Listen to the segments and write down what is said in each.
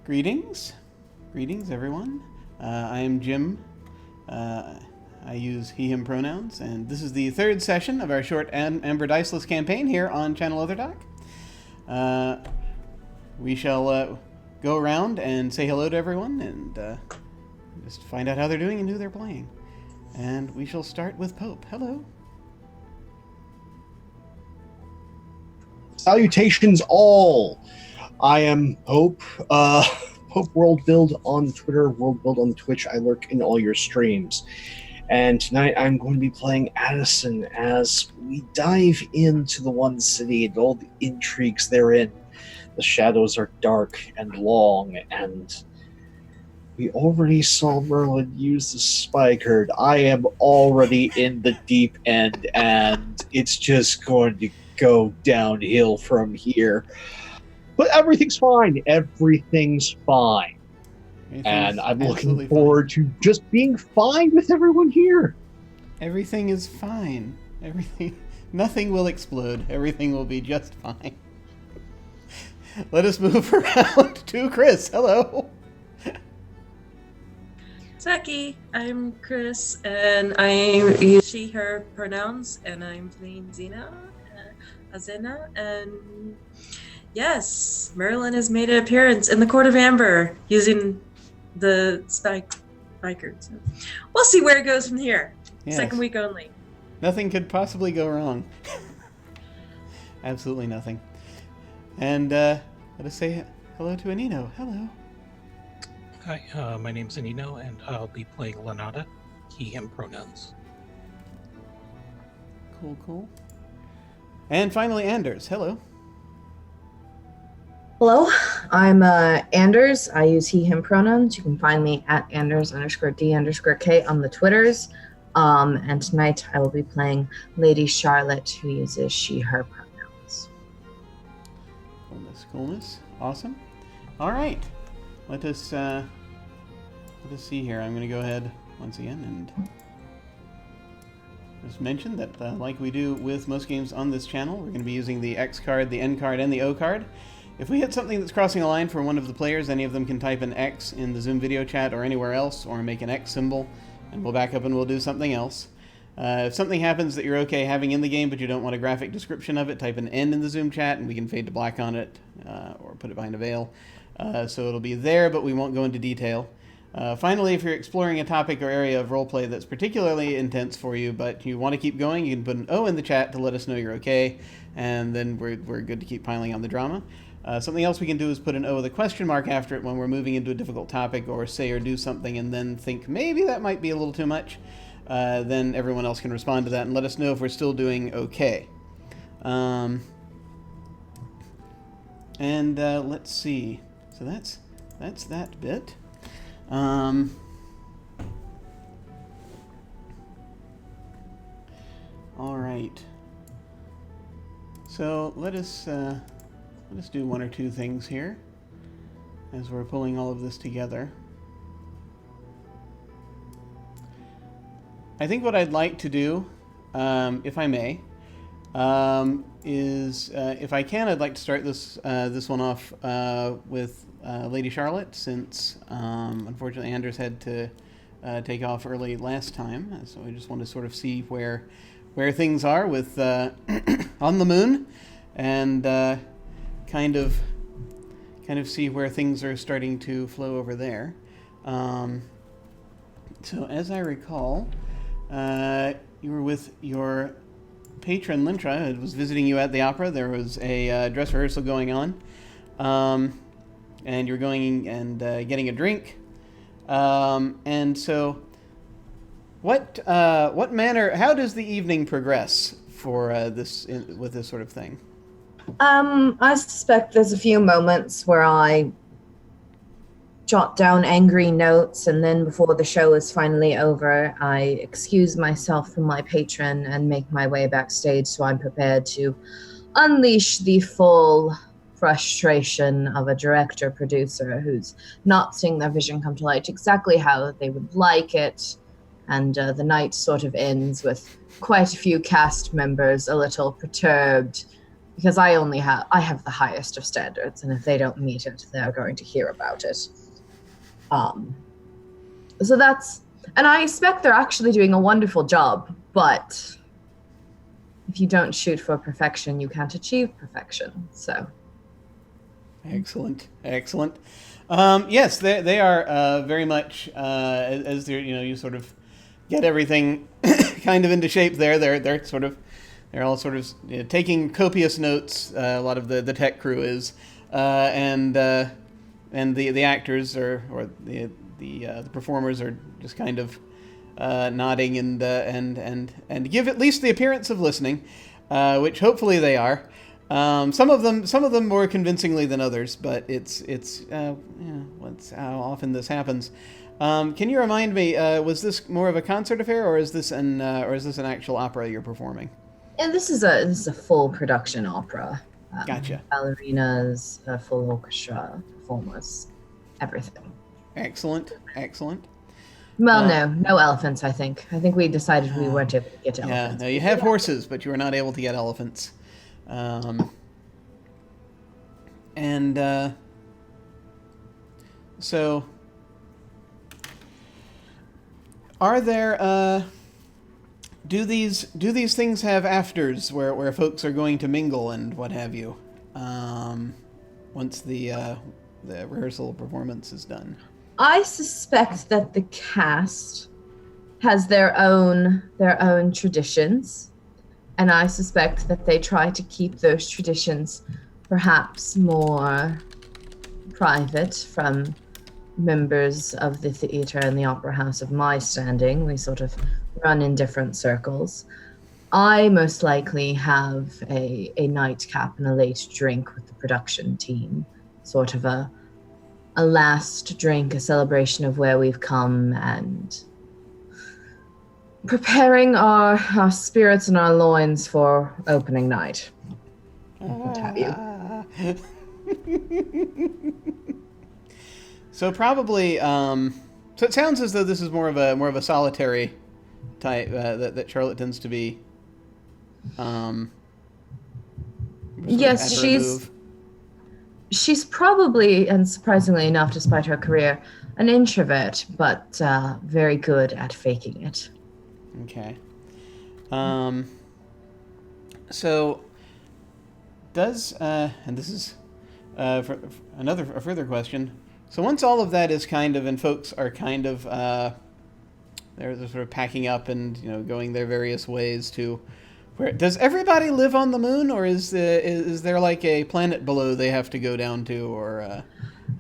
Greetings. Greetings, everyone. I am Jim. I use he, him pronouns, and this is the third session of our short Amber Diceless campaign here on Channel Othertalk. We shall go around and say hello to everyone and just find out how they're doing and who they're playing. And we shall start with Pope. Hello. Salutations all! I am Pope. Pope World Build on Twitter, World Build on Twitch. I lurk in all your streams. And tonight I'm going to be playing Addison as we dive into the One City and all the intrigues therein. The shadows are dark and long, and we already saw Merlin use the spike herd. I am already in the deep end, and it's just going to go downhill from here. But everything's fine. Everything's fine. And I'm looking forward to just being fine with everyone here. Everything is fine. Nothing will explode. Everything will be just fine. Let us move around to Chris. Hello. Saki, I'm Chris, and I use she, her pronouns, and I'm playing Azena, and yes, Merlin has made an appearance in the Court of Amber using the spiker. So we'll see where it goes from here. Yes. Second week only. Nothing could possibly go wrong. Absolutely nothing. And let us say hello to Anino. Hello. Hi, my name's Anino, and I'll be playing Lanada, he, him pronouns. Cool. And finally, Anders. Hello. Hello, I'm Anders. I use he, him pronouns. You can find me at Anders_D_K on the Twitters. And tonight I will be playing Lady Charlotte, who uses she, her pronouns. Coolness. Awesome. All right. Let us see here. I'm going to go ahead once again and just mention that, like we do with most games on this channel, we're going to be using the X card, the N card, and the O card. If we hit something that's crossing a line for one of the players, any of them can type an X in the Zoom video chat or anywhere else, or make an X symbol, and we'll back up and we'll do something else. If something happens that you're okay having in the game, but you don't want a graphic description of it, type an N in the Zoom chat, and we can fade to black on it, or put it behind a veil. So it'll be there, but we won't go into detail. Finally, if you're exploring a topic or area of roleplay that's particularly intense for you, but you want to keep going, you can put an O in the chat to let us know you're okay, and then we're good to keep piling on the drama. Something else we can do is put an O with a question mark after it when we're moving into a difficult topic, or say or do something and then think maybe that might be a little too much. Then everyone else can respond to that and let us know if we're still doing okay. Let's see. So that's that bit. All right. So let us do one or two things here as we're pulling all of this together. I think what I'd like to do, if I may, is if I can, I'd like to start this one off with Lady Charlotte, since unfortunately Anders had to take off early last time, so I just want to sort of see where things are with on the moon, and kind of see where things are starting to flow over there. So as I recall, you were with your patron Lintra, who was visiting you at the opera. There was a dress rehearsal going on, and you were going and getting a drink. And so, what manner? How does the evening progress for with this sort of thing? I suspect there's a few moments where I jot down angry notes, and then before the show is finally over, I excuse myself from my patron and make my way backstage so I'm prepared to unleash the full frustration of a director-producer who's not seeing their vision come to light exactly how they would like it, and the night sort of ends with quite a few cast members a little perturbed because I have the highest of standards, and if they don't meet it, they're going to hear about it. So that's, and I expect they're actually doing a wonderful job, but if you don't shoot for perfection, you can't achieve perfection. So excellent. Yes, they are very much as they're, you sort of get everything kind of into shape there. They're all sort of taking copious notes. A lot of the tech crew is, and the actors or the performers are just kind of nodding and give at least the appearance of listening, which hopefully they are. Some of them more convincingly than others, but it's how often this happens. Can you remind me? Was this more of a concert affair, or is this an actual opera you're performing? And this is a full production opera. Gotcha. Ballerinas, a full orchestra, performers, everything. Excellent. Well, no elephants. I think we decided we weren't able to get elephants. Yeah, no, you have horses, but you were not able to get elephants. So, are there? Do these things have afters where folks are going to mingle and what have you? Once the rehearsal performance is done. I suspect that the cast has their own traditions, and I suspect that they try to keep those traditions perhaps more private from members of the theater and the opera house of my standing. We sort of run in different circles. I most likely have a nightcap and a late drink with the production team, sort of a last drink, a celebration of where we've come, and preparing our spirits and our loins for opening night. What have you? So probably, so it sounds as though this is more of a solitary type that Charlotte tends to be. Yes, she's probably, and surprisingly enough, despite her career, an introvert, but very good at faking it. Okay. So does and this is for a further question. So once all of that is kind of, and folks are kind of they're sort of packing up and going their various ways to. Does everybody live on the moon, or is there like a planet below they have to go down to, or?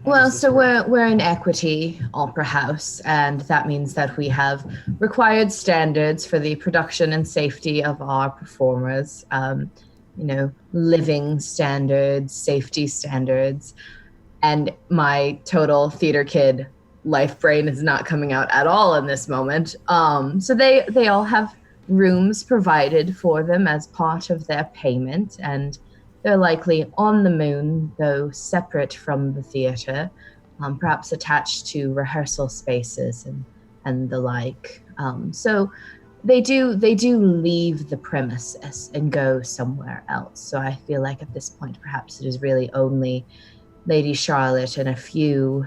Well, so we're an equity opera house, and that means that we have required standards for the production and safety of our performers. Living standards, safety standards, and my total theater kid life brain is not coming out at all in this moment. So they all have rooms provided for them as part of their payment, and they're likely on the moon, though separate from the theater, perhaps attached to rehearsal spaces and the like. So they do leave the premises and go somewhere else. So I feel like at this point, perhaps it is really only Lady Charlotte and a few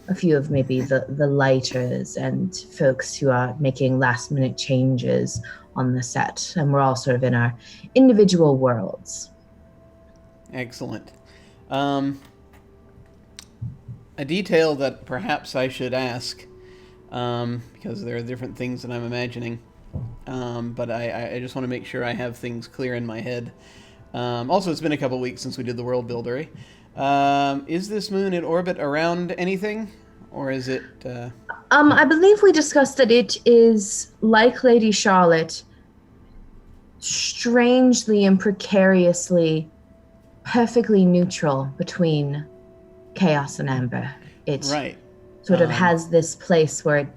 of maybe the lighters and folks who are making last minute changes on the set, and we're all sort of in our individual worlds. Excellent. A detail that perhaps I should ask, because there are different things that I'm imagining, but I just want to make sure I have things clear in my head. Also, it's been a couple weeks since we did the world buildery. Is this moon in orbit around anything, or is it? I believe we discussed that it is, like Lady Charlotte, strangely and precariously, perfectly neutral between chaos and amber. It sort of has this place where it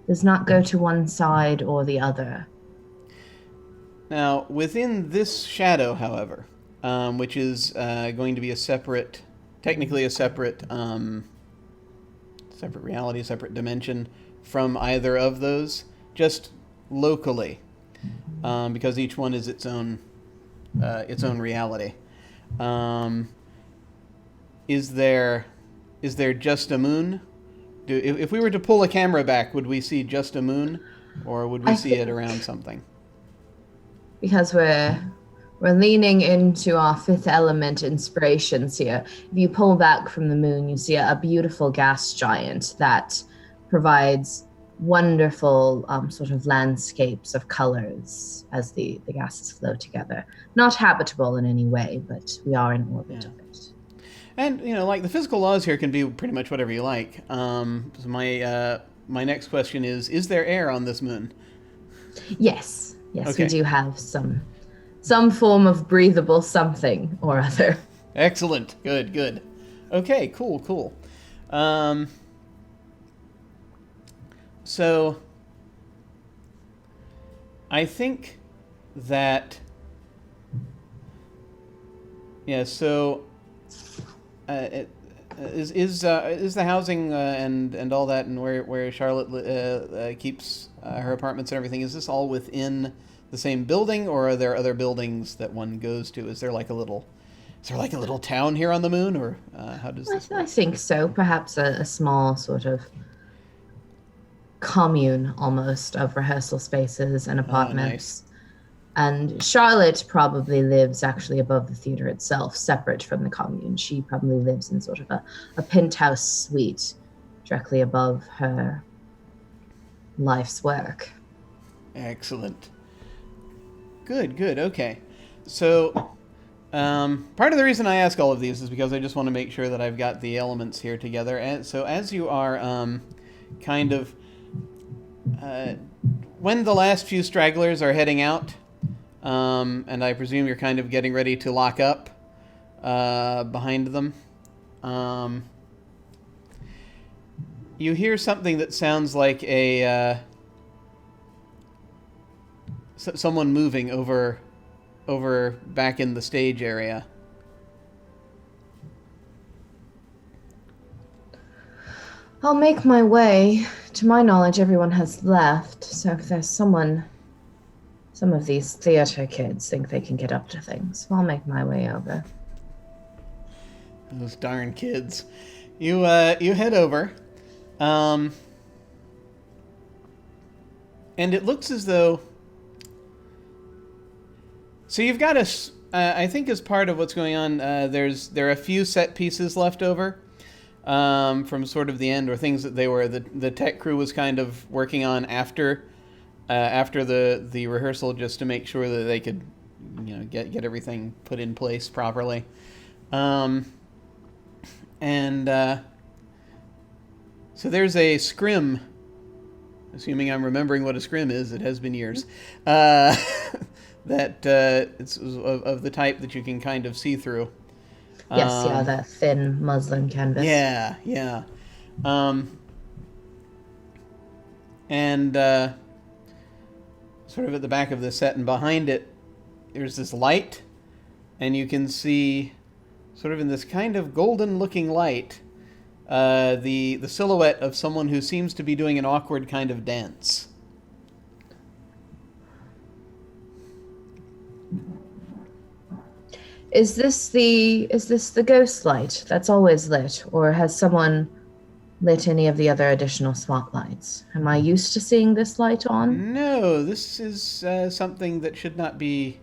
does not go to one side or the other. Now, within this shadow, however, which is going to be technically a separate reality, separate dimension from either of those, just locally, because each one is its own reality. Is there just a moon? If we were to pull a camera back, would we see just a moon, or would we I see it think- around something? Because we're leaning into our fifth element inspirations here. If you pull back from the moon, you see a beautiful gas giant that provides wonderful sort of landscapes of colors as the gases flow together. Not habitable in any way, but we are in orbit Yeah. of it. And like the physical laws here can be pretty much whatever you like. So my next question is there air on this moon? Yes, Okay. we do have some form of breathable something or other. Excellent. Good. Okay, cool. So I think that is the housing and all that, and where Charlotte keeps her apartments and everything, is this all within the same building, or are there other buildings that one goes to? Is there like a little town here on the moon, or how does this I work? think so. Perhaps a small sort of commune almost of rehearsal spaces and apartments. And Charlotte probably lives actually above the theater itself, separate from the commune. She probably lives in sort of a penthouse suite directly above her life's work. Excellent. Good. Okay. So, part of the reason I ask all of these is because I just want to make sure that I've got the elements here together. And so, as you are kind of when the last few stragglers are heading out, and I presume you're kind of getting ready to lock up behind them, you hear something that sounds like someone moving over back in the stage area. I'll make my way. To my knowledge, everyone has left, so if there's some of these theater kids think they can get up to things, I'll make my way over. Those darn kids. You head over, and it looks as though. So you've got I think as part of what's going on, there are a few set pieces left over from sort of the end, or things that the tech crew was kind of working on after the rehearsal, just to make sure that they could get everything put in place properly. So there's a scrim, assuming I'm remembering what a scrim is, it has been years, that it's of the type that you can kind of see through. Yes, that thin muslin canvas. Yeah. And sort of at the back of the set and behind it, there's this light, and you can see, sort of in this kind of golden-looking light, the silhouette of someone who seems to be doing an awkward kind of dance. Is this the ghost light that's always lit, or has someone lit any of the other additional spotlights? Am I used to seeing this light on? No, this is something that should not be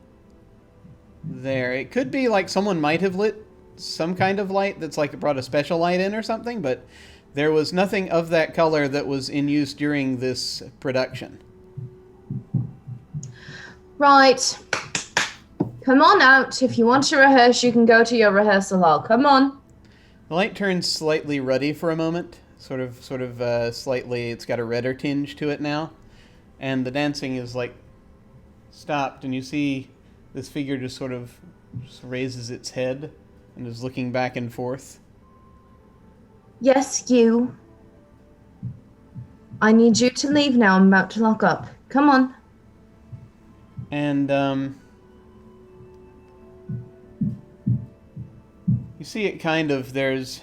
there. It could be like someone might have lit some kind of light that's like it brought a special light in or something, but there was nothing of that color that was in use during this production. Right. Come on out. If you want to rehearse, you can go to your rehearsal hall. Come on. The light turns slightly ruddy for a moment, sort of slightly. It's got a redder tinge to it now, and the dancing is like stopped, and you see this figure just sort of raises its head and is looking back and forth. Yes, you. I need you to leave now. I'm about to lock up. Come on. And you see it kind of, there's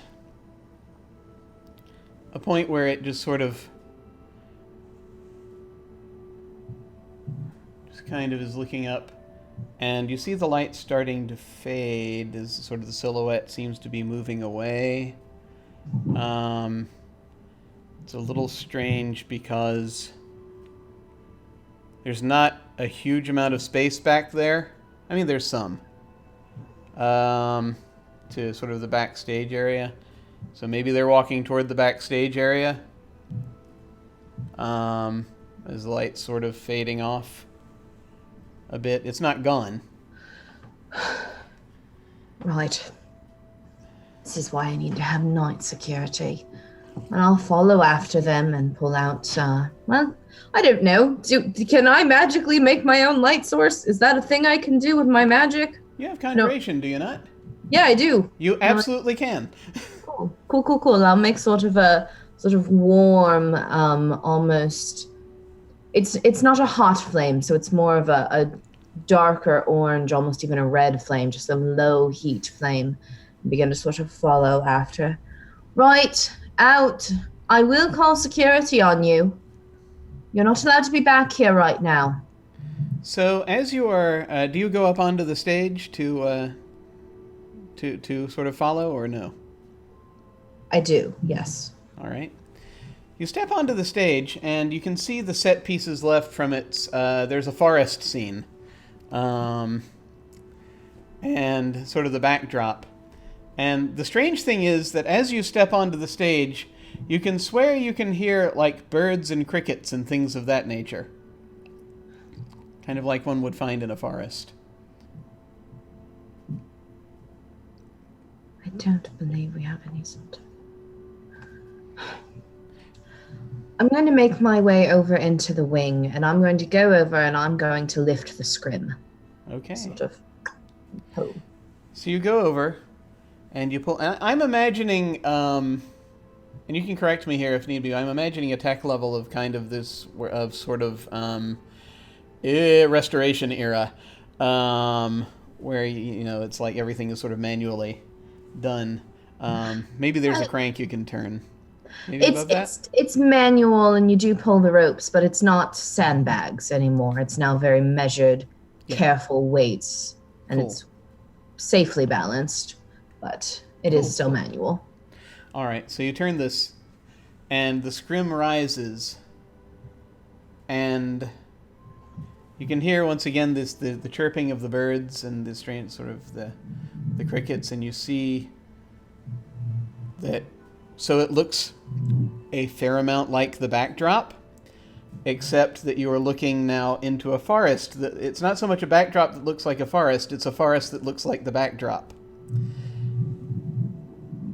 a point where it just sort of kind of is looking up, And you see the light starting to fade as sort of the silhouette seems to be moving away. It's a little strange because there's not a huge amount of space back there. I mean, there's some. To sort of the backstage area. So maybe they're walking toward the backstage area. As the light's sort of fading off a bit. It's not gone. Right. This is why I need to have night security. And I'll follow after them and pull out, well, I don't know. Can I magically make my own light source? Is that a thing I can do with my magic? You have conjuration, do you not? Yeah, I do. You absolutely can. Cool. I'll make sort of warm, almost... It's not a hot flame, so it's more of a darker orange, almost even a red flame, just a low heat flame. And begin to sort of follow after. Right, out. I will call security on you. You're not allowed to be back here right now. So as you are, do you go up onto the stage to sort of follow, or no? I do, yes. All right. You step onto the stage, and you can see the set pieces left from its... there's a forest scene. And sort of the backdrop. And the strange thing is that as you step onto the stage, you can swear you can hear, like, birds and crickets and things of that nature. Kind of like one would find in a forest. I don't believe we have any sort of... I'm going to make my way over into the wing, and I'm going to go over and I'm going to lift the scrim. Okay. Sort of. Oh. So you go over, and you pull... I'm imagining, and you can correct me here if need be, I'm imagining a tech level of kind of this, of sort of restoration era, where, you know, it's like everything is sort of manually done. Maybe there's a crank you can turn. It's manual, and you do pull the ropes, but it's not sandbags anymore. It's now very measured, careful weights, and it's safely balanced, but it is still manual. All right, so you turn this, and the scrim rises, and you can hear once again this the chirping of the birds and the strange sort of the crickets, and you see that. So it looks a fair amount like the backdrop, except that you are looking now into a forest. It's not so much a backdrop that looks like a forest, it's a forest that looks like the backdrop.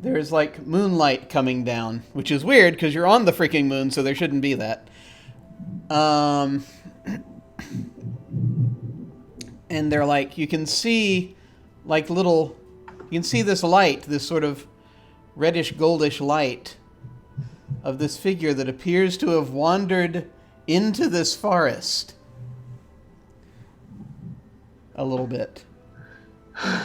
There's like moonlight coming down, which is weird because you're on the freaking moon, so there shouldn't be that. And they're like, you can see like little, you can see this light, this sort of reddish goldish light of this figure that appears to have wandered into this forest a little bit. All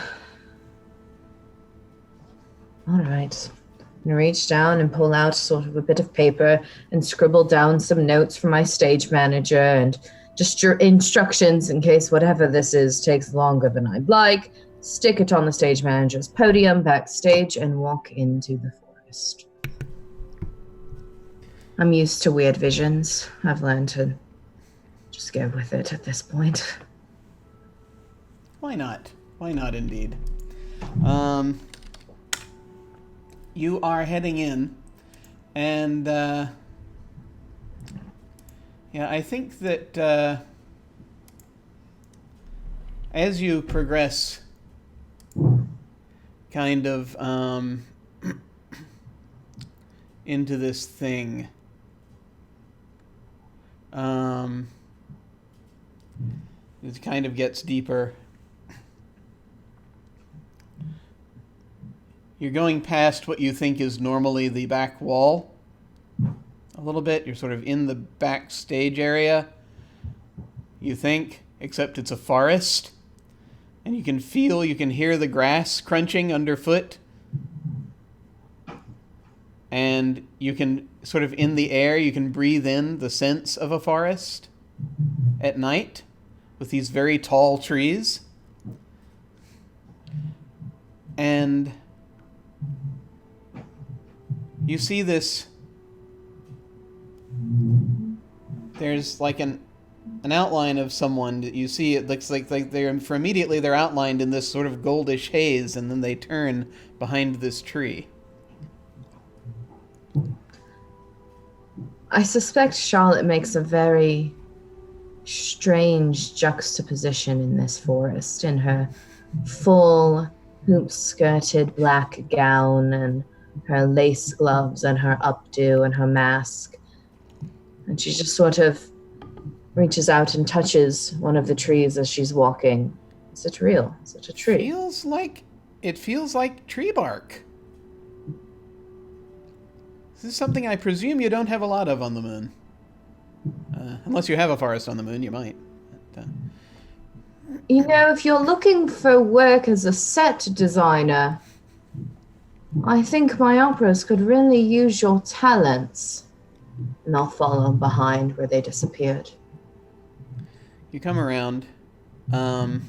right. I'm going to reach down and pull out sort of a bit of paper and scribble down some notes for my stage manager and just your instructions in case whatever this is takes longer than I'd like. Stick it on the stage manager's podium backstage and walk into the forest. I'm used to weird visions. I've learned to just go with it at this point. Why not? Why not, indeed? You are heading in, and I think that as you progress kind of into this thing, it kind of gets deeper. You're going past what you think is normally the back wall a little bit. You're sort of in the backstage area, you think, except it's a forest. And you can feel, you can hear the grass crunching underfoot. And you can, sort of in the air, you can breathe in the sense of a forest at night. with these very tall trees. And you see this. There's like an outline of someone that you see. It looks like they're outlined in this sort of goldish haze, and then they turn behind this tree. I suspect Charlotte makes a very strange juxtaposition in this forest, in her full hoop-skirted black gown and her lace gloves and her updo and her mask. And she just sort of reaches out and touches one of the trees as she's walking. Is it real? Is it a tree? It feels like tree bark. This is something I presume you don't have a lot of on the moon. Unless you have a forest on the moon, you might. But, You know, if you're looking for work as a set designer, I think my operas could really use your talents. And I'll follow behind where they disappeared. you come around, and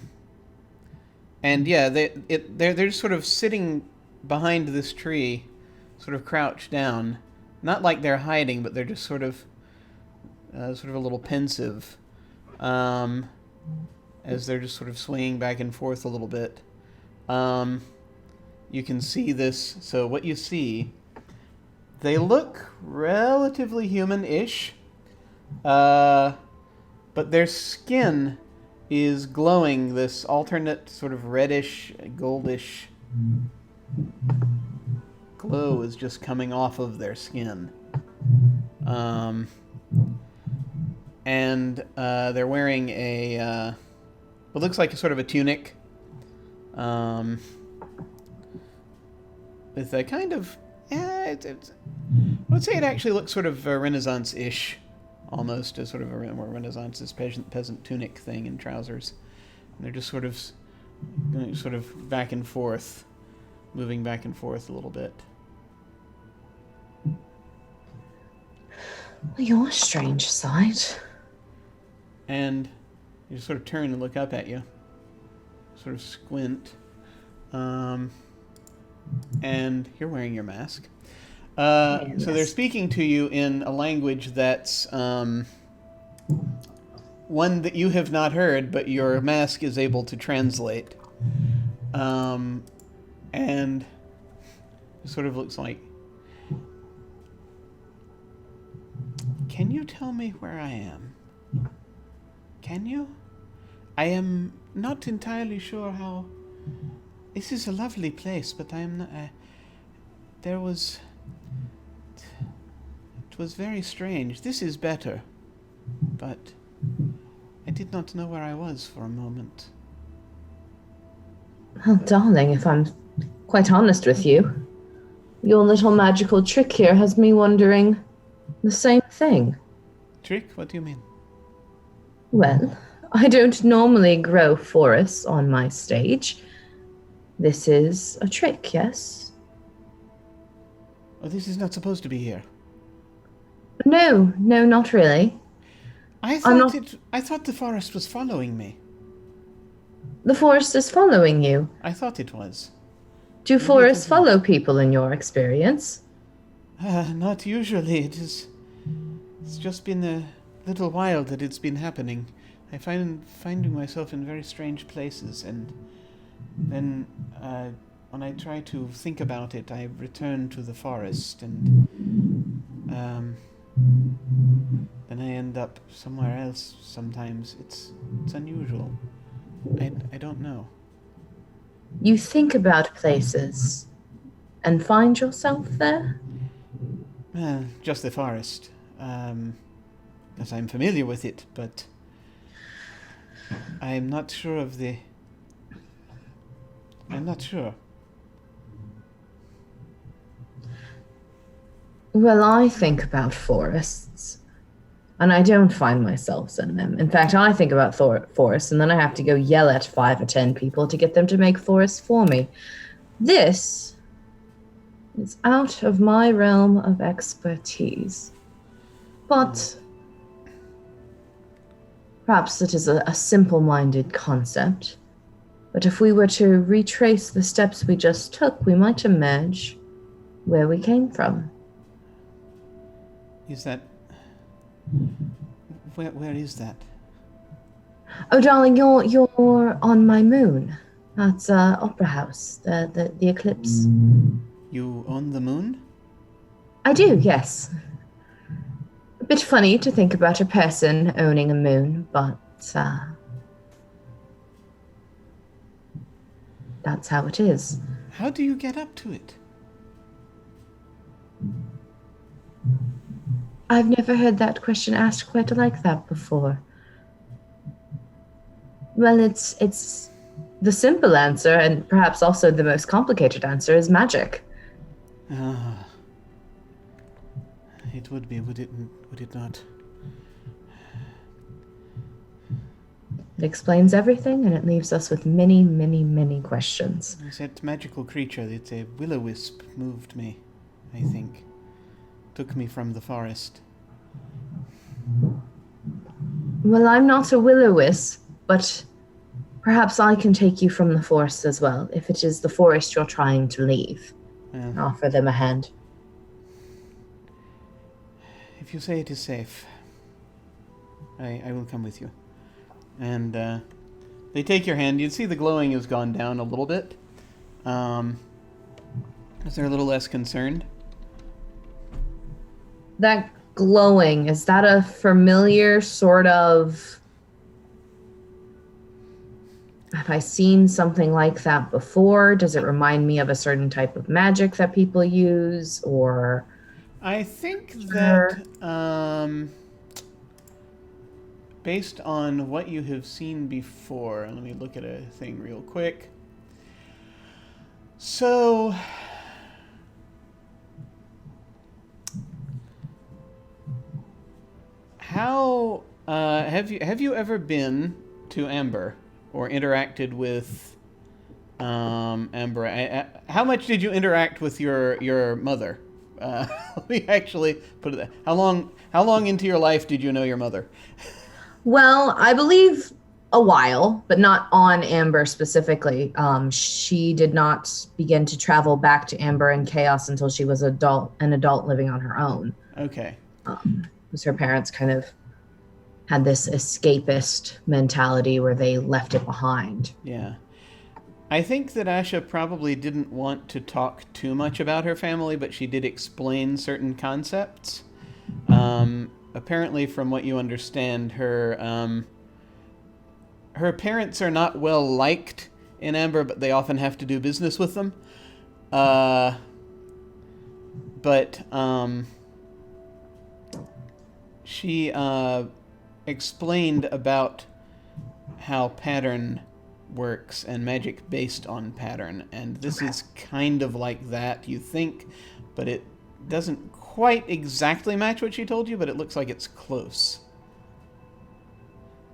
yeah, they're just sort of sitting behind this tree, sort of crouched down. Not like they're hiding, but they're just sort of a little pensive, as they're just sort of swaying back and forth a little bit. You can see this. So what you see, they look relatively human-ish, but their skin is glowing this alternate sort of reddish, goldish glow is just coming off of their skin. And they're wearing what looks like a sort of a tunic, with a kind of, I would say it actually looks sort of Renaissance-ish, almost, as sort of a more Renaissance peasant tunic thing and trousers. And they're just sort of going sort of back and forth, moving back and forth a little bit. Well, you're a strange sight. And you sort of turn and look up at you, sort of squint, and you're wearing your mask. So they're speaking to you in a language that's one that you have not heard, but your mask is able to translate. And it sort of looks like, can you tell me where I am? Can you? I am not entirely sure how... This is a lovely place, but I am not... It was very strange. This is better. But I did not know where I was for a moment. Well, darling, if I'm quite honest with you, your little magical trick here has me wondering the same thing. Trick? What do you mean? Well, I don't normally grow forests on my stage. This is a trick, yes? Oh, this is not supposed to be here. No, not really. I thought the forest was following me. The forest is following you. I thought it was. Do forests follow people in your experience? Not usually. It's just been a little while that it's been happening. I finding myself in very strange places, and then when I try to think about it, I return to the forest, and then I end up somewhere else sometimes. It's unusual. I don't know. You think about places and find yourself there? Just the forest. As I'm familiar with it, but I'm not sure of the... I'm not sure. Well, I think about forests, and I don't find myself in them. In fact, I think about forests, and then I have to go yell at 5 or 10 people to get them to make forests for me. This is out of my realm of expertise. But Perhaps it is a simple-minded concept, but if we were to retrace the steps we just took, we might emerge where we came from. Is that... Where is that? Oh, darling, you're on my moon. That's Opera House, the eclipse. You on the moon? I do, yes. A bit funny to think about a person owning a moon, but that's how it is. How do you get up to it? I've never heard that question asked quite like that before. Well, it's the simple answer, and perhaps also the most complicated answer, is magic. Ah. It would be, would it not? It explains everything, and it leaves us with many, many, many questions. That magical creature, it's a will-o-wisp, moved me, I think. Took me from the forest. Well, I'm not a will-o-wisp, but perhaps I can take you from the forest as well, if it is the forest you're trying to leave. Offer them a hand. If you say it is safe, I will come with you. And they take your hand. You see the glowing has gone down a little bit. They're a little less concerned. That glowing, is that a familiar sort of... Have I seen something like that before? Does it remind me of a certain type of magic that people use, or... I think that, based on what you have seen before, let me look at a thing real quick. So, how, have you ever been to Amber or interacted with, Amber? How much did you interact with your mother? Let me actually put it that. How long into your life did you know your mother? Well, I believe a while, but not on Amber specifically. She did not begin to travel back to Amber and Chaos until she was an adult living on her own. Okay. Because her parents kind of had this escapist mentality where they left it behind. Yeah. I think that Asha probably didn't want to talk too much about her family, but she did explain certain concepts. Apparently, from what you understand, her parents are not well liked in Amber, but they often have to do business with them. She explained about how pattern works and magic based on pattern, and this is kind of like that, you think, but it doesn't quite exactly match what she told you, but it looks like it's close.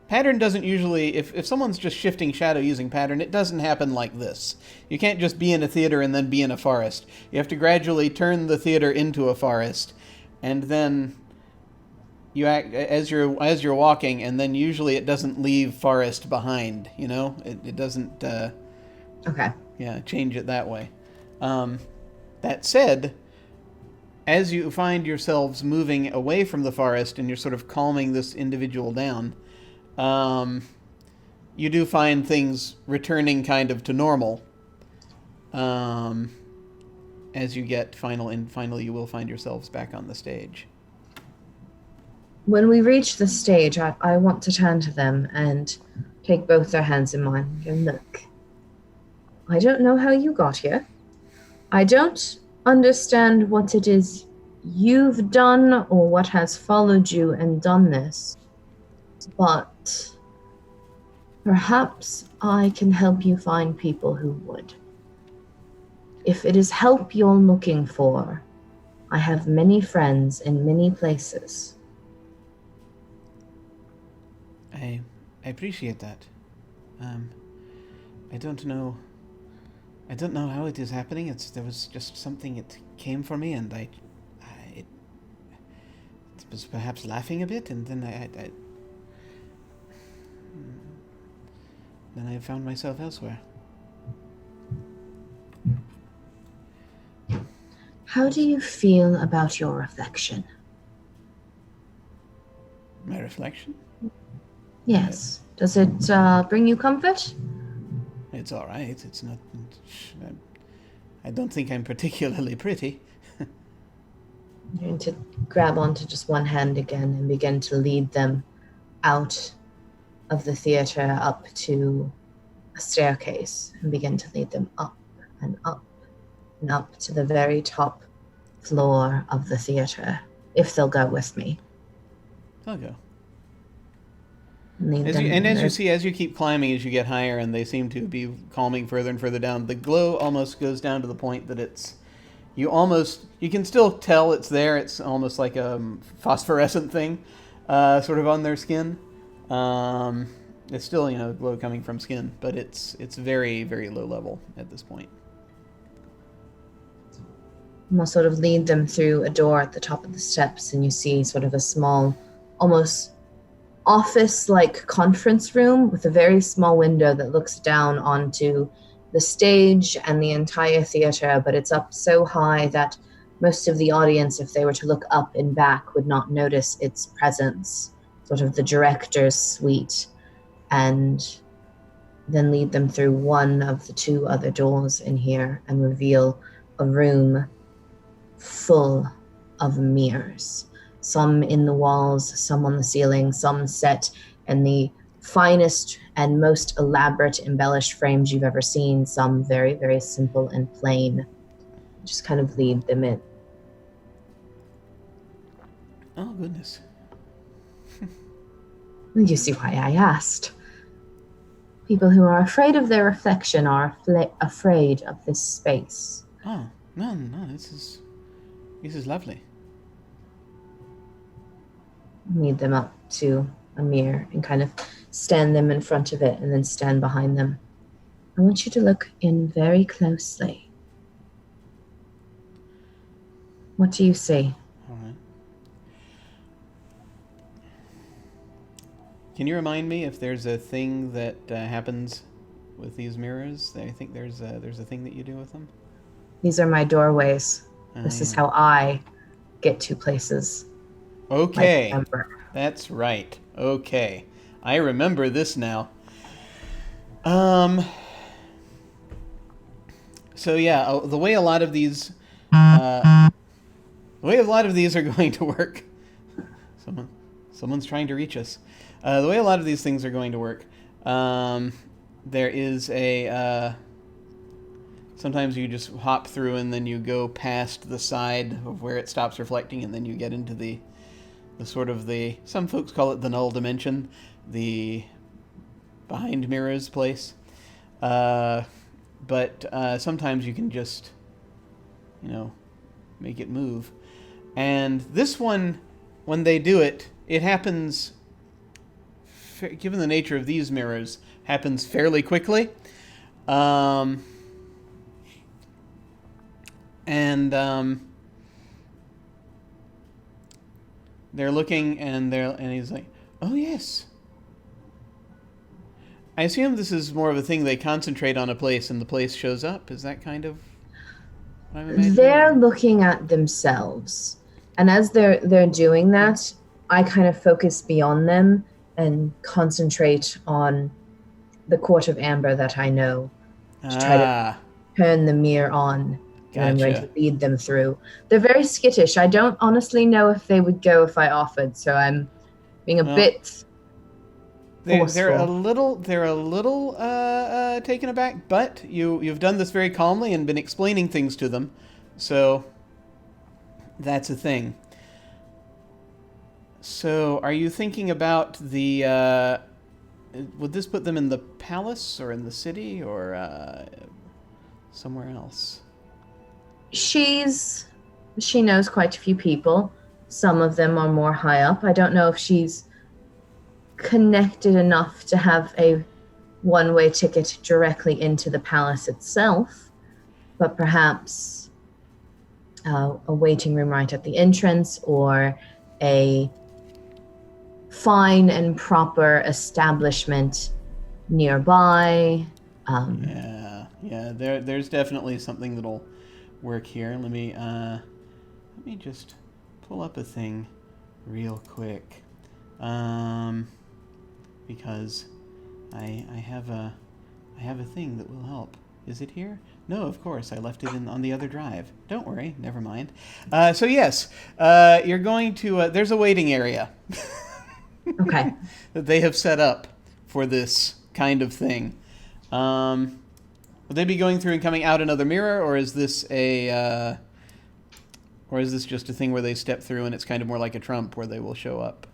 Pattern doesn't usually, if someone's just shifting shadow using pattern, it doesn't happen like this. You can't just be in a theater and then be in a forest. You have to gradually turn the theater into a forest, and then you act as you're walking, and then usually it doesn't leave forest behind, you know? It doesn't change it that way. That said, as you find yourselves moving away from the forest and you're sort of calming this individual down, you do find things returning kind of to normal. As you get finally you will find yourselves back on the stage. When we reach the stage, I want to turn to them and take both their hands in mine and go, look, I don't know how you got here. I don't understand what it is you've done or what has followed you and done this, but perhaps I can help you find people who would. If it is help you're looking for, I have many friends in many places. I appreciate that. I don't know how it is happening. There was just something, it came for me, and it was perhaps laughing a bit, and then then I have found myself elsewhere. How do you feel about your reflection? My reflection? Yes. Does it bring you comfort? It's all right. It's not... I don't think I'm particularly pretty. I'm going to grab onto just one hand again and begin to lead them out of the theater up to a staircase and begin to lead them up and up and up to the very top floor of the theater, if they'll go with me. I'll go. As you keep climbing, as you get higher, and they seem to be calming further and further down, the glow almost goes down to the point that you can still tell it's there. It's almost like a phosphorescent thing, sort of on their skin. It's still, glow coming from skin, but it's very, very low level at this point. I'll sort of lead them through a door at the top of the steps, and you see sort of a small, almost office-like conference room with a very small window that looks down onto the stage and the entire theater, but it's up so high that most of the audience, if they were to look up and back, would not notice its presence, sort of the director's suite, and then lead them through one of the two other doors in here and reveal a room full of mirrors. Some in the walls, some on the ceiling, some set in the finest and most elaborate embellished frames you've ever seen, some very, very simple and plain. Just kind of lead them in. Oh, goodness. You see why I asked. People who are afraid of their reflection are afraid of this space. Oh, no, this is lovely. Lead them up to a mirror and kind of stand them in front of it and then stand behind them. I want you to look in very closely. What do you see? All right. Can you remind me if there's a thing that happens with these mirrors? I think there's a thing that you do with them. These are my doorways. This is how I get to places. Okay, that's right. Okay, I remember this now. So yeah, the way a lot of these are going to work. Someone's trying to reach us. The way a lot of these things are going to work. There is a. Sometimes you just hop through and then you go past the side of where it stops reflecting, and then you get into the some folks call it the null dimension, the behind mirrors place. But sometimes you can just, make it move. And this one, when they do it, it happens, given the nature of these mirrors, happens fairly quickly. They're looking, and he's like, "Oh yes." I assume this is more of a thing they concentrate on a place, and the place shows up. Is that kind of what I'm imagining? They're looking at themselves, and as they're doing that, I kind of focus beyond them and concentrate on the Court of Amber that I know to try to turn the mirror on. Gotcha. I'm going to lead them through. They're very skittish. I don't honestly know if they would go if I offered, so I'm being a bit forceful. They're a little taken aback, but you've done this very calmly and been explaining things to them, so that's a thing. So, are you thinking about the? Would this put them in the palace or in the city or somewhere else? She knows quite a few people. Some of them are more high up. I don't know if she's connected enough to have a one-way ticket directly into the palace itself, but perhaps a waiting room right at the entrance, or a fine and proper establishment nearby. Yeah. There's definitely something that'll work here. Let me just pull up a thing real quick, because I have a thing that will help. Is it here? No, of course. I left it on the other drive. Don't worry. Never mind. So yes, you're going to... there's a waiting area. Okay. That they have set up for this kind of thing. Will they be going through and coming out another mirror, or is this just a thing where they step through and it's kind of more like a trump where they will show up?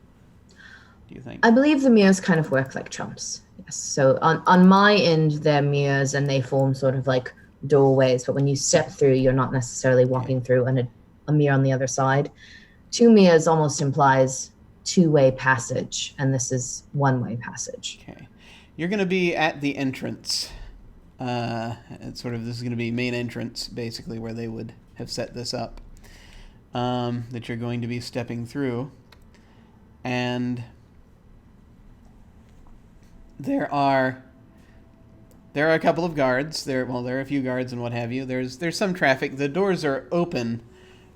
Do you think? I believe the mirrors kind of work like trumps. Yes. So on my end, they're mirrors and they form sort of like doorways. But when you step through, you're not necessarily walking through a mirror on the other side. Two mirrors almost implies two-way passage, and this is one-way passage. Okay. You're going to be at the entrance. It's sort of, this is going to be main entrance, basically, where they would have set this up. That you're going to be stepping through. And there are a couple of guards. There are a few guards and what have you. There's some traffic. The doors are open.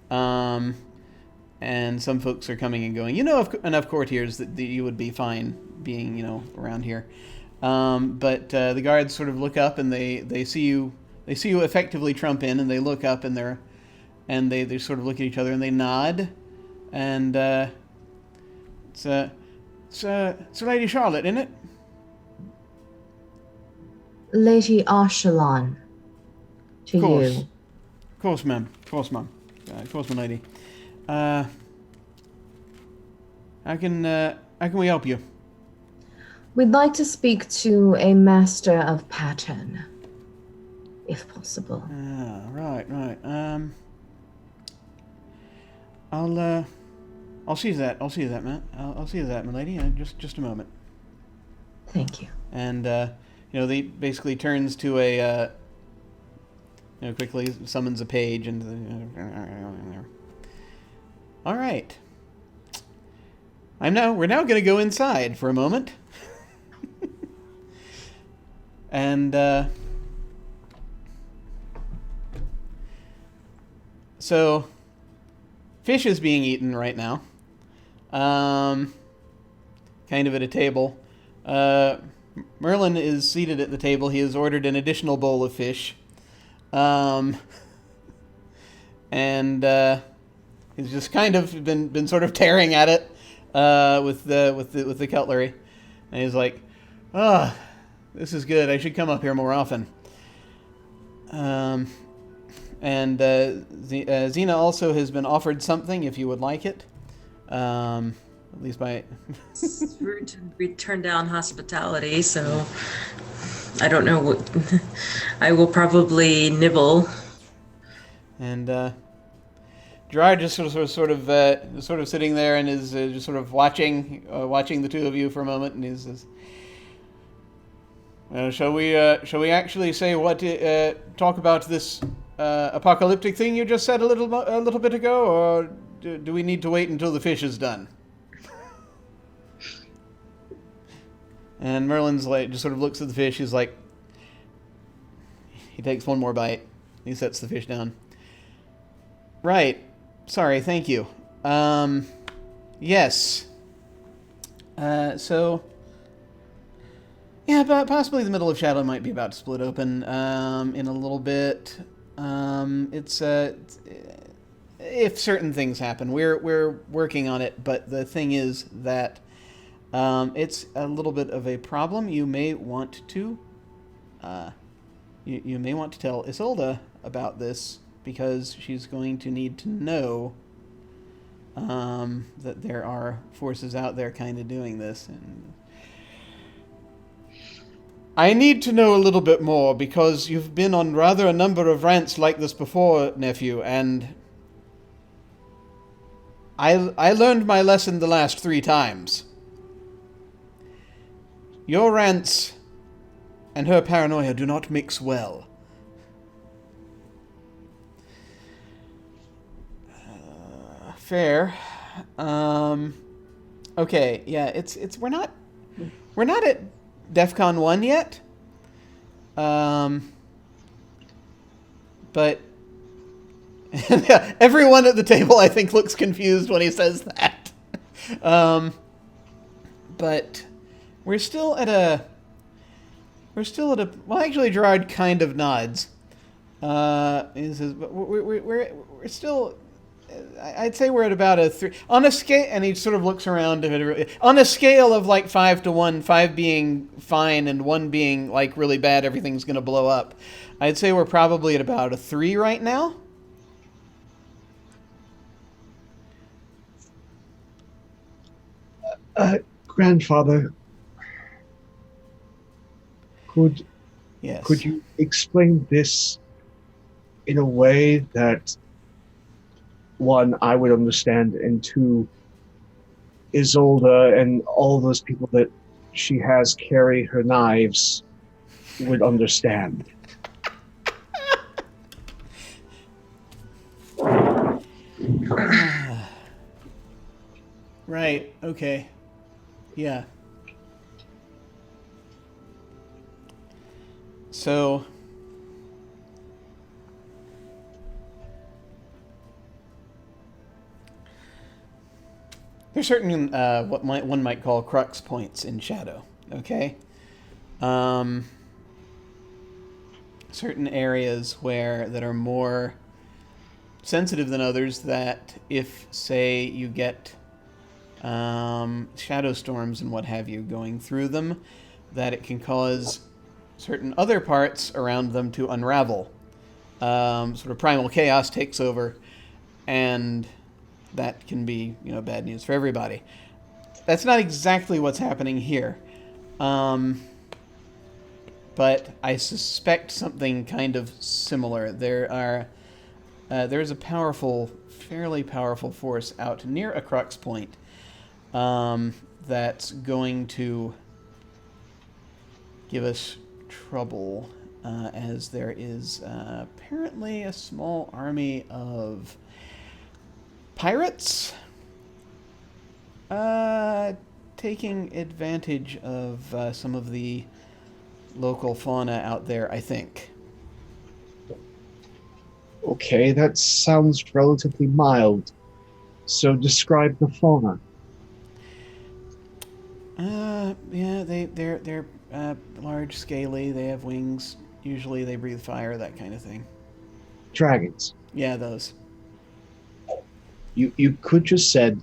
And some folks are coming and going. You know enough courtiers that you would be fine being, around here. But the guards sort of look up and they see you effectively trump in, and they look up and they sort of look at each other and they nod, and it's Lady Charlotte, isn't it? Lady Arshalan, to you. Of course, ma'am. Of course, my lady. How can we help you? We'd like to speak to a master of pattern, if possible. Right. I'll see you that, Matt. I'll see you that, my lady. Just a moment. Thank you. And they basically turns to a quickly summons a page and all right. We're now going to go inside for a moment. And so fish is being eaten right now. Kind of at a table. Merlin is seated at the table. He has ordered an additional bowl of fish. And he's just kind of been sort of tearing at it with the cutlery. And he's like, this is good. I should come up here more often. And Xena also has been offered something if you would like it. At least by... It's rude to turn down hospitality, so I don't know what... I will probably nibble. And Gerard just sort of sitting there and is just sort of watching the two of you for a moment, and he says, "Shall we actually say talk about this apocalyptic thing you just said a little bit ago, or do we need to wait until the fish is done?" And Merlin's just sort of looks at the fish. He's like, he takes one more bite. He sets the fish down. Right. Sorry, thank you. Yes. So, yeah, but possibly the middle of Shadow might be about to split open in a little bit. It's if certain things happen, we're working on it. But the thing is that it's a little bit of a problem. You may want to you may want to tell Isolde about this, because she's going to need to know that there are forces out there kind of doing this. And I need to know a little bit more, because you've been on rather a number of rants like this before, nephew, and I learned my lesson the last 3 times. Your rants and her paranoia do not mix well. Fair. Okay, yeah, it's we're not DEFCON 1 yet. But everyone at the table, I think, looks confused when he says that. But we're still at a... Well, actually, Gerard kind of nods. He says, but we're still... I'd say we're at about a 3 on a scale, and he sort of looks around on a scale of like 5 to 1, 5 being fine and 1 being like really bad, everything's going to blow up. I'd say we're probably at about a 3 right now. Grandfather, could Yes. you explain this in a way that, 1, I would understand, and 2, Isolde and all those people that she has carry her knives would understand? Right, okay. Yeah. So... there's certain, what one might call crux points in Shadow, okay? Certain areas that are more sensitive than others, that if, say, you get shadow storms and what have you going through them, that it can cause certain other parts around them to unravel. Sort of primal chaos takes over, and that can be, bad news for everybody. That's not exactly what's happening here. But I suspect something kind of similar. There's a fairly powerful force out near a crux point that's going to give us trouble, as there is apparently a small army of pirates taking advantage of some of the local fauna out there, I think. Okay, that sounds relatively mild. So describe the fauna. Yeah, they're large, scaly. They have wings. Usually, they breathe fire, that kind of thing. Dragons. Yeah, those. You could just said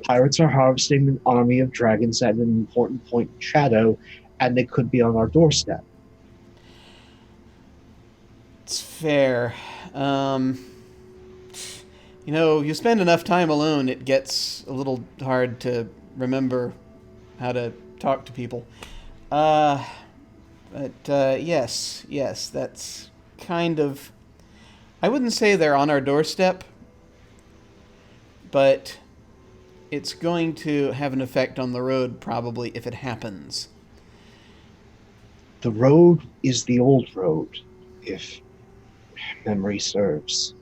pirates are harvesting an army of dragons at an important point in Shadow, and they could be on our doorstep. It's fair. You spend enough time alone, it gets a little hard to remember how to talk to people. But yes, that's kind of... I wouldn't say they're on our doorstep, but it's going to have an effect on the road, probably, if it happens. The road is the old road, if memory serves.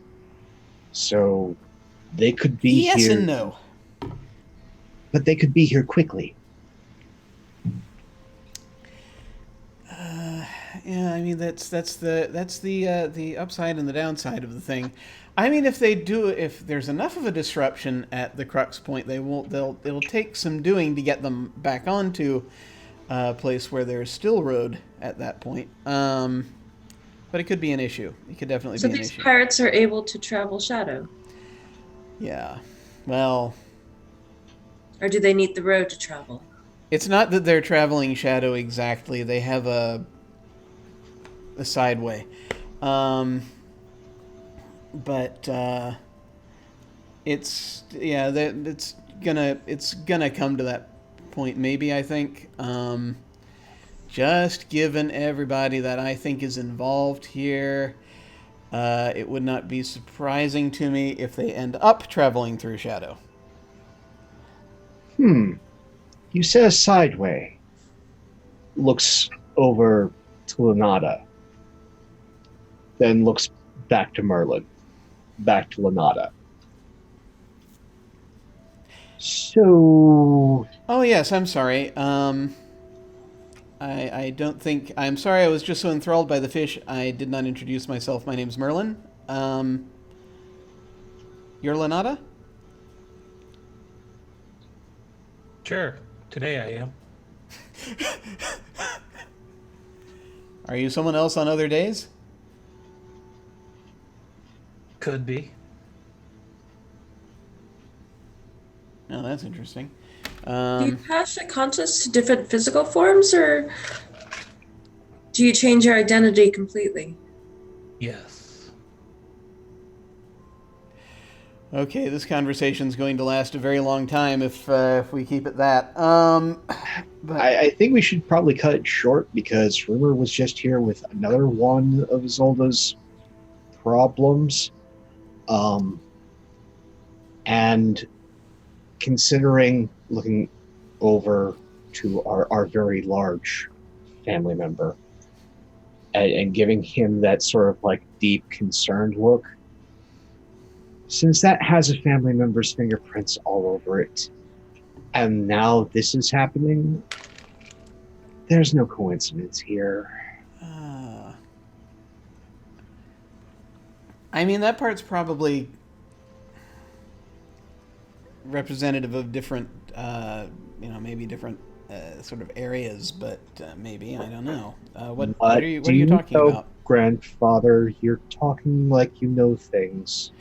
So they could be here. Yes and no. But they could be here quickly. Yeah, I mean that's the upside and the downside of the thing. I mean, if there's enough of a disruption at the crux point, it'll take some doing to get them back onto a place where there's still road at that point. But it could be an issue. It could definitely be an issue. So these pirates are able to travel Shadow? Yeah. Well... Or do they need the road to travel? It's not that they're traveling Shadow exactly. They have a sideway. But it's gonna come to that point, maybe, I think. Just given everybody that I think is involved here, it would not be surprising to me if they end up traveling through Shadow. You said a sideway. Looks over to Lanada. Then looks back to Merlin. Back to Lanada. So... Oh, yes, I'm sorry. I don't think... I'm sorry, I was just so enthralled by the fish, I did not introduce myself. My name's Merlin. You're Lanata? Sure, today I am. Are you someone else on other days? Could be. Oh, that's interesting. Do you pass your conscious to different physical forms, or do you change your identity completely? Yes. Okay, this conversation's going to last a very long time if we keep it that. But I think we should probably cut it short because Rumor was just here with another one of Zolda's problems. And considering looking over to our very large family member and giving him that sort of like deep concerned look, since that has a family member's fingerprints all over it, and now this is happening, there's no coincidence here. I mean, that part's probably representative of different, maybe different sort of areas, but maybe, I don't know. What are you talking about? Grandfather, you're talking like you know things.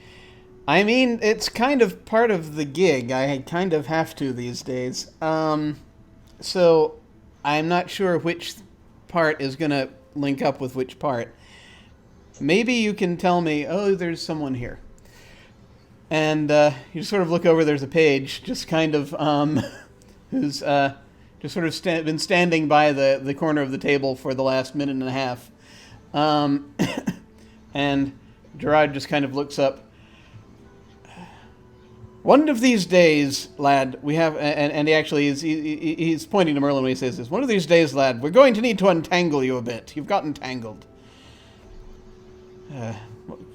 I mean, it's kind of part of the gig. I kind of have to these days. So I'm not sure which part is going to link up with which part. Maybe you can tell me, oh, there's someone here. And you just sort of look over, there's a page, just kind of, who's just sort of been standing by the corner of the table for the last minute and a half. And Gerard just kind of looks up. One of these days, lad, we have, and he actually is, he's pointing to Merlin when he says this. One of these days, lad, we're going to need to untangle you a bit. You've gotten tangled.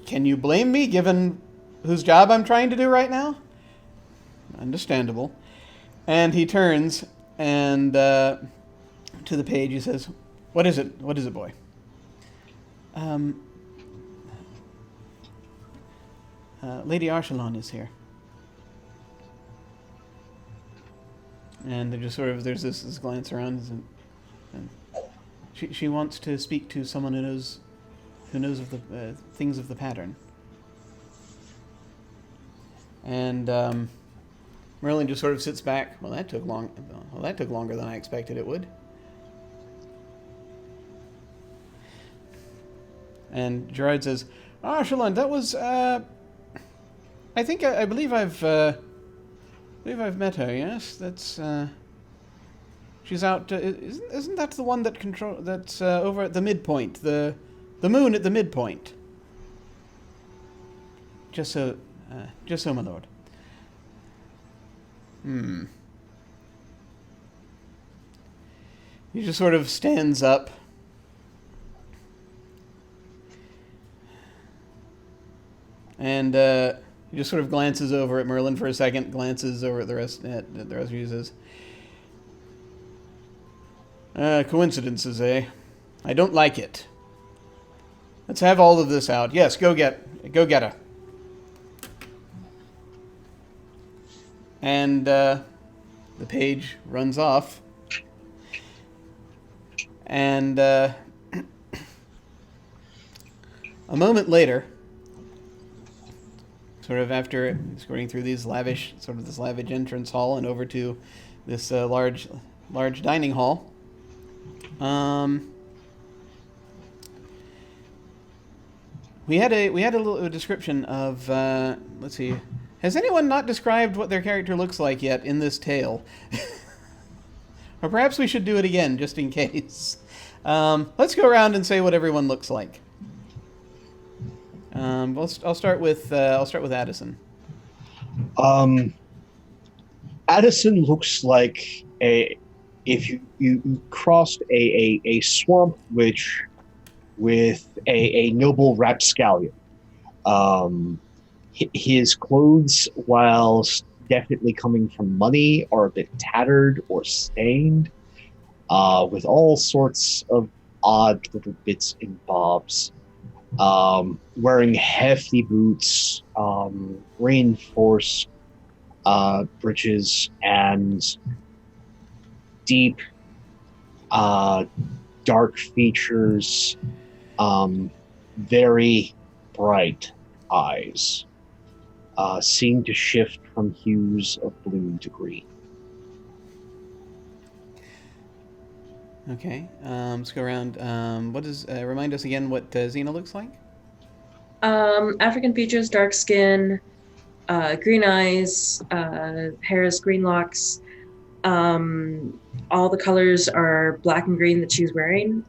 Can you blame me, given whose job I'm trying to do right now? Understandable. And he turns and to the page, he says, "What is it? What is it, boy?" Lady Archelon is here. And there's this glance around, and she wants to speak to someone who knows of the things of the pattern. And Merlin just sort of sits back. Well, that took longer than I expected it would. And Gerard says, "Archelon, that was I believe I've met her. Yes, that's she's out. Isn't that the one that's over at the midpoint? The moon at the midpoint." Just so, my lord. He just sort of stands up. And he just sort of glances over at Merlin for a second, glances over at the rest of you, says, "Coincidences, eh? I don't like it. Let's have all of this out. Yes, go get her." And the page runs off. And a moment later, sort of after escorting through this lavish entrance hall and over to this large dining hall, we had a little description of let's see. Has anyone not described what their character looks like yet in this tale? Or perhaps we should do it again, just in case. Let's go around and say what everyone looks like. I'll start with Addison. Addison looks like if you crossed a swamp with a noble rapscallion. His clothes, while definitely coming from money, are a bit tattered or stained. with all sorts of odd little bits and bobs. Wearing hefty boots, reinforced breeches, and deep, dark features, very bright eyes, seem to shift from hues of blue to green. Okay, let's go around. What does remind us again what Xena looks like? African features, dark skin, green eyes, hair is green locks. All the colors are black and green that she's wearing.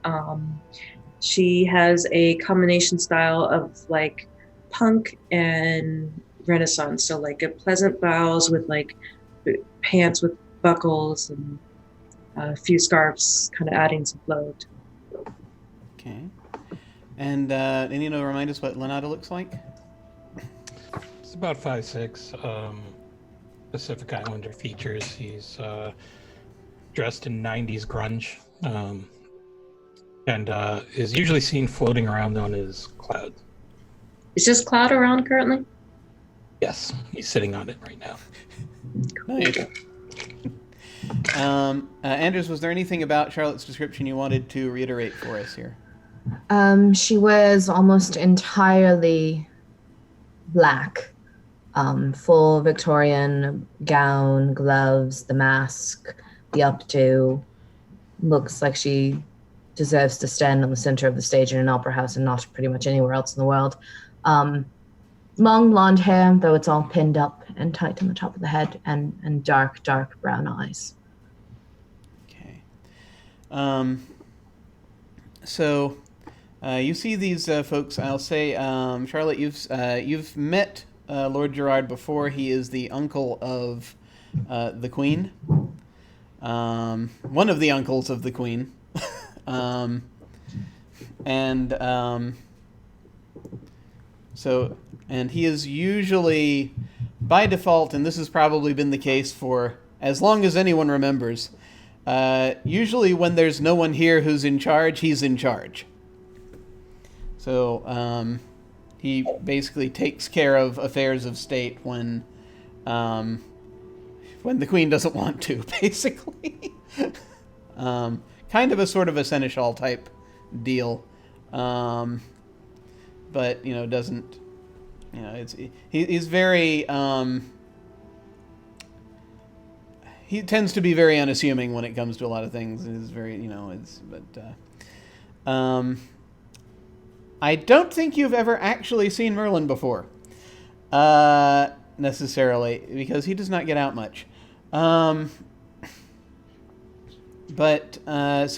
She has a combination style of like punk and Renaissance, so like a pleasant blouse with like pants with buckles and a few scarves, kind of adding some flow to it. Okay. And Anino, remind us what Lenata looks like? It's about 5'6". Pacific Islander features. He's dressed in 90s grunge, and is usually seen floating around on his cloud. Is this cloud around currently? Yes, he's sitting on it right now. Nice. Anders, was there anything about Charlotte's description you wanted to reiterate for us here? She wears almost entirely black, full Victorian gown, gloves, the mask, the updo. Looks like she deserves to stand on the center of the stage in an opera house and not pretty much anywhere else in the world. Long blonde hair, though it's all pinned up and tight on the top of the head, and dark, dark brown eyes. Okay. So you see these folks. I'll say, Charlotte, you've met Lord Gerard before. He is the uncle of the Queen. One of the uncles of the Queen. And he is usually, by default, and this has probably been the case for as long as anyone remembers, usually when there's no one here who's in charge, he's in charge. So he basically takes care of affairs of state when the Queen doesn't want to, basically. Kind of a sort of a seneschal type deal. But, doesn't, he's very, he tends to be very unassuming when it comes to a lot of things. He's very, I don't think you've ever actually seen Merlin before, necessarily, because he does not get out much. So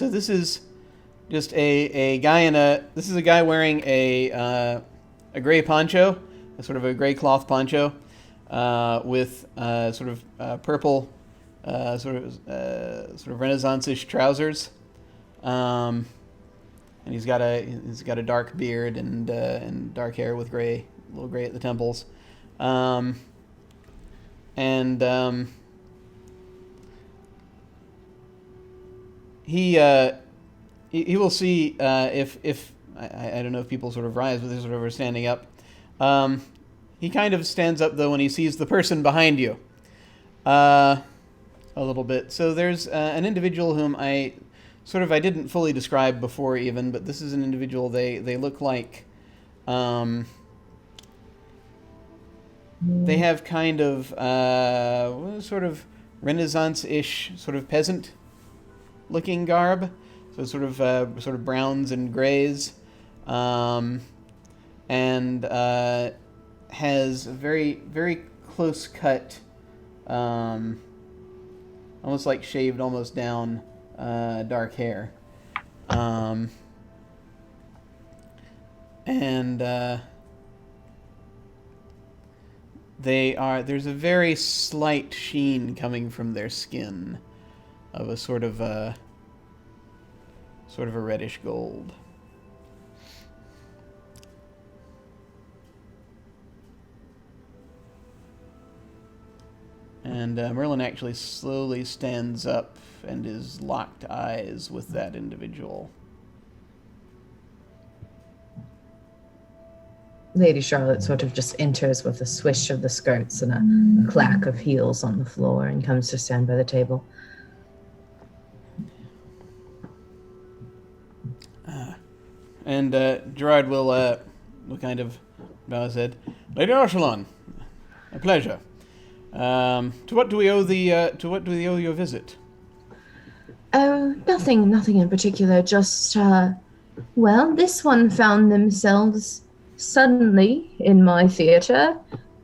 this is just a guy this is a guy wearing a gray poncho, a sort of a gray cloth poncho, with sort of purple, sort of Renaissance-ish trousers, and he's got a dark beard and dark hair with a little gray at the temples, He will see if I don't know if people sort of rise, but they sort of are standing up. He kind of stands up though when he sees the person behind you, a little bit. So there's an individual whom I didn't fully describe before even, but this is an individual. They look like they have kind of sort of Renaissance-ish sort of peasant-looking garb, so sort of browns and grays, and has a very very close cut, almost like shaved almost down, dark hair, there's a very slight sheen coming from their skin, of a sort of a reddish gold. And Merlin actually slowly stands up and is locked eyes with that individual. Lady Charlotte sort of just enters with a swish of the skirts and a clack of heels on the floor and comes to stand by the table. And Gerard will kind of bow his head. Lady Archelon, a pleasure. To what do we owe your visit? Oh, nothing in particular. Just, this one found themselves suddenly in my theater,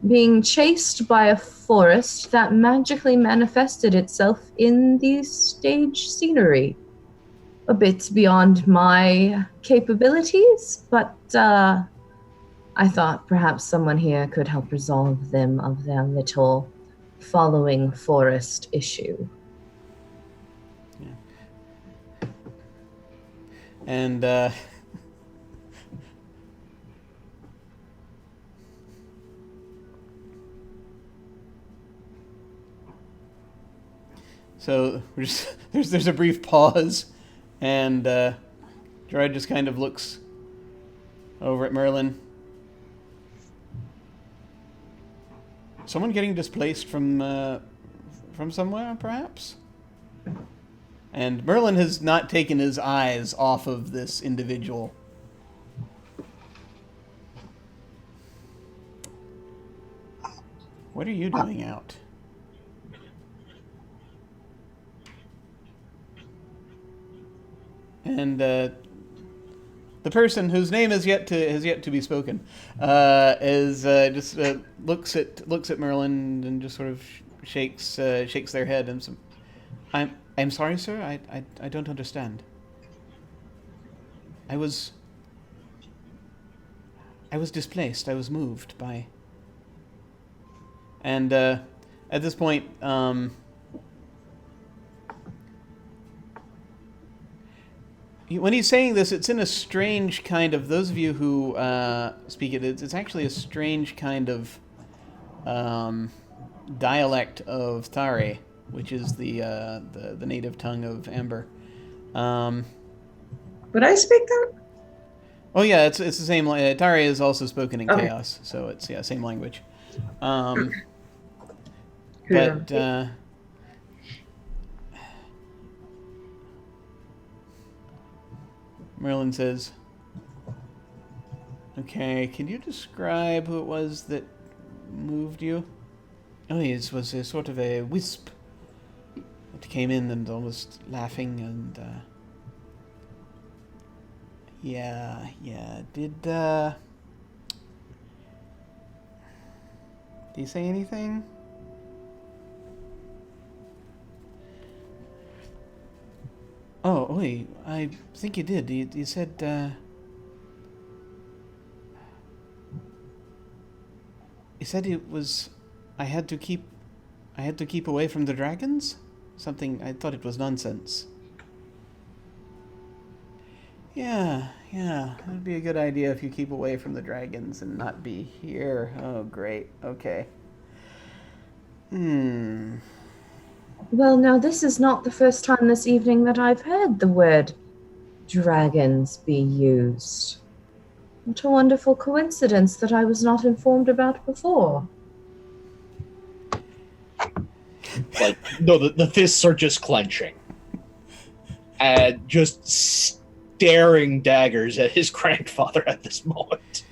being chased by a forest that magically manifested itself in the stage scenery. A bit beyond my capabilities, but I thought perhaps someone here could help resolve them of their little following forest issue. Yeah. And so there's a brief pause, and Gerard just kind of looks over at Merlin. Someone getting displaced from somewhere, perhaps? And Merlin has not taken his eyes off of this individual. What are you doing out? And the person whose name has yet to be spoken is just looks at Merlin and just sort of shakes their head and some. I'm sorry, sir. I don't understand. I was displaced. I was moved by. And at this point, when he's saying this, it's in a strange kind of. Those of you who speak it, it's actually a strange kind of dialect of Thare, which is the native tongue of Amber. Would I speak that? Oh yeah, it's the same. Thare is also spoken in Okay. Chaos, so it's same language. Yeah. But Merlin says, "Okay, can you describe who it was that moved you?" Oh, it was a sort of a wisp that came in and almost laughing and yeah. Did he say anything? Oh, wait, I think he did. He said, he said it was, I had to keep away from the dragons? Something, I thought it was nonsense. Yeah, it would be a good idea if you keep away from the dragons and not be here. Oh, great, okay. Well, now this is not the first time this evening that I've heard the word dragons be used. What a wonderful coincidence that I was not informed about before. Like, no, the fists are just clenching. And just staring daggers at his grandfather at this moment.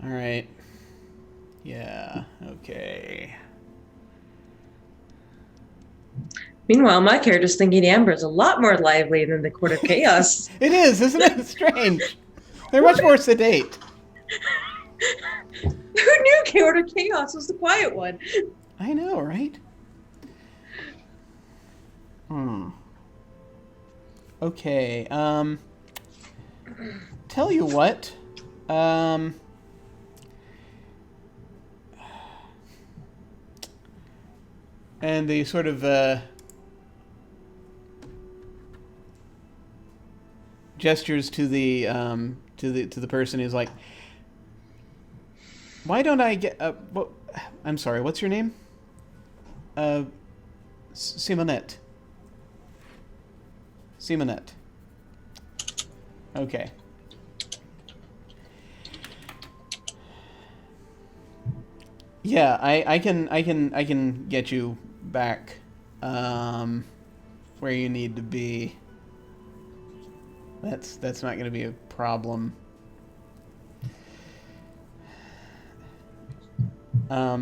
All right. Yeah, okay. Meanwhile, my character's thinking Amber is a lot more lively than the Court of Chaos. It is, isn't it? Strange. They're much more sedate. Who knew Court of Chaos was the quiet one? I know, right? Okay, tell you what, and they sort of, gestures to the person who's like, Why don't I get... I'm sorry, what's your name? Simonette. Simonette. Okay. Yeah, I can get you back where you need to be. That's not going to be a problem. Huh.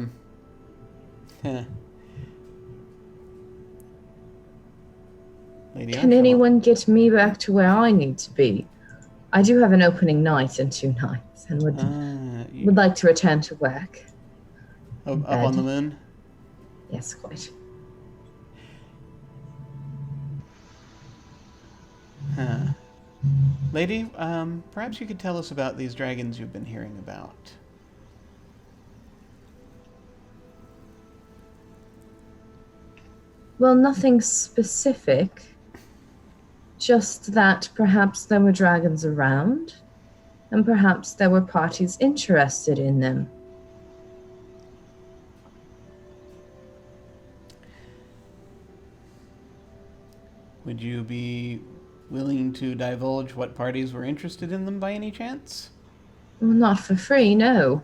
Lady Can anyone get me back to where I need to be? I do have an opening night in 2 nights and would like to return to work. Up on the moon? Yes, quite. Huh. Lady, perhaps you could tell us about these dragons you've been hearing about. Well, nothing specific. Just that perhaps there were dragons around, and perhaps there were parties interested in them. Would you be willing to divulge what parties were interested in them by any chance? Well, not for free, no.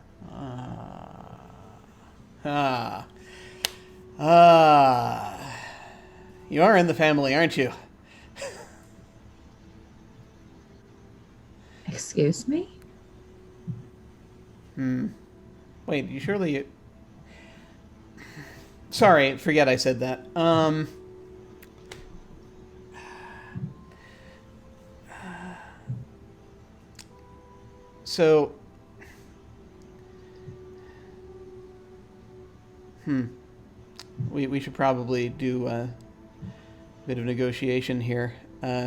You are in the family, aren't you? Excuse me? Wait, you surely... Sorry, forget I said that. So... We should probably do a bit of negotiation here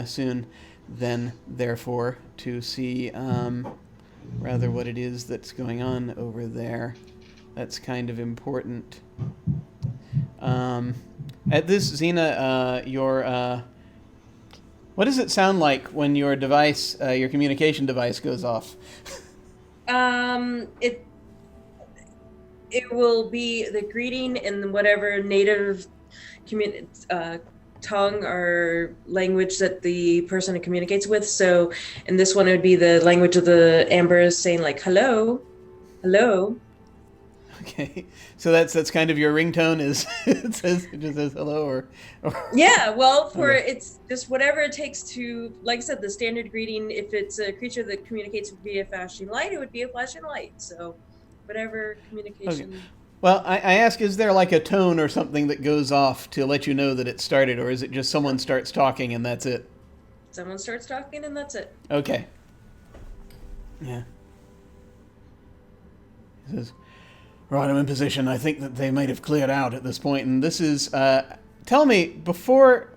soon, then, therefore, to see rather what it is that's going on over there. That's kind of important. At this, Xena, your... what does it sound like when your device, your communication device goes off? It will be the greeting in whatever native tongue or language that the person communicates with. So in this one, it would be the language of the ambers saying like, hello, hello. Okay, so that's kind of your ringtone is it just says hello or Yeah, well, it's just whatever it takes to, like I said, the standard greeting. If it's a creature that communicates via flashing light, it would be a flashing light. So whatever communication. Okay. Well, I ask, is there like a tone or something that goes off to let you know that it started, or is it just someone starts talking and that's it? Someone starts talking and that's it. Okay. Yeah. He says, right, I'm in position. I think that they might have cleared out at this point. And this is, tell me, before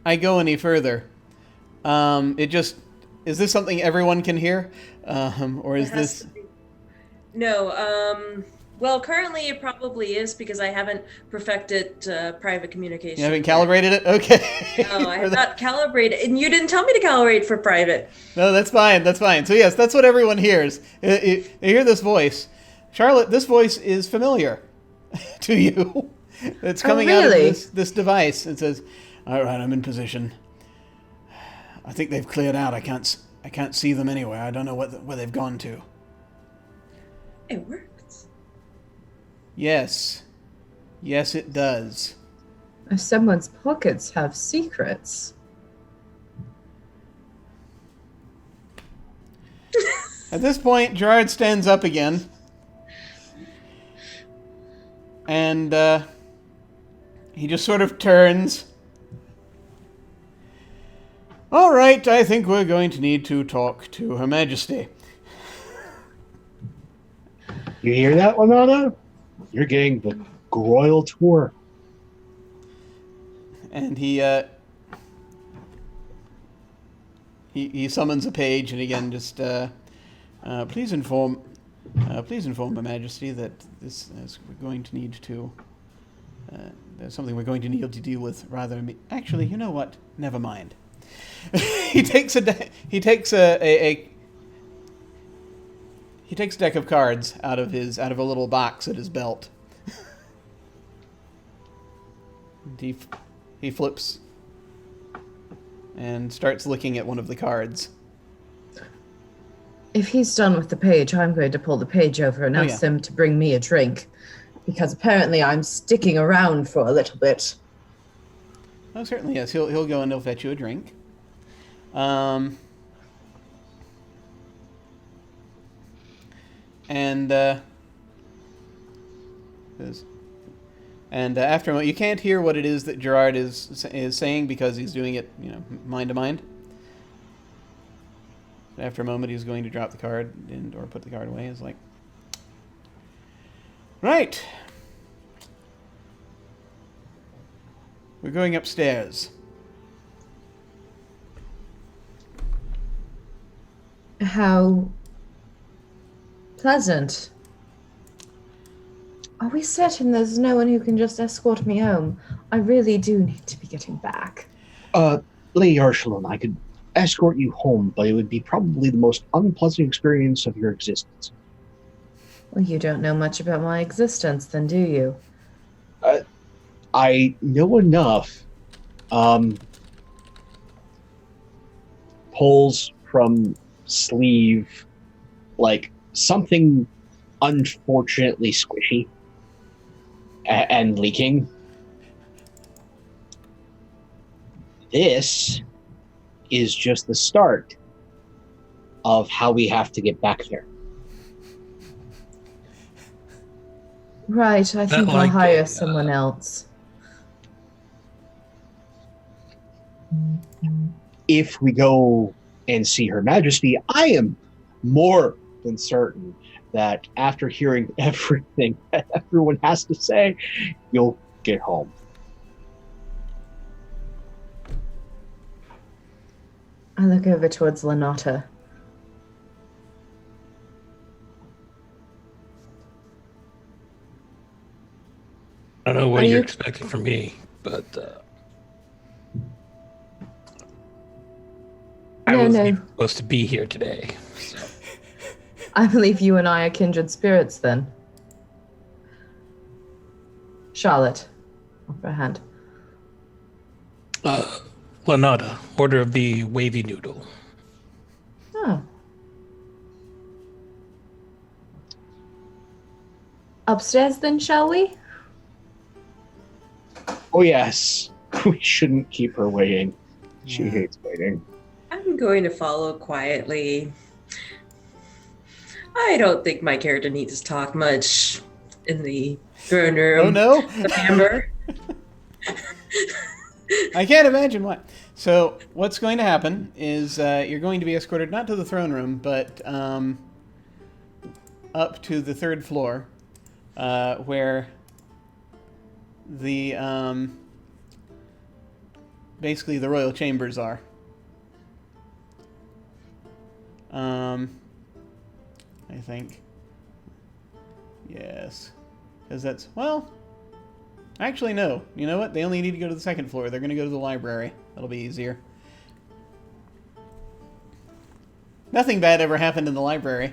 I go any further, is this something everyone can hear? Or is this... No, well, currently it probably is because I haven't perfected private communication. You haven't calibrated it? Okay. No, I have not calibrated. And you didn't tell me to calibrate for private. No, that's fine. That's fine. So yes, that's what everyone hears. You hear this voice. Charlotte, this voice is familiar to you. It's coming out of this device. It says, all right, I'm in position. I think they've cleared out. I can't see them anywhere. I don't know where they've gone to. It works. Yes. Yes, it does. If someone's pockets have secrets. At this point, Gerard stands up again. And he just sort of turns. All right, I think we're going to need to talk to Her Majesty. You hear that, Lanana? You're getting the royal tour. And he summons a page, and again, just please inform Her Majesty that this is we're going to need to. There's something we're going to need to deal with rather. Actually, you know what? Never mind. He takes He takes a deck of cards out of a little box at his belt. He flips and starts looking at one of the cards. If he's done with the page, I'm going to pull the page over and ask him to bring me a drink. Because apparently I'm sticking around for a little bit. Oh, certainly, yes. He'll go and he'll fetch you a drink. And after a moment, you can't hear what it is that Gerard is saying because he's doing it, mind to mind. After a moment, he's going to drop the card or put the card away. He's like, right. We're going upstairs. How pleasant. Are we certain there's no one who can just escort me home? I really do need to be getting back. Lady Archelon, I could escort you home, but it would be probably the most unpleasant experience of your existence. Well, you don't know much about my existence, then, do you? I know enough. Pulls from sleeve, like, something unfortunately squishy and leaking. This is just the start of how we have to get back there. Right, I think I'll hire someone else. If we go and see Her Majesty, I am more than certain that after hearing everything that everyone has to say, you'll get home. I look over towards Lanata. I don't know what you're expecting from me, but I wasn't even supposed to be here today. So. I believe you and I are kindred spirits then. Charlotte, offer a hand. Lanata, Order of the Wavy Noodle. Oh. Upstairs then, shall we? Oh yes, we shouldn't keep her waiting. She hates waiting. I'm going to follow quietly. I don't think my character needs to talk much in the throne room. Oh no! Of Amber. I can't imagine what. So what's going to happen is you're going to be escorted not to the throne room, but up to the third floor, where the basically the royal chambers are. I think. Yes. Because that's, well, actually no. You know what? They only need to go to the second floor. They're going to go to the library. That'll be easier. Nothing bad ever happened in the library.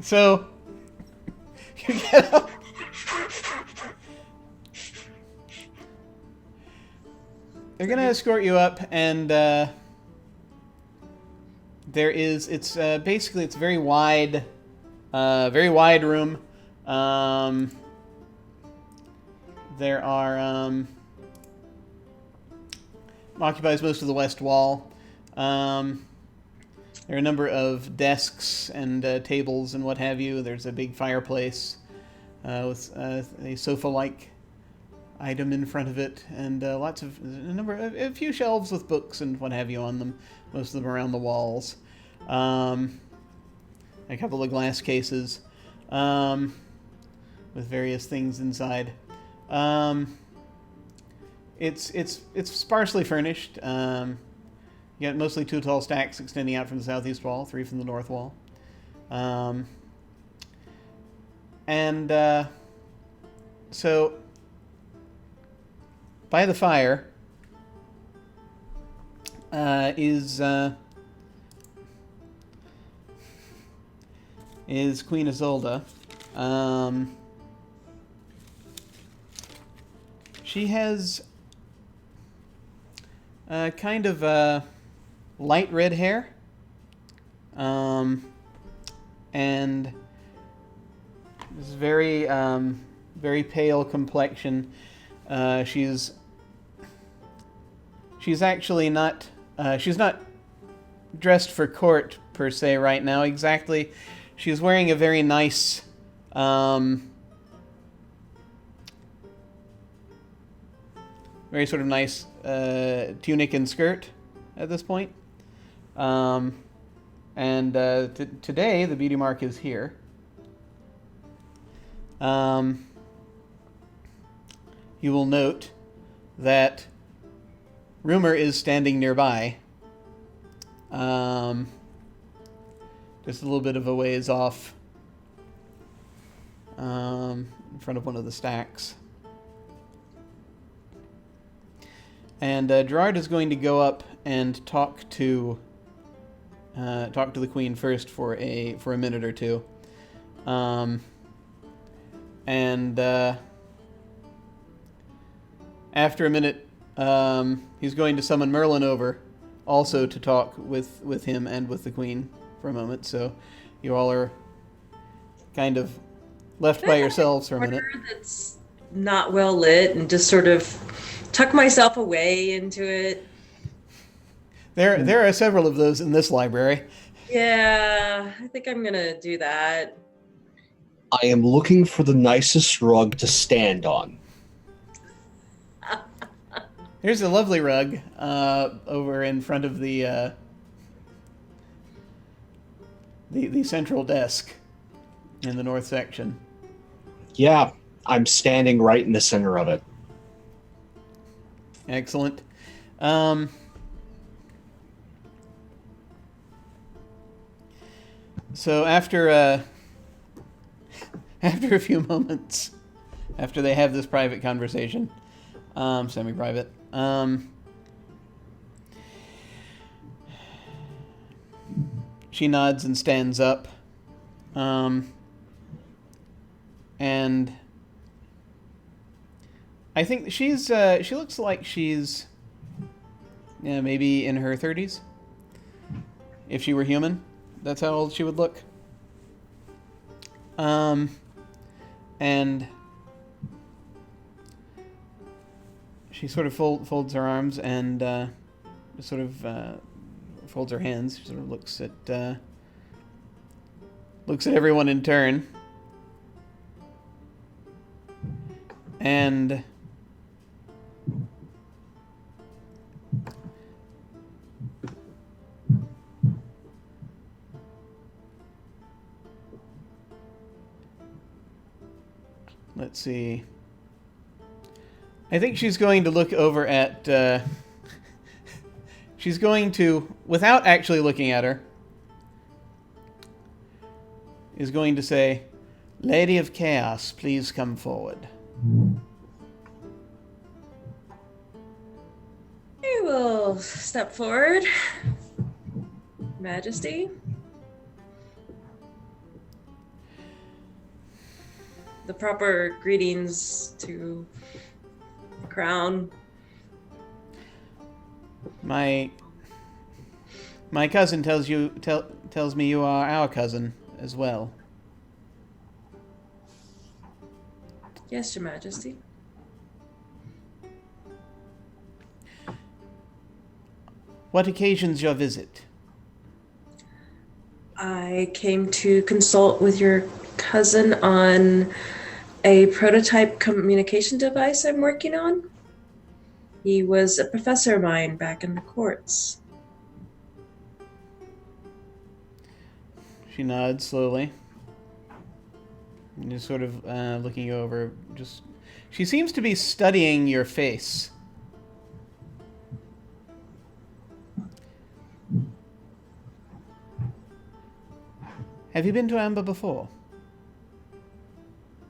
So, you get up. They're going to escort you up, and there is, it's basically, it's a very wide room. There are, occupies most of the west wall. There are a number of desks and tables and what have you. There's a big fireplace with a sofa-like item in front of it, and a few shelves with books and what have you on them. Most of them around the walls. A couple of glass cases with various things inside. It's sparsely furnished. You got mostly 2 tall stacks extending out from the southeast wall, 3 from the north wall. So by the fire is is Queen Isolde. She has kind of light red hair, and this very very pale complexion. She's actually not she's not dressed for court per se right now exactly. She's wearing a very nice very sort of nice tunic and skirt at this point. Today the beauty mark is here. You will note that Rumor is standing nearby. Just a little bit of a ways off, in front of one of the stacks. And Gerard is going to go up and talk to the Queen first for a minute or two. After a minute, he's going to summon Merlin over, also to talk with him and with the Queen for a moment. So you all are kind of left by yourselves for a minute. That's not well lit, and just sort of tuck myself away into it. There are several of those in this library. Yeah, I think I'm gonna do that. I am looking for the nicest rug to stand on. Here's a lovely rug over in front of the central desk in the north section. Yeah, I'm standing right in the center of it. Excellent. So after a few moments, after they have this private conversation, semi-private, she nods and stands up, and I think she looks like she's maybe in her 30s. If she were human, that's how old she would look. And she sort of folds her arms and sort of folds her hands. She sort of looks at everyone in turn, and let's see. I think she's going to look over at... she's going to, without actually looking at her, is going to say, "Lady of Chaos, please come forward." I will step forward. Majesty. The proper greetings to the crown. My cousin tells me you are our cousin as well. Yes, Your Majesty. What occasions your visit? I came to consult with your cousin on a prototype communication device I'm working on. He was a professor of mine back in the courts. She nods slowly. And just sort of looking over. She seems to be studying your face. Have you been to Amber before?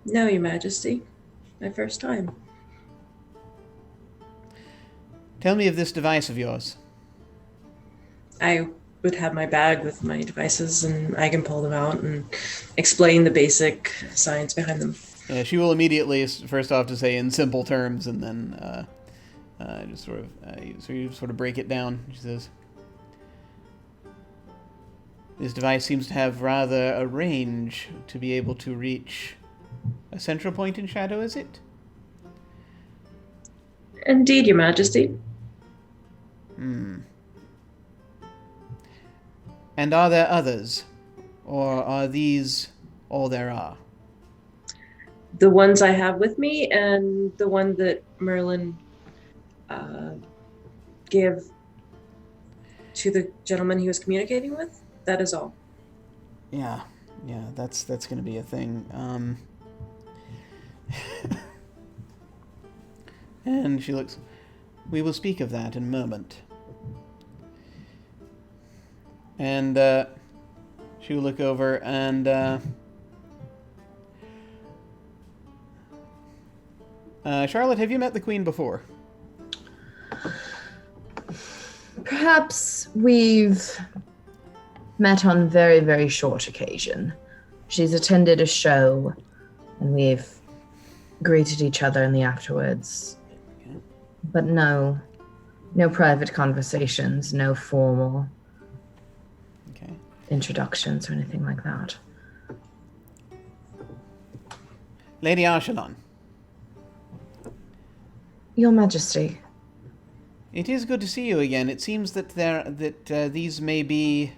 No, Your Majesty. My first time. Tell me of this device of yours. I would have my bag with my devices, and I can pull them out and explain the basic science behind them. Yeah, she will immediately, first off, to say in simple terms, and then just sort of, so you sort of break it down. She says, "This device seems to have rather a range to be able to reach a central point in shadow, is it?" Indeed, Your Majesty. And are there others? Or are these all there are? The ones I have with me, and the one that Merlin gave to the gentleman he was communicating with. That is all. Yeah, that's going to be a thing. And she looks. We will speak of that in a moment. And she will look over and Charlotte, have you met the Queen before? Perhaps we've met on very, very short occasion. She's attended a show, and we've greeted each other in the afterwards. Okay. But no private conversations, no formal introductions or anything like that. Lady Arshalon. Your Majesty. It is good to see you again. It seems that these may be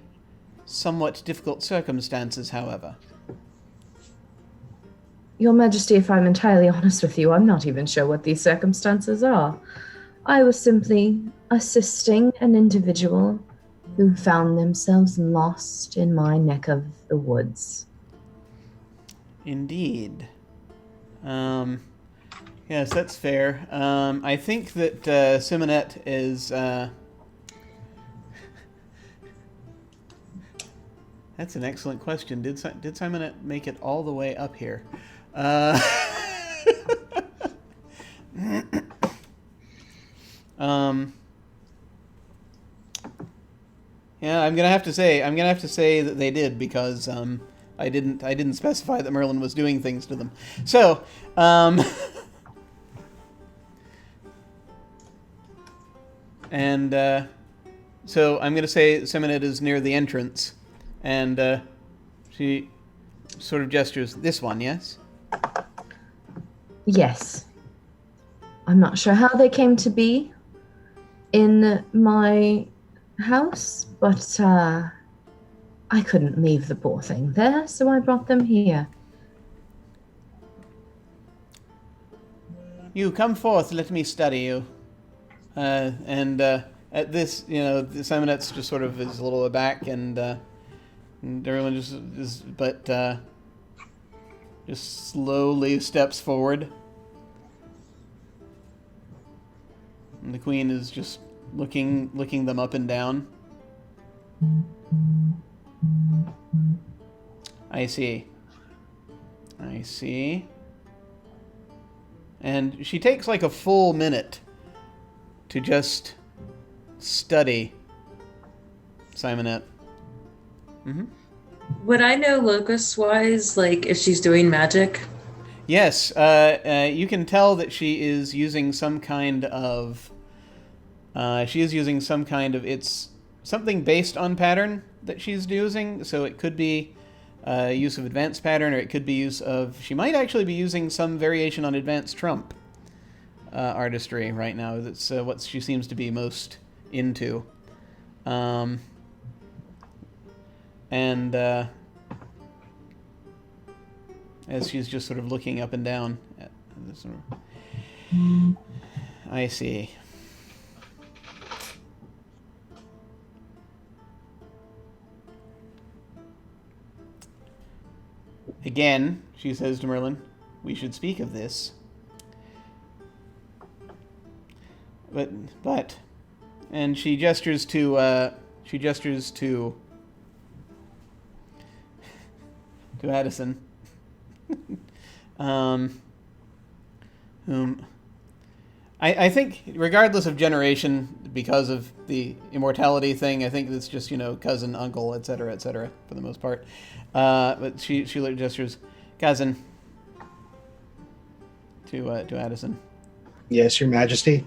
somewhat difficult circumstances, however. Your Majesty, if I'm entirely honest with you, I'm not even sure what these circumstances are. I was simply assisting an individual who found themselves lost in my neck of the woods. Indeed. Yes, that's fair. I think that Simonette is... That's an excellent question. Did Simonette make it all the way up here? Yeah, I'm gonna have to say that they did, because I didn't specify that Merlin was doing things to them. So, and so I'm gonna say Simonette is near the entrance, and she sort of gestures. This one, yes? Yes. I'm not sure how they came to be in my house, but I couldn't leave the poor thing there, so I brought them here. You come forth, let me study you. And at this, Simonette's just sort of is a little aback, and everyone just is, but just slowly steps forward. And the Queen is just looking them up and down. I see. And she takes like a full minute to just study Simonette. Mm-hmm. Would I know locus-wise, like, if she's doing magic? Yes, you can tell that she is using some kind of... it's something based on pattern that she's using, so it could be use of advanced pattern, or it could be use of... She might actually be using some variation on advanced trump artistry right now. That's what she seems to be most into. As she's just sort of looking up and down at this sort of... I see. Again, she says to Merlin, we should speak of this. But, and she gestures to Addison, whom I think, regardless of generation, because of the immortality thing, I think it's just, cousin, uncle, etc., for the most part. But she gestures, cousin, to Addison. Yes, Your Majesty.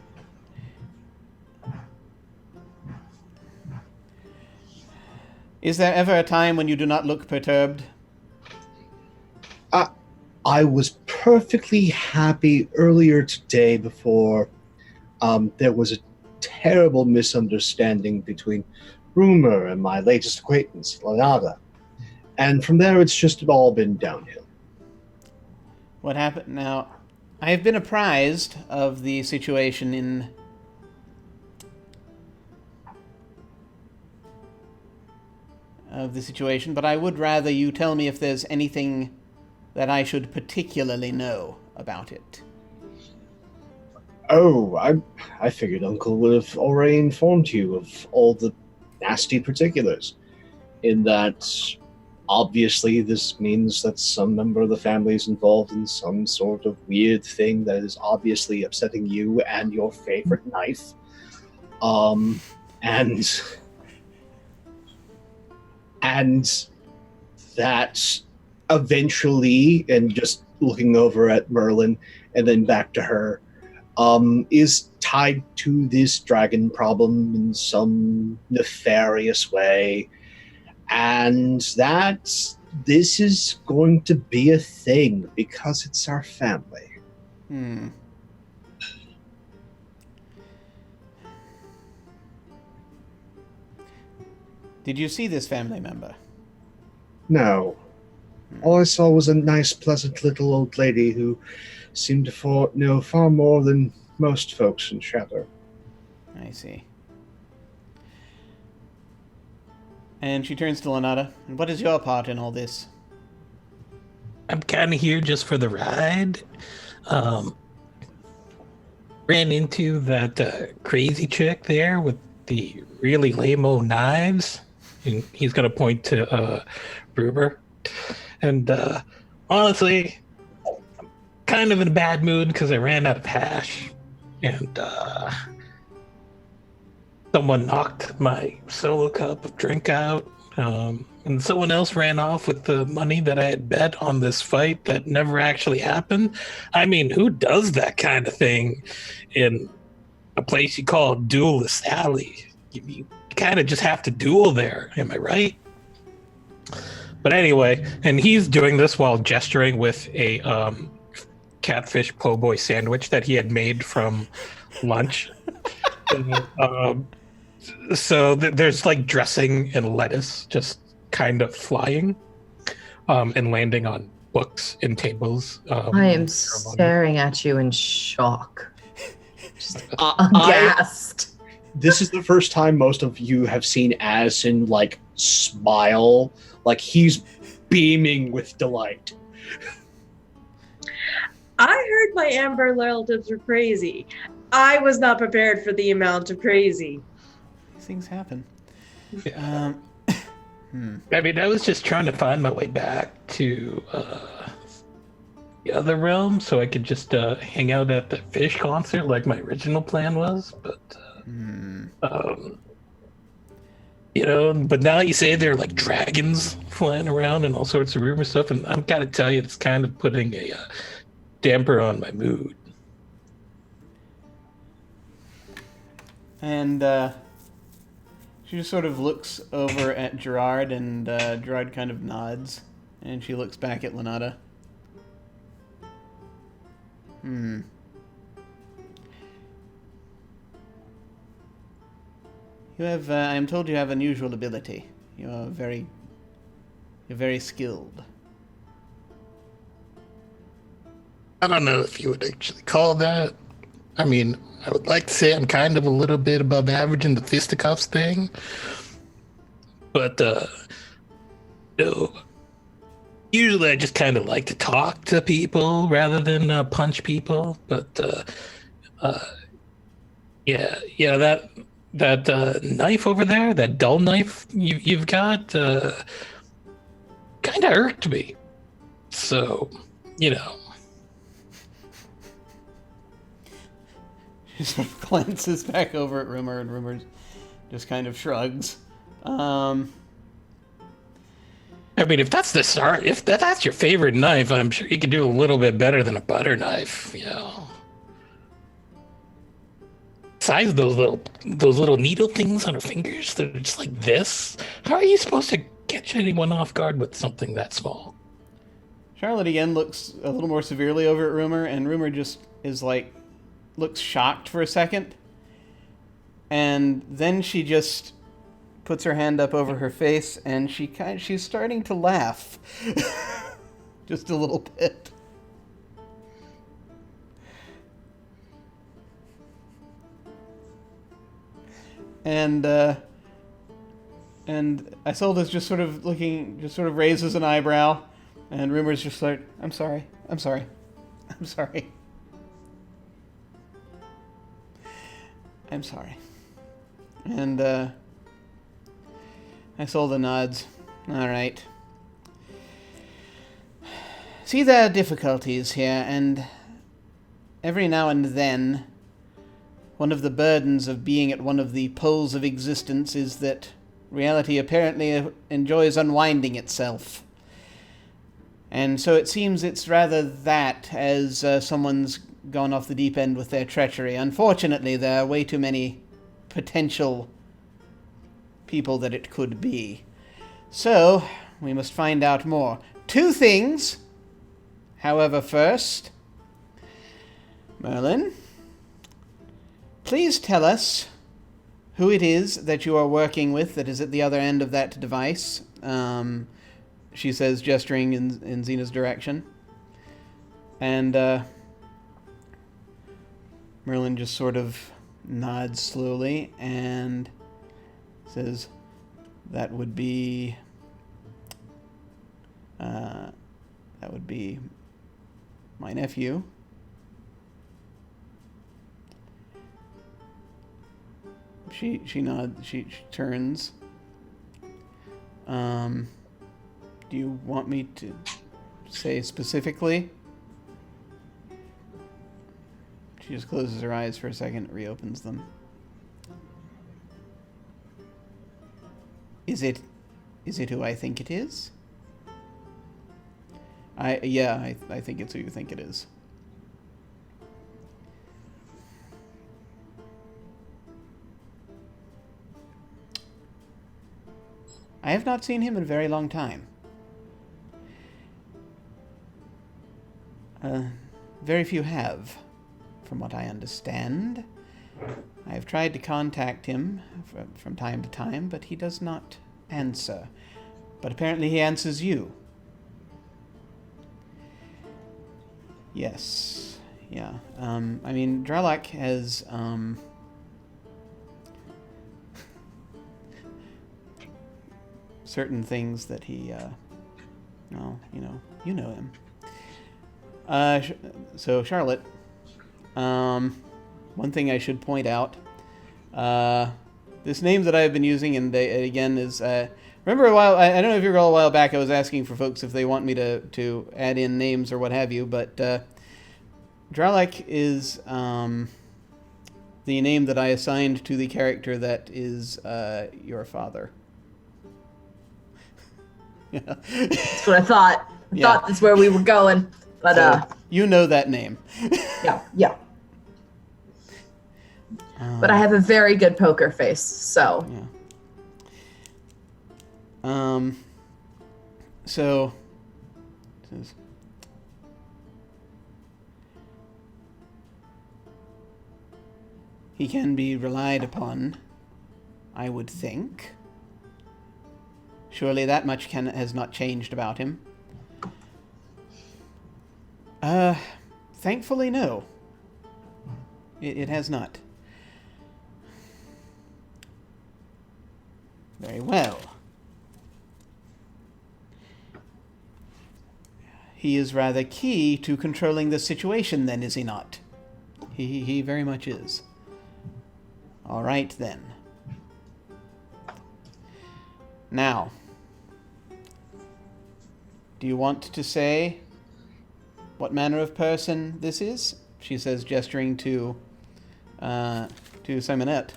Is there ever a time when you do not look perturbed? I was perfectly happy earlier today before there was a terrible misunderstanding between Rumor and my latest acquaintance, Lanada. And from there, it's just all been downhill. What happened? Now, I have been apprised of the situation but I would rather you tell me if there's anything that I should particularly know about it. Oh, I figured Uncle would have already informed you of all the nasty particulars. In that, obviously, this means that some member of the family is involved in some sort of weird thing that is obviously upsetting you and your favorite knife. And that eventually, and just looking over at Merlin and then back to her, is tied to this dragon problem in some nefarious way, and that this is going to be a thing because it's our family. Did you see this family member? No. All I saw was a nice, pleasant little old lady who seemed to know far more than most folks in Shadow. I see. And she turns to Lanada. And what is your part in all this? I'm kind of here just for the ride. Ran into that crazy chick there with the really lame-o knives. And he's going to point to Bruber. And honestly, I'm kind of in a bad mood because I ran out of hash. And someone knocked my solo cup of drink out. And someone else ran off with the money that I had bet on this fight that never actually happened. I mean, who does that kind of thing in a place you call Duelist Alley? You kind of just have to duel there, am I right? But anyway, and he's doing this while gesturing with a catfish po' boy sandwich that he had made from lunch. So there's like dressing and lettuce just kind of flying and landing on books and tables. I am staring at you in shock. Just aghast. This is the first time most of you have seen Addison like smile, like he's beaming with delight. I heard my Amber relatives were crazy. I was not prepared for the amount of crazy. These things happen. I mean, I was just trying to find my way back to the other realm so I could just hang out at the fish concert like my original plan was, but but now you say there are like dragons flying around and all sorts of rumor stuff, and I'm gotta tell you, it's kind of putting a damper on my mood. And she just sort of looks over at Gerard, and Gerard kind of nods, and she looks back at Lanada. You have, I am told you have unusual ability. You're very skilled. I don't know if you would actually call that. I mean, I would like to say I'm kind of a little bit above average in the fisticuffs thing. But, usually I just kind of like to talk to people rather than punch people. But, that knife over there, that dull knife you've got, kind of irked me. So, She sort of glances back over at Rumor, and Rumor just kind of shrugs. I mean, if that's the start, if that's your favorite knife, I'm sure you can do a little bit better than a butter knife, you know. Besides those little needle things on her fingers that are just like this, how are you supposed to catch anyone off guard with something that small? Charlotte again looks a little more severely over at Rumor, and Rumor just is like, looks shocked for a second. And then she just puts her hand up over her face, and she's starting to laugh. Just a little bit. And Isolde's just sort of looking, just sort of raises an eyebrow, and Rumor's just like, I'm sorry. I'm sorry. And Isolde nods. All right. See, there are difficulties here, and every now and then, one of the burdens of being at one of the poles of existence is that reality apparently enjoys unwinding itself. And so it seems it's rather that, as someone's gone off the deep end with their treachery. Unfortunately, there are way too many potential people that it could be. So, we must find out more. 2 things, however, first. Merlin, please tell us who it is that you are working with that is at the other end of that device. She says, gesturing in Xena's direction. And Merlin just sort of nods slowly and says, that would be my nephew. She nods. She turns. Do you want me to say specifically? She just closes her eyes for a second, reopens them. Is it who I think it is? I think it's who you think it is. I have not seen him in a very long time. Very few have, from what I understand. I have tried to contact him from time to time, but he does not answer. But apparently he answers you. Yes. Yeah. I mean, Dralak has, certain things that he, well, you know him. So Charlotte, one thing I should point out, this name that I've been using, and again is, remember a while, I don't know if you recall a while back, I was asking for folks if they want me to add in names or what have you, but Dralek is the name that I assigned to the character that is your father. Yeah. That's what I thought. I Yeah. thought that's where we were going. But So, you know that name. yeah. But I have a very good poker face, so. Yeah. So he can be relied upon, I would think. Surely that much has not changed about him. Thankfully, no. It has not. Very well. He is rather key to controlling the situation, then, is he not? He very much is. All right, then. Now, do you want to say what manner of person this is? She says, gesturing to Simonette.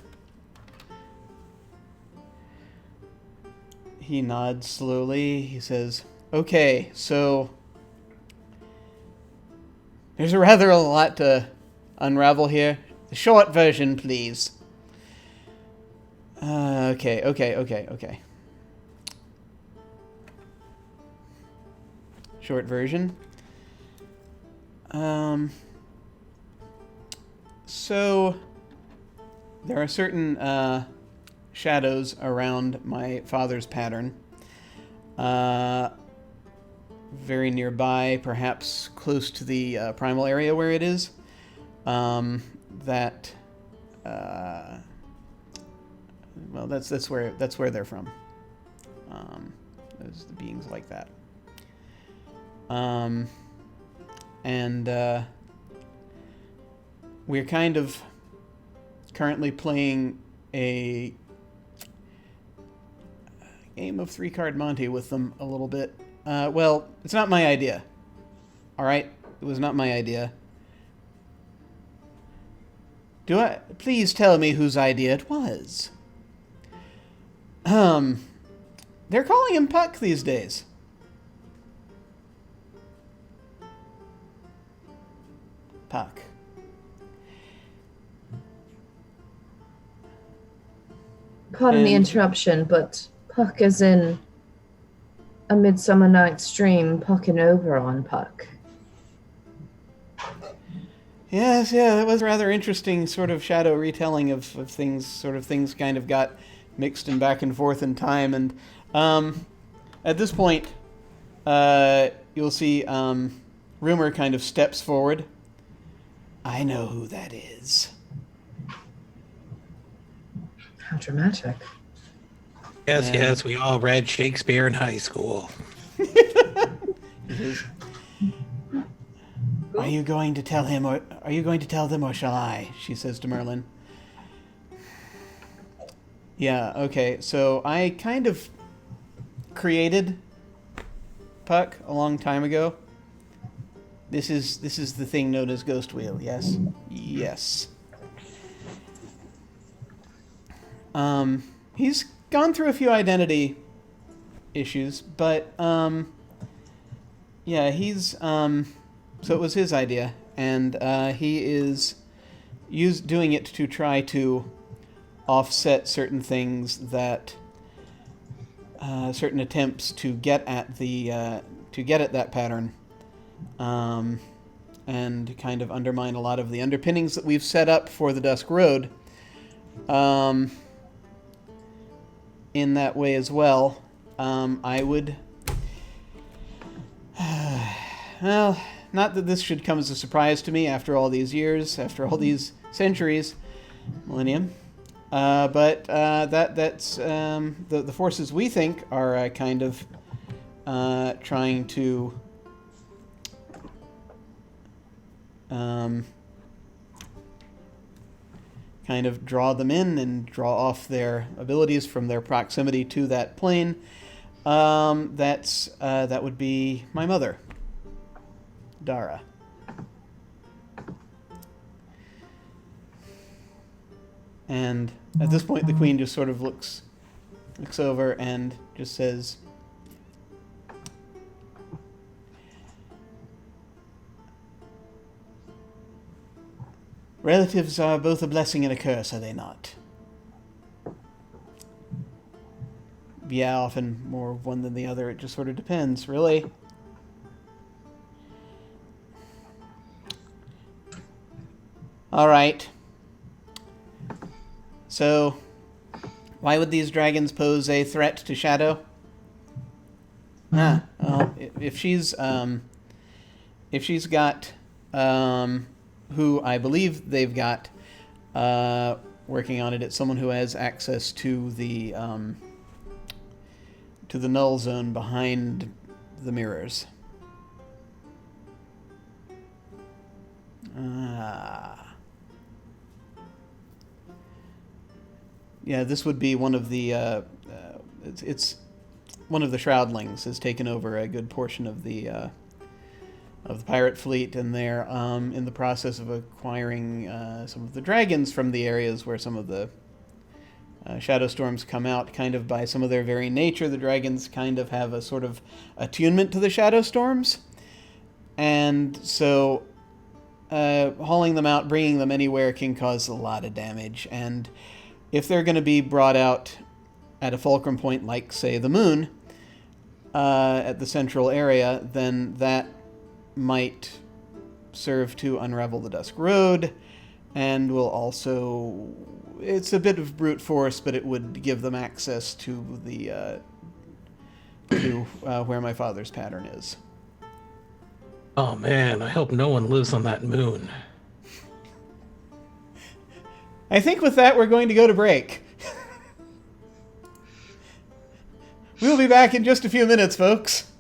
He nods slowly. He says, "Okay, so there's rather a lot to unravel here. The short version, please." Okay. Short version. So there are certain shadows around my father's pattern. Very nearby, perhaps close to the primal area where it is. Well, that's where they're from. Those the beings like that. And we're kind of currently playing a game of 3-card Monte with them a little bit. Well, it's not my idea. All right, it was not my idea. Please tell me whose idea it was. They're calling him Puck these days. Puck. Pardon the interruption, but Puck is in A Midsummer Night's Dream, Pucking over on Puck. Yes, that was a rather interesting sort of shadow retelling of things. Sort of things kind of got mixed and back and forth in time. And at this point, you'll see Rumor kind of steps forward. I know who that is. How dramatic. Yes, we all read Shakespeare in high school. Are you going to tell him, or are you going to tell them, or shall I? She says to Merlin. Yeah, okay, so I kind of created Puck a long time ago. This is the thing known as Ghost Wheel, yes? Yes. He's gone through a few identity issues, but yeah, he's so it was his idea, and he is doing it to try to offset certain things that certain attempts to get at that pattern, and kind of undermine a lot of the underpinnings that we've set up for the Dusk Road. In that way as well, I would... well, not that this should come as a surprise to me after all these years, after all these centuries, millennium, but that's the forces we think are kind of trying to kind of draw them in and draw off their abilities from their proximity to that plane. That would be my mother, Dara. And at this point, the queen just sort of looks over and just says, "Relatives are both a blessing and a curse, are they not?" Yeah, often more one than the other. It just sort of depends, really. All right. So, why would these dragons pose a threat to Shadow? Well, if she's got who I believe they've got working on it, it's someone who has access to the null zone behind the mirrors. Yeah, this would be one of the it's one of the shroudlings has taken over a good portion of the the pirate fleet, and they're in the process of acquiring some of the dragons from the areas where some of the shadow storms come out. Kind of by some of their very nature, the dragons kind of have a sort of attunement to the shadow storms, and so hauling them out, bringing them anywhere can cause a lot of damage. And if they're going to be brought out at a fulcrum point, like, say, the moon, at the central area, then that might serve to unravel the Dusk Road, and will also... It's a bit of brute force, but it would give them access to the where my father's pattern is. Oh man, I hope no one lives on that moon. I think with that, we're going to go to break. We'll be back in just a few minutes, folks.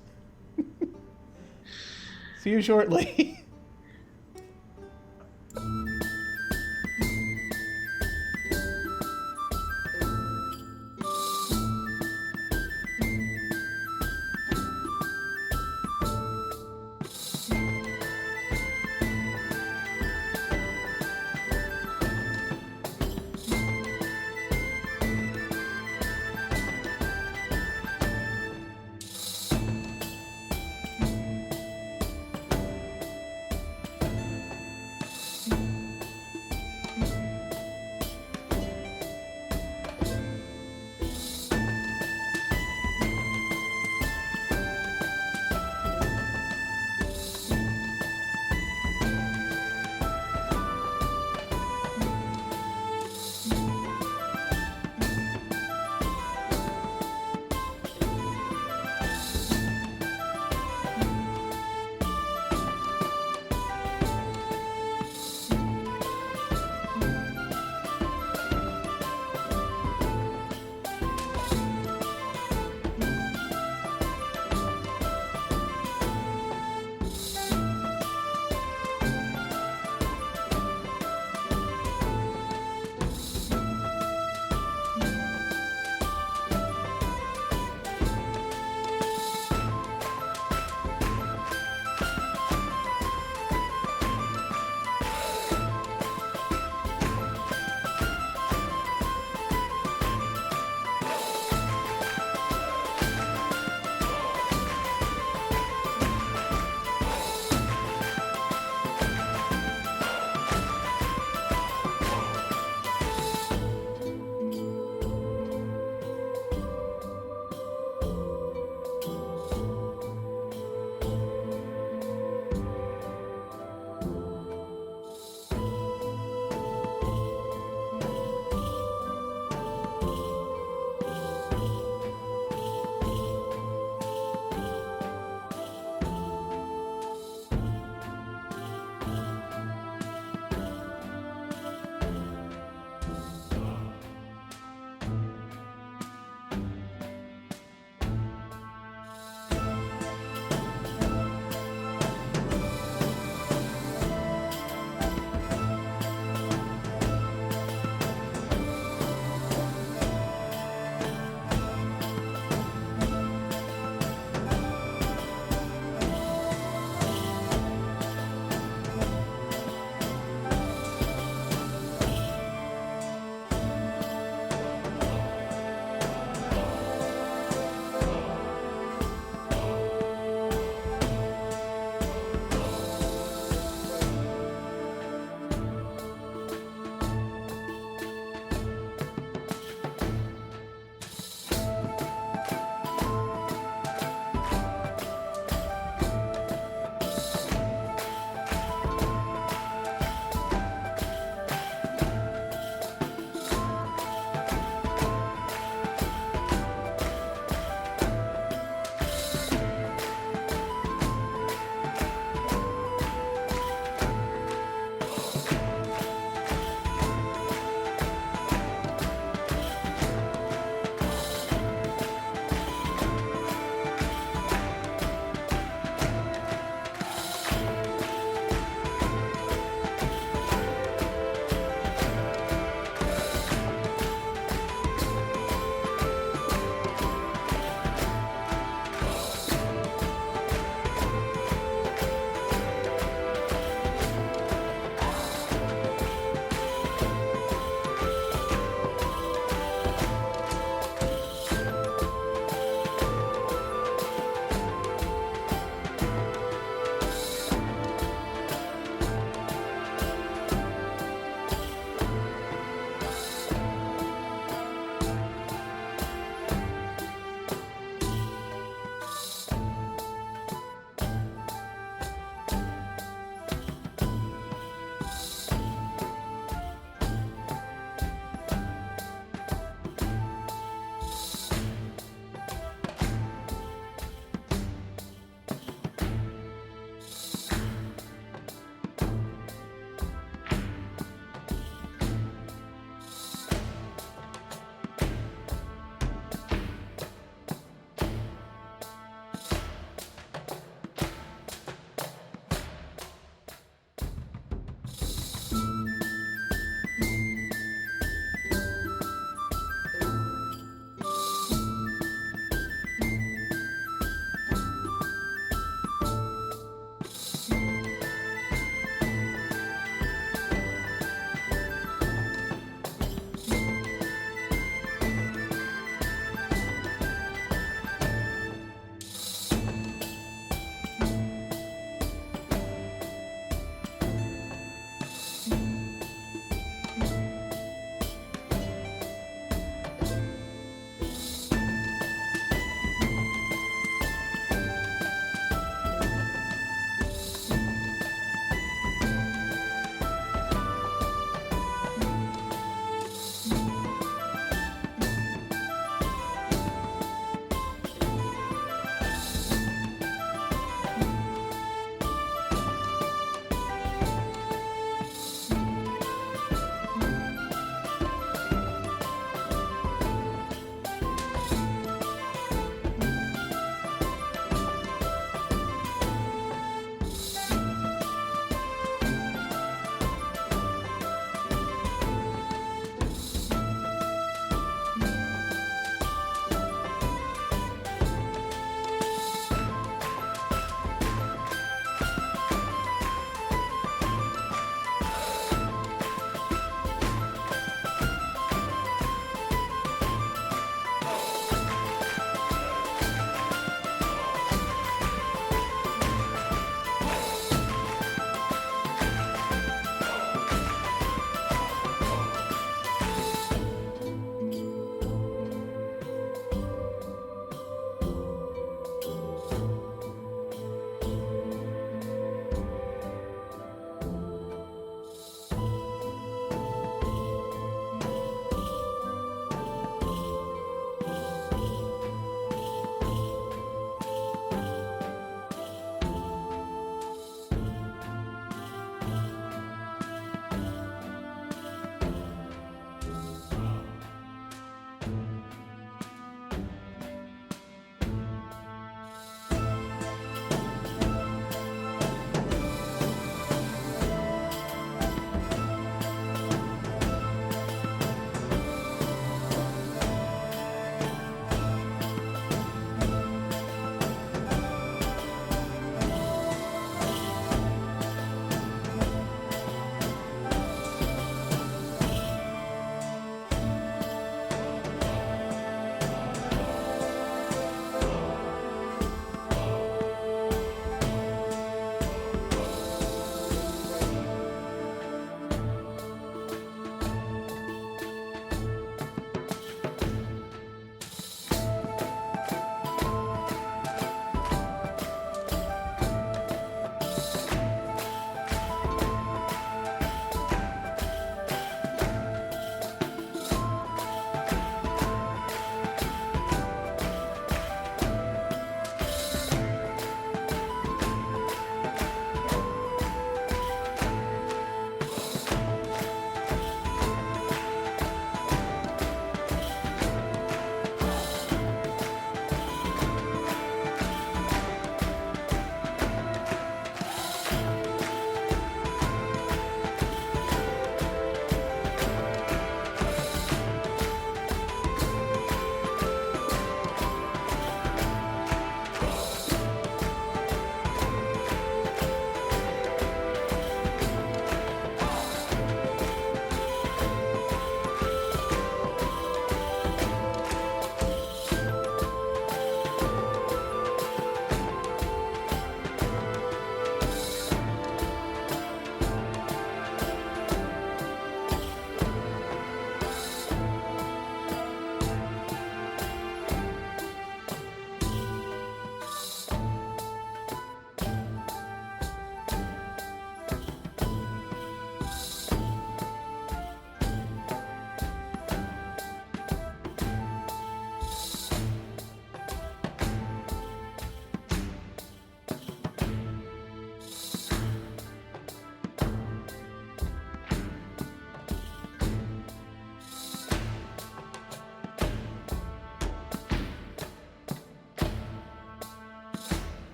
See you shortly.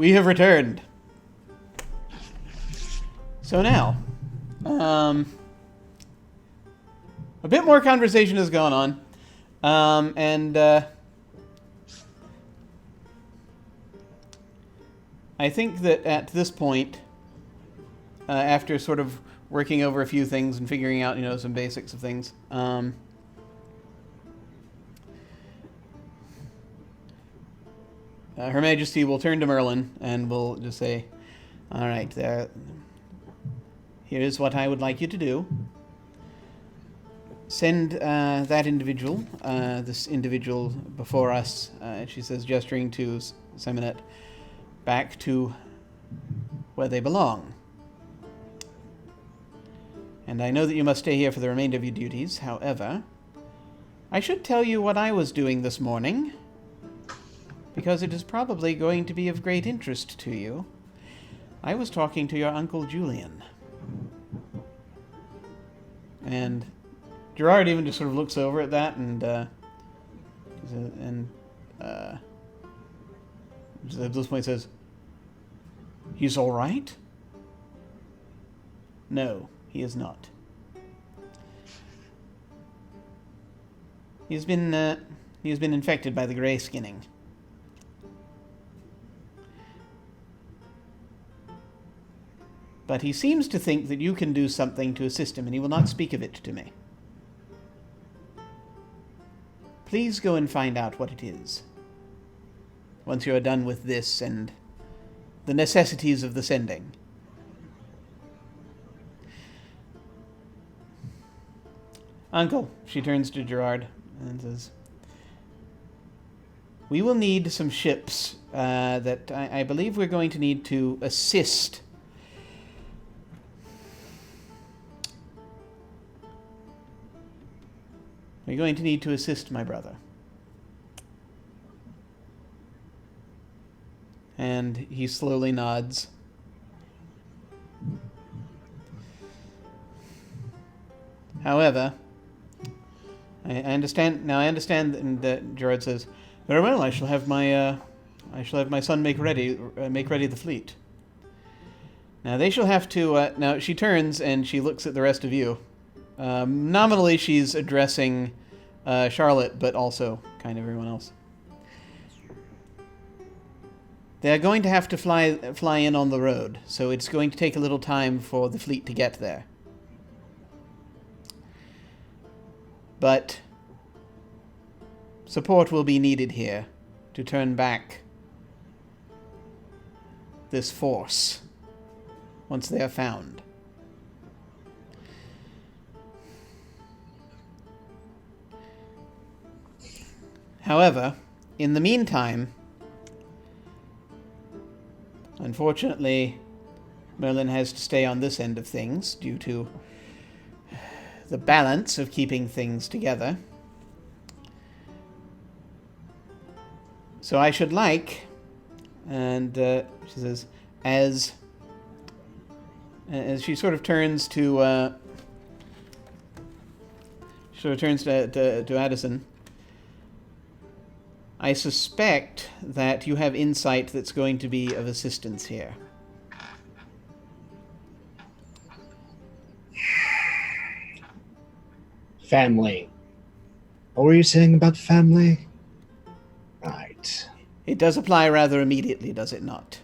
we have returned. So now, a bit more conversation has gone on, and I think that at this point, after sort of working over a few things and figuring out, some basics of things, Her Majesty will turn to Merlin and will just say, all right, here is what I would like you to do. Send that individual, this individual before us, she says, gesturing to Seminette, back to where they belong. And I know that you must stay here for the remainder of your duties. However, I should tell you what I was doing this morning, because it is probably going to be of great interest to you. I was talking to your Uncle Julian. And Gerard even just sort of looks over at that and at this point says, he's all right? No, he is not. He has been infected by the gray skinning. But he seems to think that you can do something to assist him, and he will not speak of it to me. Please go and find out what it is, once you are done with this and the necessities of the sending. Uncle, she turns to Gerard and says, we will need some ships that I believe we're going to need to assist. We're going to need to assist my brother. And he slowly nods. However, I understand. Now I understand, and Gerard says, "Very well. I shall have my son make ready the fleet." Now they shall have to. Now she turns and she looks at the rest of you. Nominally, she's addressing Charlotte, but also kind of everyone else. They're going to have to fly in on the road, so it's going to take a little time for the fleet to get there. But support will be needed here to turn back this force once they are found. However, in the meantime, unfortunately, Merlin has to stay on this end of things due to the balance of keeping things together. So I should like, and she says, as she sort of turns to Addison, I suspect that you have insight that's going to be of assistance here. Family. What were you saying about family? Right. It does apply rather immediately, does it not?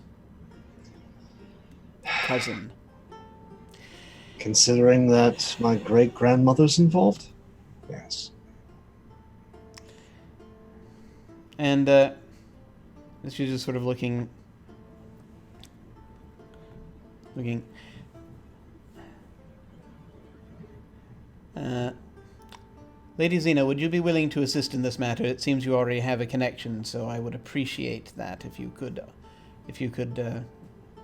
Cousin. Considering that my great-grandmother's involved? Yes. And she's just sort of looking. Lady Xena, would you be willing to assist in this matter? It seems you already have a connection, so I would appreciate that if you could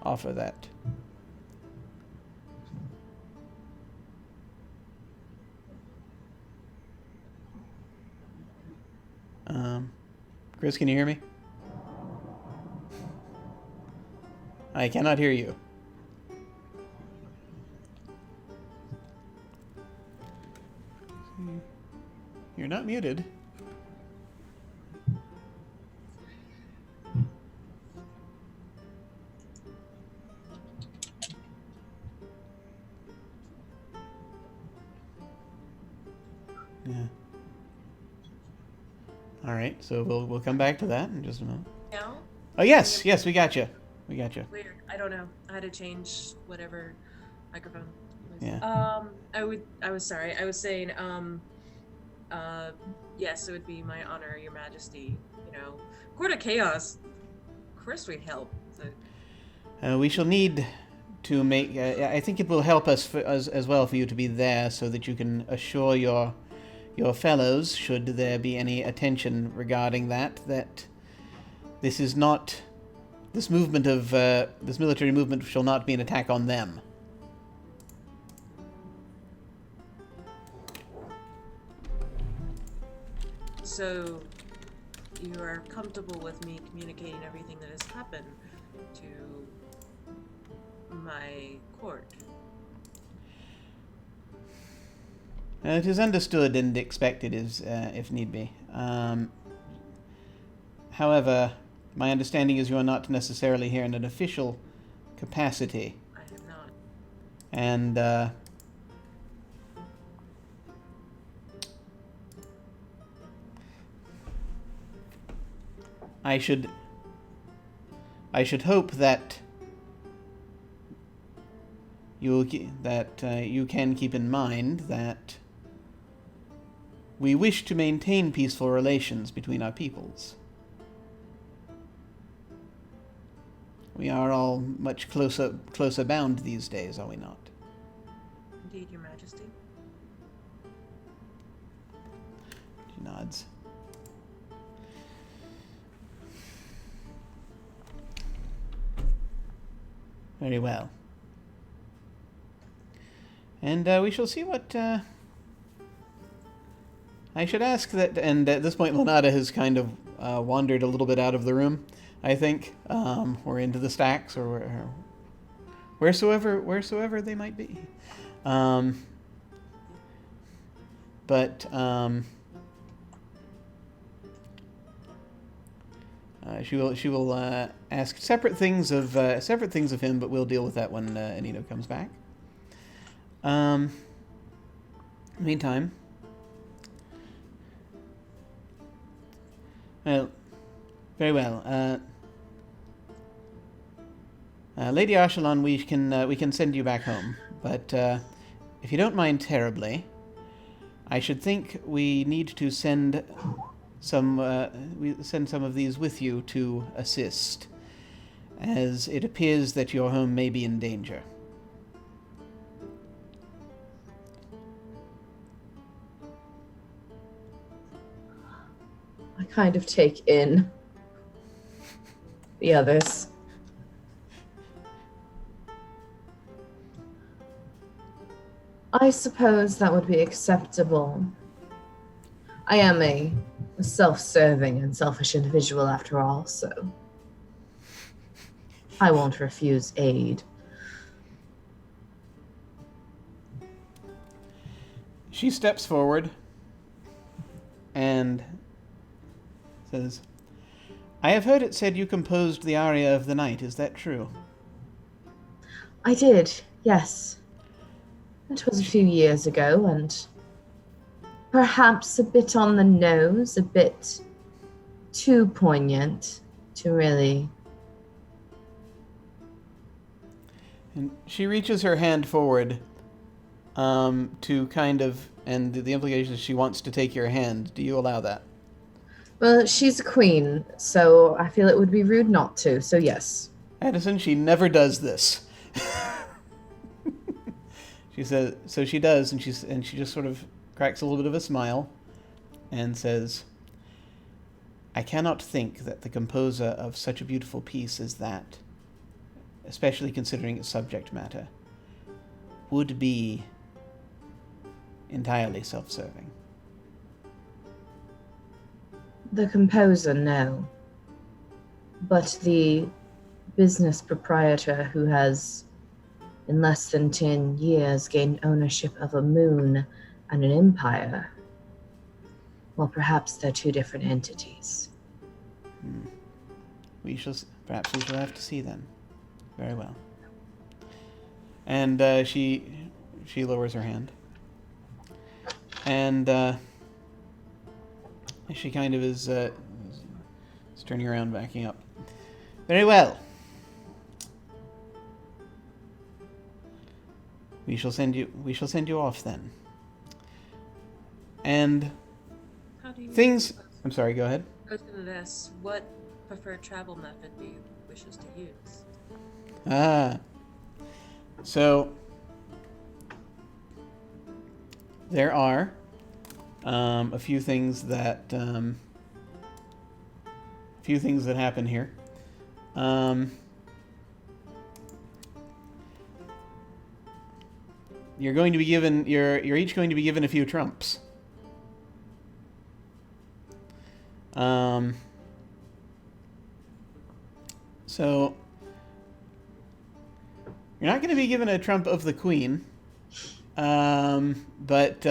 offer that. Chris, can you hear me? I cannot hear you. You're not muted. All right, so we'll come back to that in just a moment. Now? Oh yes, we got you. We got you. Weird. I don't know. I had to change whatever microphone. Yeah. I was sorry. I was saying, yes, it would be my honor, Your Majesty. Court of Chaos. Of course we'd help. So. We shall need to make. I think it will help us as well for you to be there, so that you can assure your fellows, should there be any attention regarding that this is not. This movement of this military movement shall not be an attack on them. So, you are comfortable with me communicating everything that has happened to my court? It is understood and expected, if need be. However, my understanding is you are not necessarily here in an official capacity. I am not. And, I should hope that you can keep in mind that we wish to maintain peaceful relations between our peoples. We are all much closer bound these days, are we not? Indeed, Your Majesty. She nods. Very well. And we shall see what... I should ask that... And at this point, Lanada has kind of wandered a little bit out of the room, I think. Or into the stacks, or wheresoever they might be. She will ask separate things of him, but we'll deal with that when Anino comes back. Meantime, well, very well. Lady Arshalon, we can send you back home, but if you don't mind terribly, I should think we need to send some of these with you to assist, as it appears that your home may be in danger. I kind of take in the others. I suppose that would be acceptable. I am a self-serving and selfish individual after all, so I won't refuse aid. She steps forward and says, I have heard it said you composed the aria of the night. Is that true? I did, yes. It was a few years ago, and perhaps a bit on the nose, a bit too poignant to really... And she reaches her hand forward to kind of, and the implication is she wants to take your hand. Do you allow that? Well, she's a queen, so I feel it would be rude not to, so yes. Addison, she never does this. She says, so she does, and she just sort of cracks a little bit of a smile and says, I cannot think that the composer of such a beautiful piece as that, especially considering its subject matter, would be entirely self-serving. The composer, no. But the business proprietor who has, in less than 10 years, gained ownership of a moon and an empire, well, perhaps they're two different entities. Perhaps we shall have to see then. Very well. And she lowers her hand. And She kind of is turning around, backing up. Very well. We shall send you off then. And How do you things. I'm sorry. Go ahead. I was going to ask, what preferred travel method do you wish us to use? So there are a few things that happen here. You're going to be given. You're each going to be given a few trumps. So you're not going to be given a trump of the queen, but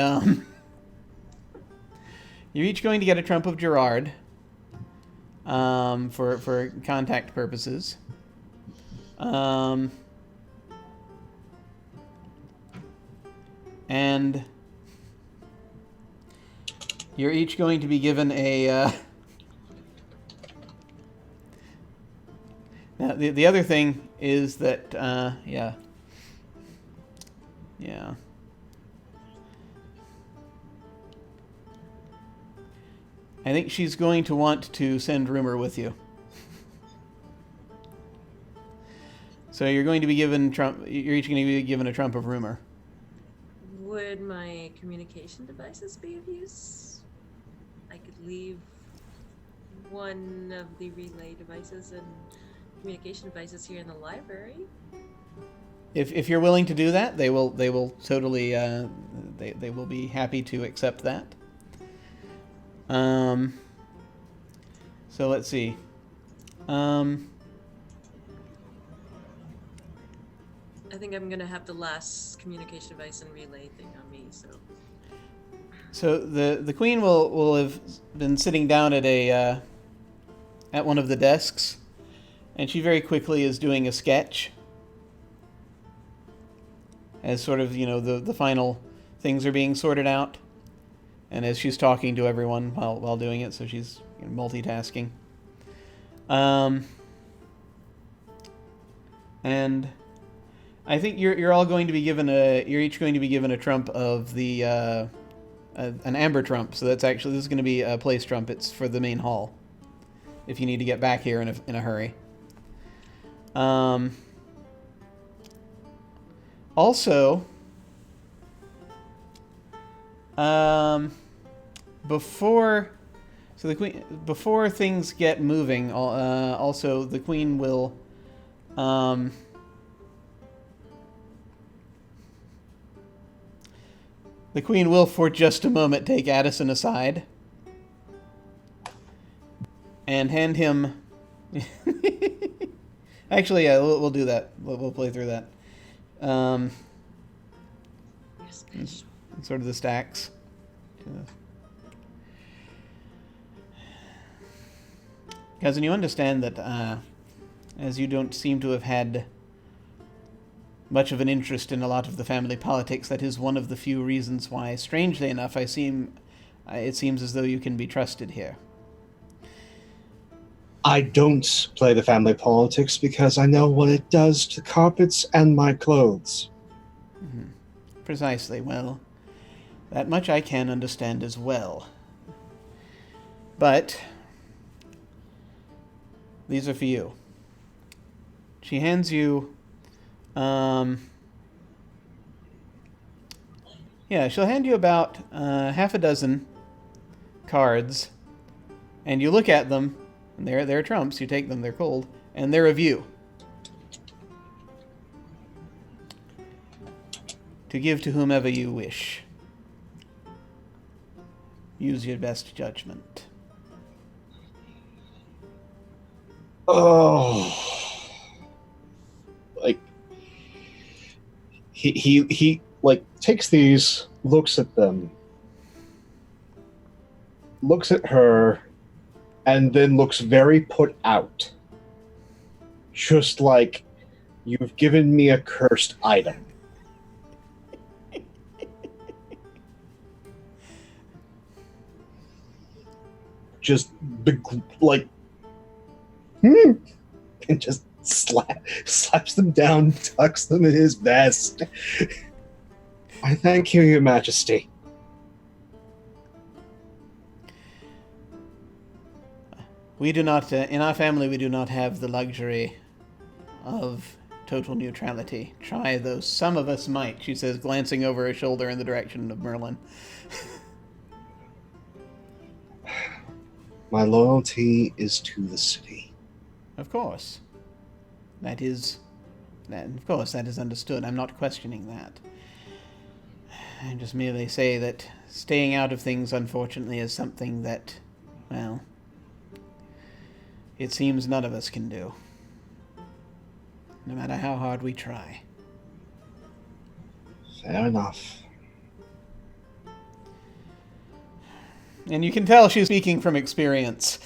you're each going to get a trump of Gerard for contact purposes. And you're each going to be given a... Now, the other thing is that, yeah. I think she's going to want to send Rumor with you. So you're going to be given trump. You're each going to be given a trump of Rumor. Would my communication devices be of use? I could leave one of the relay devices and communication devices here in the library. If you're willing to do that, they will totally they will be happy to accept that. So let's see. I think I'm gonna have the last communication device and relay thing on me, so. So the queen will have been sitting down at at one of the desks, and she very quickly is doing a sketch as sort of, the final things are being sorted out, and as she's talking to everyone while doing it, so she's multitasking. And I think you're all going to be given you're each going to be given a trump of the an amber trump. So this is going to be a place trump. It's for the main hall, if you need to get back here in a hurry. Also, before things get moving, also the queen will for just a moment take Addison aside and hand him. Actually, yeah, we'll do that. We'll play through that. Sort of the stacks. Cousin, you understand that as you don't seem to have had much of an interest in a lot of the family politics, that is one of the few reasons why, strangely enough, it seems as though you can be trusted here. I don't play the family politics because I know what it does to carpets and my clothes. Mm-hmm. Precisely. Well, that much I can understand as well. But these are for you. She hands you... she'll hand you about half a dozen cards, and you look at them, and they're trumps. You take them, they're cold, and they're of you. To give to whomever you wish. Use your best judgment. Oh, like he like takes these, looks at them, looks at her, and then looks very put out. Just like, you've given me a cursed item. just like, and just slaps them down, tucks them in his vest. I thank you, Your Majesty. We do not, in our family, we do not have the luxury of total neutrality. Try though some of us might, she says, glancing over her shoulder in the direction of Merlin. My loyalty is to the city. Of course. That is understood. I'm not questioning that. I just merely say that staying out of things, unfortunately, is something that, well, it seems none of us can do. No matter how hard we try. Fair enough. And you can tell she's speaking from experience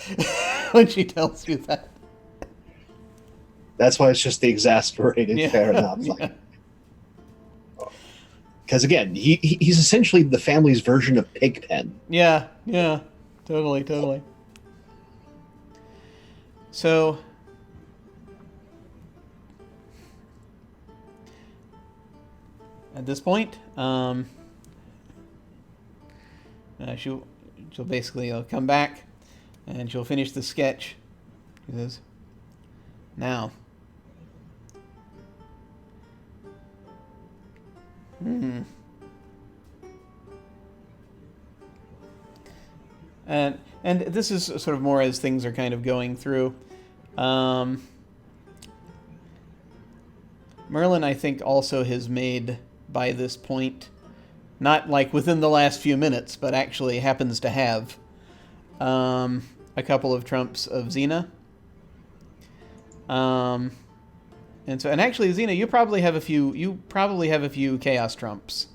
when she tells you that. That's why it's just the exasperated fair enough. Yeah. Because again, he's essentially the family's version of Pigpen. Yeah, totally. So, at this point, she'll basically come back, and she'll finish the sketch. She says, "Now, and this is sort of more as things are kind of going through. Merlin, I think, also has made, by this point, not like within the last few minutes, but actually happens to have a couple of trumps of Xena. And actually, Xena, you probably have a few Chaos trumps,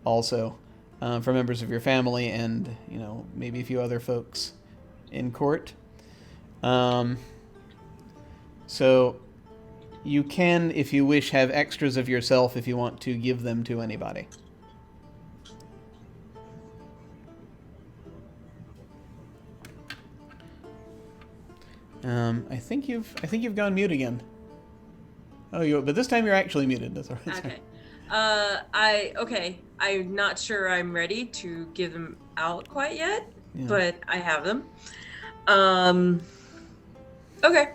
also, for members of your family, and maybe a few other folks in court. So you can, if you wish, have extras of yourself if you want to give them to anybody. I think you've gone mute again. Oh, but this time you're actually muted. That's all right. Okay. I'm not sure I'm ready to give them out quite yet, but I have them. Okay.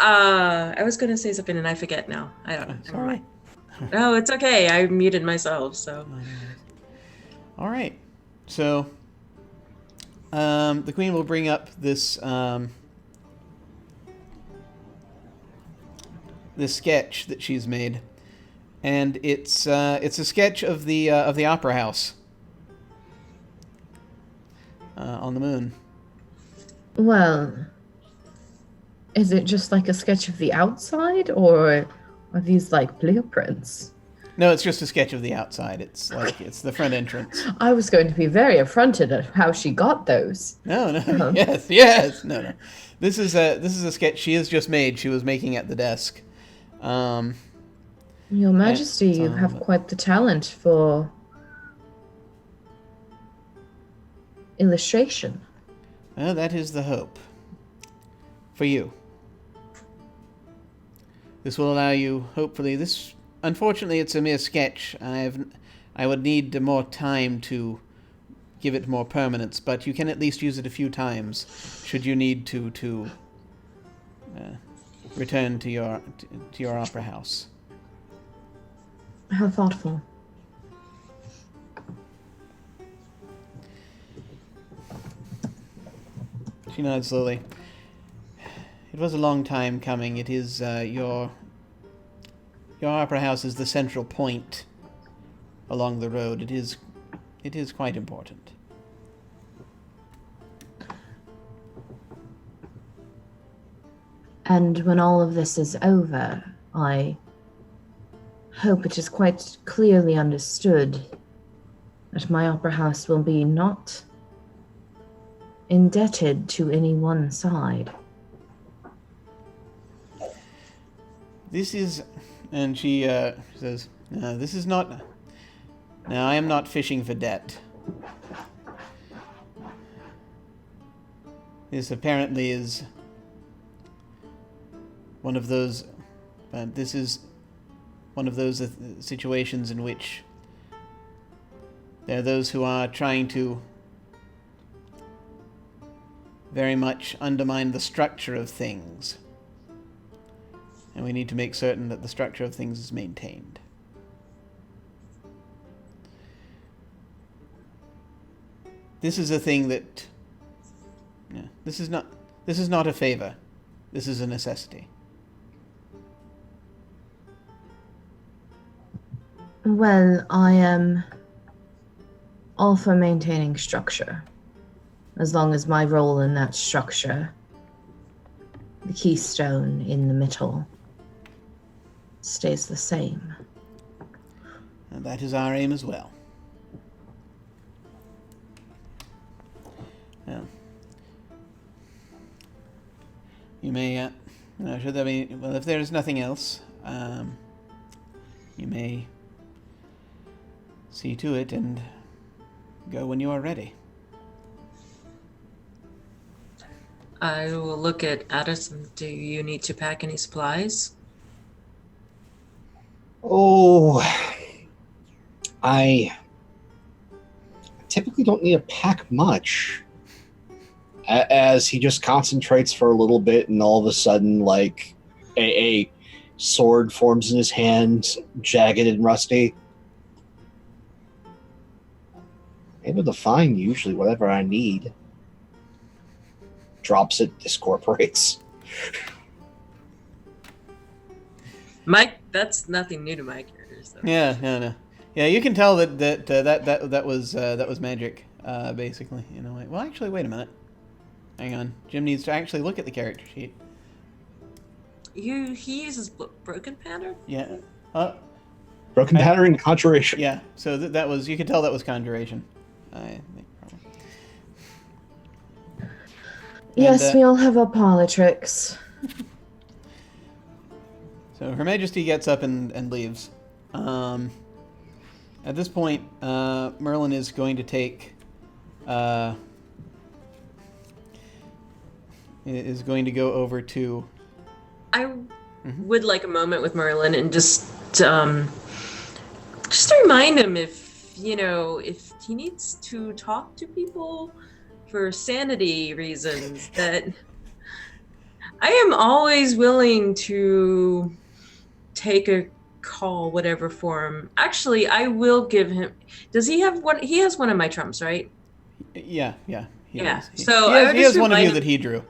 I was gonna say something and I forget now. I don't know. Never mind. No, it's okay. I muted myself, so. All right. So, the Queen will bring up this this sketch that she's made, and it's a sketch of the opera house on the moon. Well, is it just like a sketch of the outside, or are these like blueprints? No, it's just a sketch of the outside. It's like it's the front entrance. I was going to be very affronted at how she got those. No. Yes. No. This is a sketch she has just made. She was making at the desk. Your Majesty, you have quite the talent for illustration. Well, that is the hope. For you. This will allow you, hopefully, unfortunately, it's a mere sketch. I would need more time to give it more permanence, but you can at least use it a few times, should you need to return to your opera house. How thoughtful. She nods slowly. It was a long time coming. It is your opera house is the central point along the road. It is quite important. And when all of this is over, I hope it is quite clearly understood that my opera house will be not indebted to any one side. This is, and she says, this is not, now I am not fishing for debt. This apparently is one of those... this is one of those situations in which there are those who are trying to very much undermine the structure of things. And we need to make certain that the structure of things is maintained. This is a thing that... Yeah, this is not a favor. This is a necessity. Well, I am all for maintaining structure, as long as my role in that structure, the keystone in the middle, stays the same. And that is our aim as well. Well, you may, should there be, well, if there is nothing else, you may see to it and go when you are ready. I will look at Addison. Do you need to pack any supplies? Oh, I typically don't need to pack much. As he just concentrates for a little bit, and all of a sudden, like, a sword forms in his hand, jagged and rusty. Able to find usually whatever I need. Drops it, discorporates. Mike, that's nothing new to my characters. Though. Yeah, no. Yeah, you can tell that was magic, basically. You know, like, well, actually, wait a minute. Hang on. Jim needs to actually look at the character sheet. He uses broken pattern? Yeah. Broken pattern and conjuration. Yeah. So that was, you could tell that was conjuration. I think probably. Yes, And, we all have our parlor tricks. So Her Majesty gets up and leaves. At this point, Merlin is going to take... is going to go over to... I would like a moment with Merlin and just remind him if he needs to talk to people for sanity reasons, that I am always willing to take a call, whatever form. Actually, I will give him... Does he have one? He has one of my trumps, right? Yeah. Yeah. He has one of you that he drew.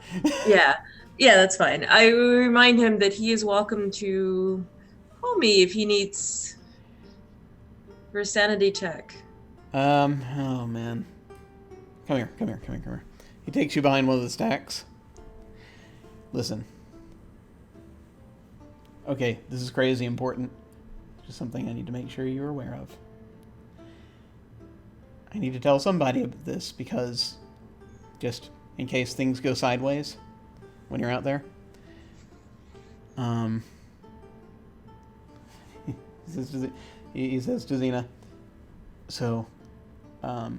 Yeah, that's fine. I will remind him that he is welcome to call me if he needs for a sanity check. Oh man. Come here. He takes you behind one of the stacks. Listen. Okay, this is crazy important. Just something I need to make sure you're aware of. I need to tell somebody about this because just in case things go sideways when you're out there. He says to Xena, so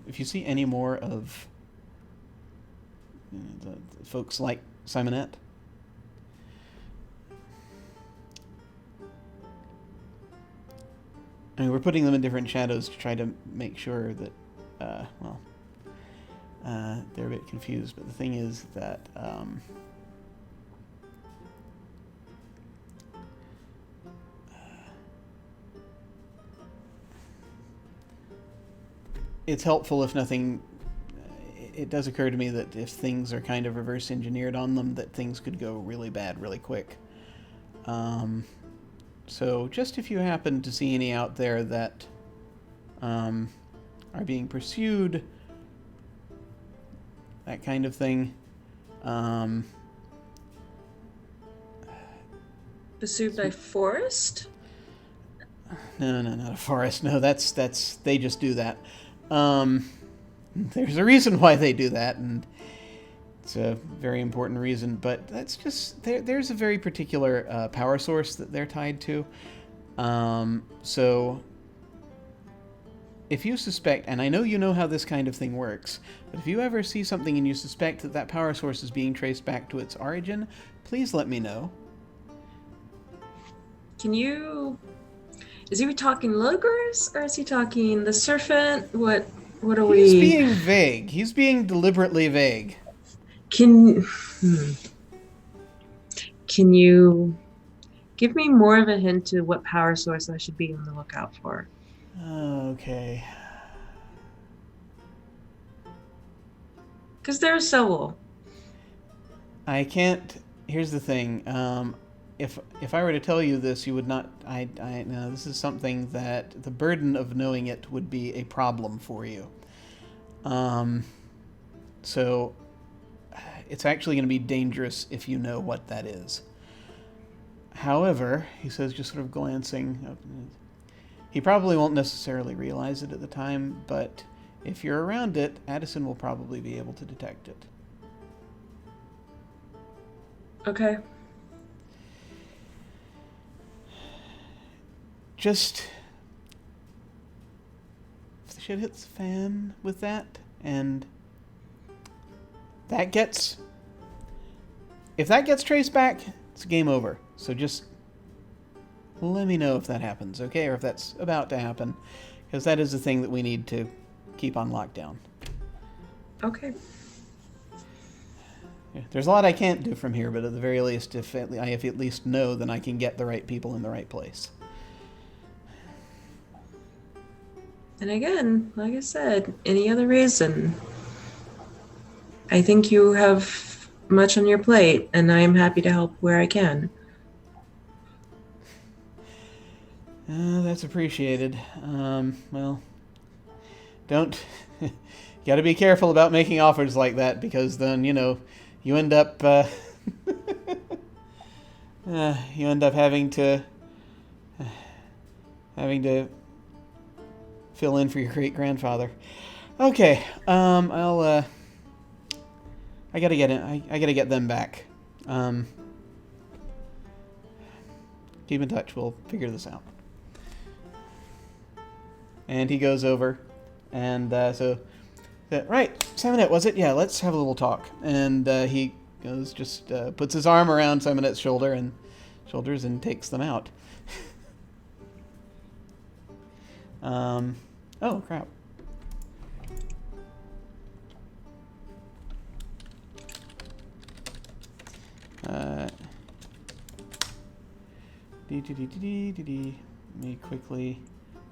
if you see any more of the folks like Simonette, I mean, we're putting them in different shadows to try to make sure that, they're a bit confused. But the thing is that it's helpful if nothing... It does occur to me that if things are kind of reverse engineered on them, that things could go really bad really quick. So just if you happen to see any out there that are being pursued, that kind of thing. Pursued by Forest? No, not a forest. No, that's they just do that. There's a reason why they do that, and it's a very important reason, but that's just... There's a very particular power source that they're tied to. So if you suspect, and I know you know how this kind of thing works, but if you ever see something and you suspect that that power source is being traced back to its origin, please let me know. Can you... Is he talking Logos, or is he talking the Serpent? What are we... He's being vague. He's being deliberately vague. Can you give me more of a hint to what power source I should be on the lookout for? Okay. Because they're Soul. I can't... Here's the thing. If I were to tell you this, you would not... No, this is something that the burden of knowing it would be a problem for you. So it's actually going to be dangerous if you know what that is. However, he says, just sort of glancing up, he probably won't necessarily realize it at the time, but if you're around it, Addison will probably be able to detect it. Okay. Just... if the shit hits the fan with that, and that gets... if that gets traced back, it's game over. So just let me know if that happens, okay? Or if that's about to happen, because that is the thing that we need to keep on lockdown. Okay. Yeah, there's a lot I can't do from here, but at the very least, if I at least know, then I can get the right people in the right place. And again, like I said, any other reason, I think you have much on your plate, and I am happy to help where I can. That's appreciated. Well, don't... you gotta be careful about making offers like that, because then, you know, you end up... you end up having to fill in for your great-grandfather. Okay, I gotta get it. I gotta get them back. Keep in touch. We'll figure this out. And he goes over, and right, Simonette, was it? Yeah, let's have a little talk. And he goes, just puts his arm around Simonette's shoulders and takes them out. Oh, crap. Let me quickly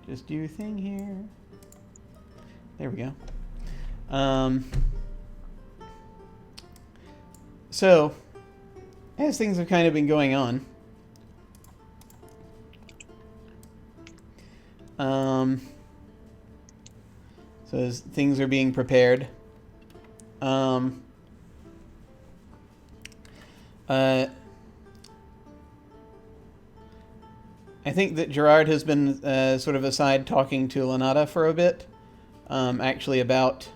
just do a thing here. There we go. So, as things have kind of been going on, so as things are being prepared, I think that Gerard has been sort of aside talking to Lanata for a bit, actually about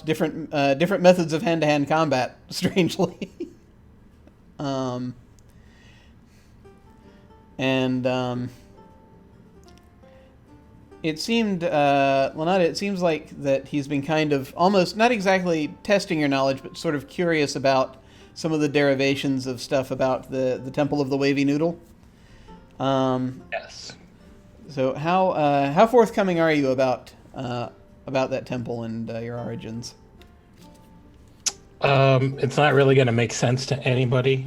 different methods of hand-to-hand combat. Strangely, it seemed Lanata. It seems like that he's been kind of almost not exactly testing your knowledge, but sort of curious about some of the derivations of stuff about the Temple of the Wavy Noodle. Yes. So how forthcoming are you about that temple and your origins? It's not really going to make sense to anybody.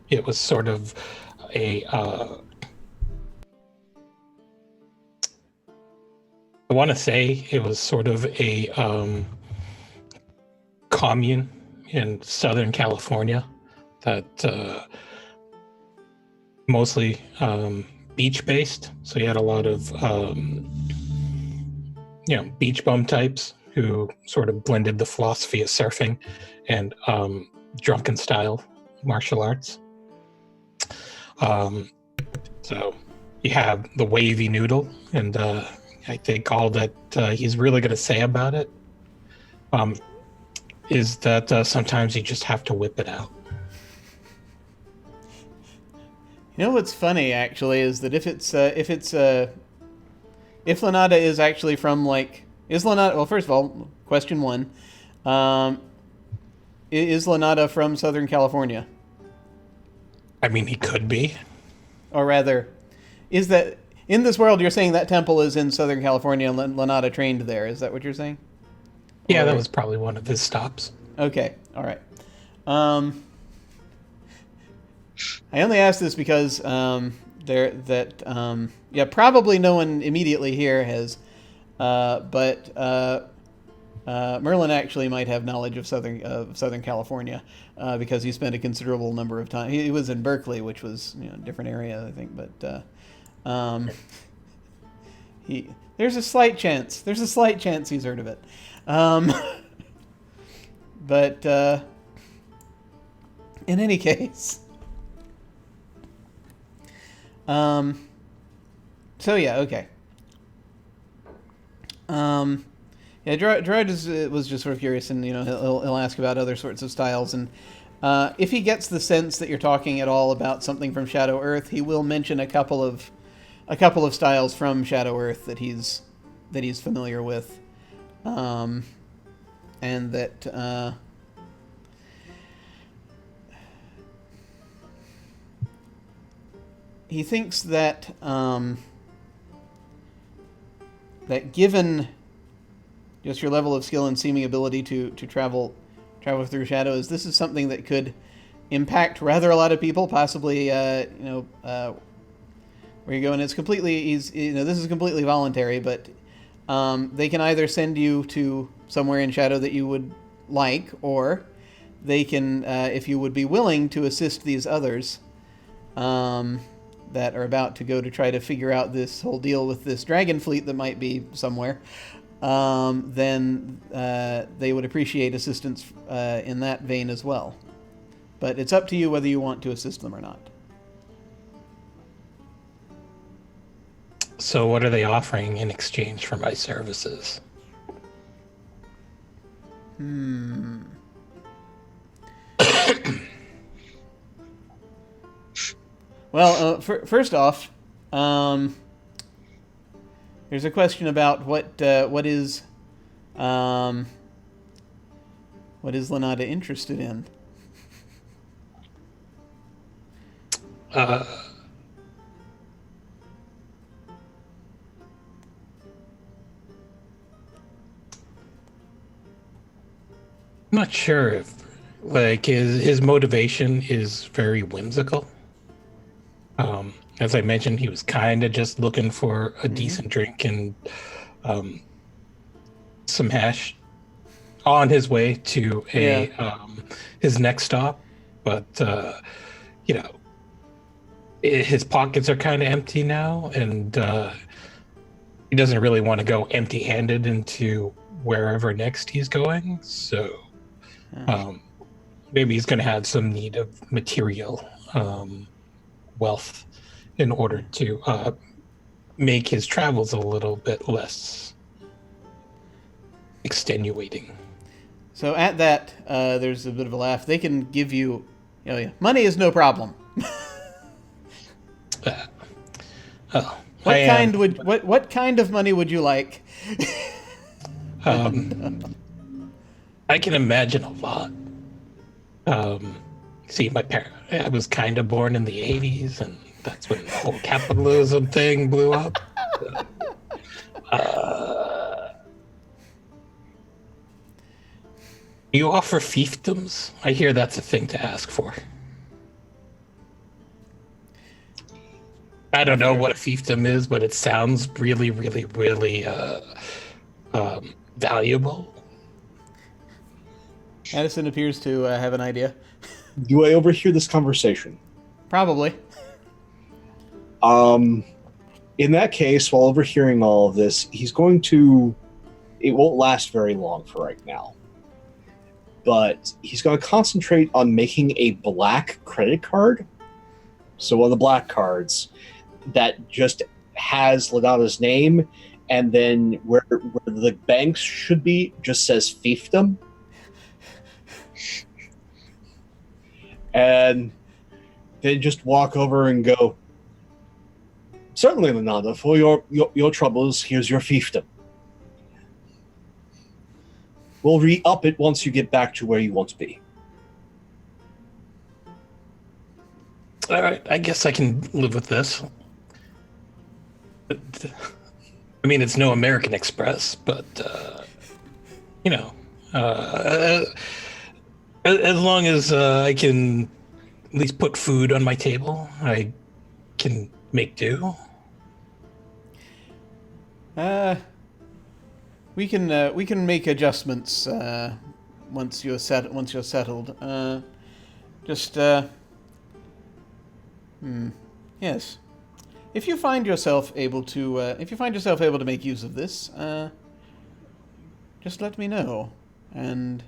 It was sort of a I want to say it was sort of a commune in Southern California that mostly beach-based. So you had a lot of beach bum types who sort of blended the philosophy of surfing and drunken style martial arts. So you have the wavy noodle, and I think all that he's really going to say about it is that sometimes you just have to whip it out. You know what's funny actually is that if Lanada is actually from like is Lanada? Well, first of all, question one, is Lanada from Southern California? I mean, he could be. Or rather, is that in this world? You're saying that temple is in Southern California, and Lanada trained there. Is that what you're saying? Yeah, Or... that was probably one of his stops. Okay, all right. I only asked this because probably no one immediately here has, but Merlin actually might have knowledge of Southern California because he spent a considerable number of time. He was in Berkeley, which was a different area, I think, but there's a slight chance he's heard of it. But in any case. So yeah, okay. Gerard was just sort of curious, and he'll ask about other sorts of styles, and if he gets the sense that you're talking at all about something from Shadow Earth, he will mention a couple of styles from Shadow Earth that he's familiar with, and that. He thinks that that given just your level of skill and seeming ability to travel through shadows, this is something that could impact rather a lot of people, possibly where you go. And it's completely this is completely voluntary, but they can either send you to somewhere in shadow that you would like, or they can, if you would be willing to assist these others. That are about to go to try to figure out this whole deal with this dragon fleet that might be somewhere, then they would appreciate assistance in that vein as well. But it's up to you whether you want to assist them or not. So what are they offering in exchange for my services? Well, first off, there's a question about what is Lanada interested in? I'm not sure if his motivation is very whimsical. As I mentioned, he was kind of just looking for a decent drink and some hash on his way to his next stop. But his pockets are kind of empty now, and he doesn't really want to go empty-handed into wherever next he's going. So maybe he's going to have some need of material wealth in order to make his travels a little bit less extenuating. So at that, there's a bit of a laugh. They can give you, money is no problem. What kind of money would you like? I can imagine a lot. See, I was kind of born in the 80s, and that's when the whole capitalism thing blew up. Do you offer fiefdoms? I hear that's a thing to ask for. I don't know what a fiefdom is, but it sounds really, really, really valuable. Addison appears to have an idea. Do I overhear this conversation? Probably. In that case, while overhearing all of this, it won't last very long for right now. But he's going to concentrate on making a black credit card. So one of the black cards that just has Lanada's name, and then where the banks should be just says fiefdom. And They just walk over and go, "Certainly, Lenada, for your troubles, here's your fiefdom. We'll re-up it once you get back to where you want to be." All right, I guess I can live with this. I mean, it's no American Express, but, you know, as long as I can at least put food on my table, I can make do. We can make adjustments once you're settled. Yes. If you find yourself able to make use of this, just let me know, and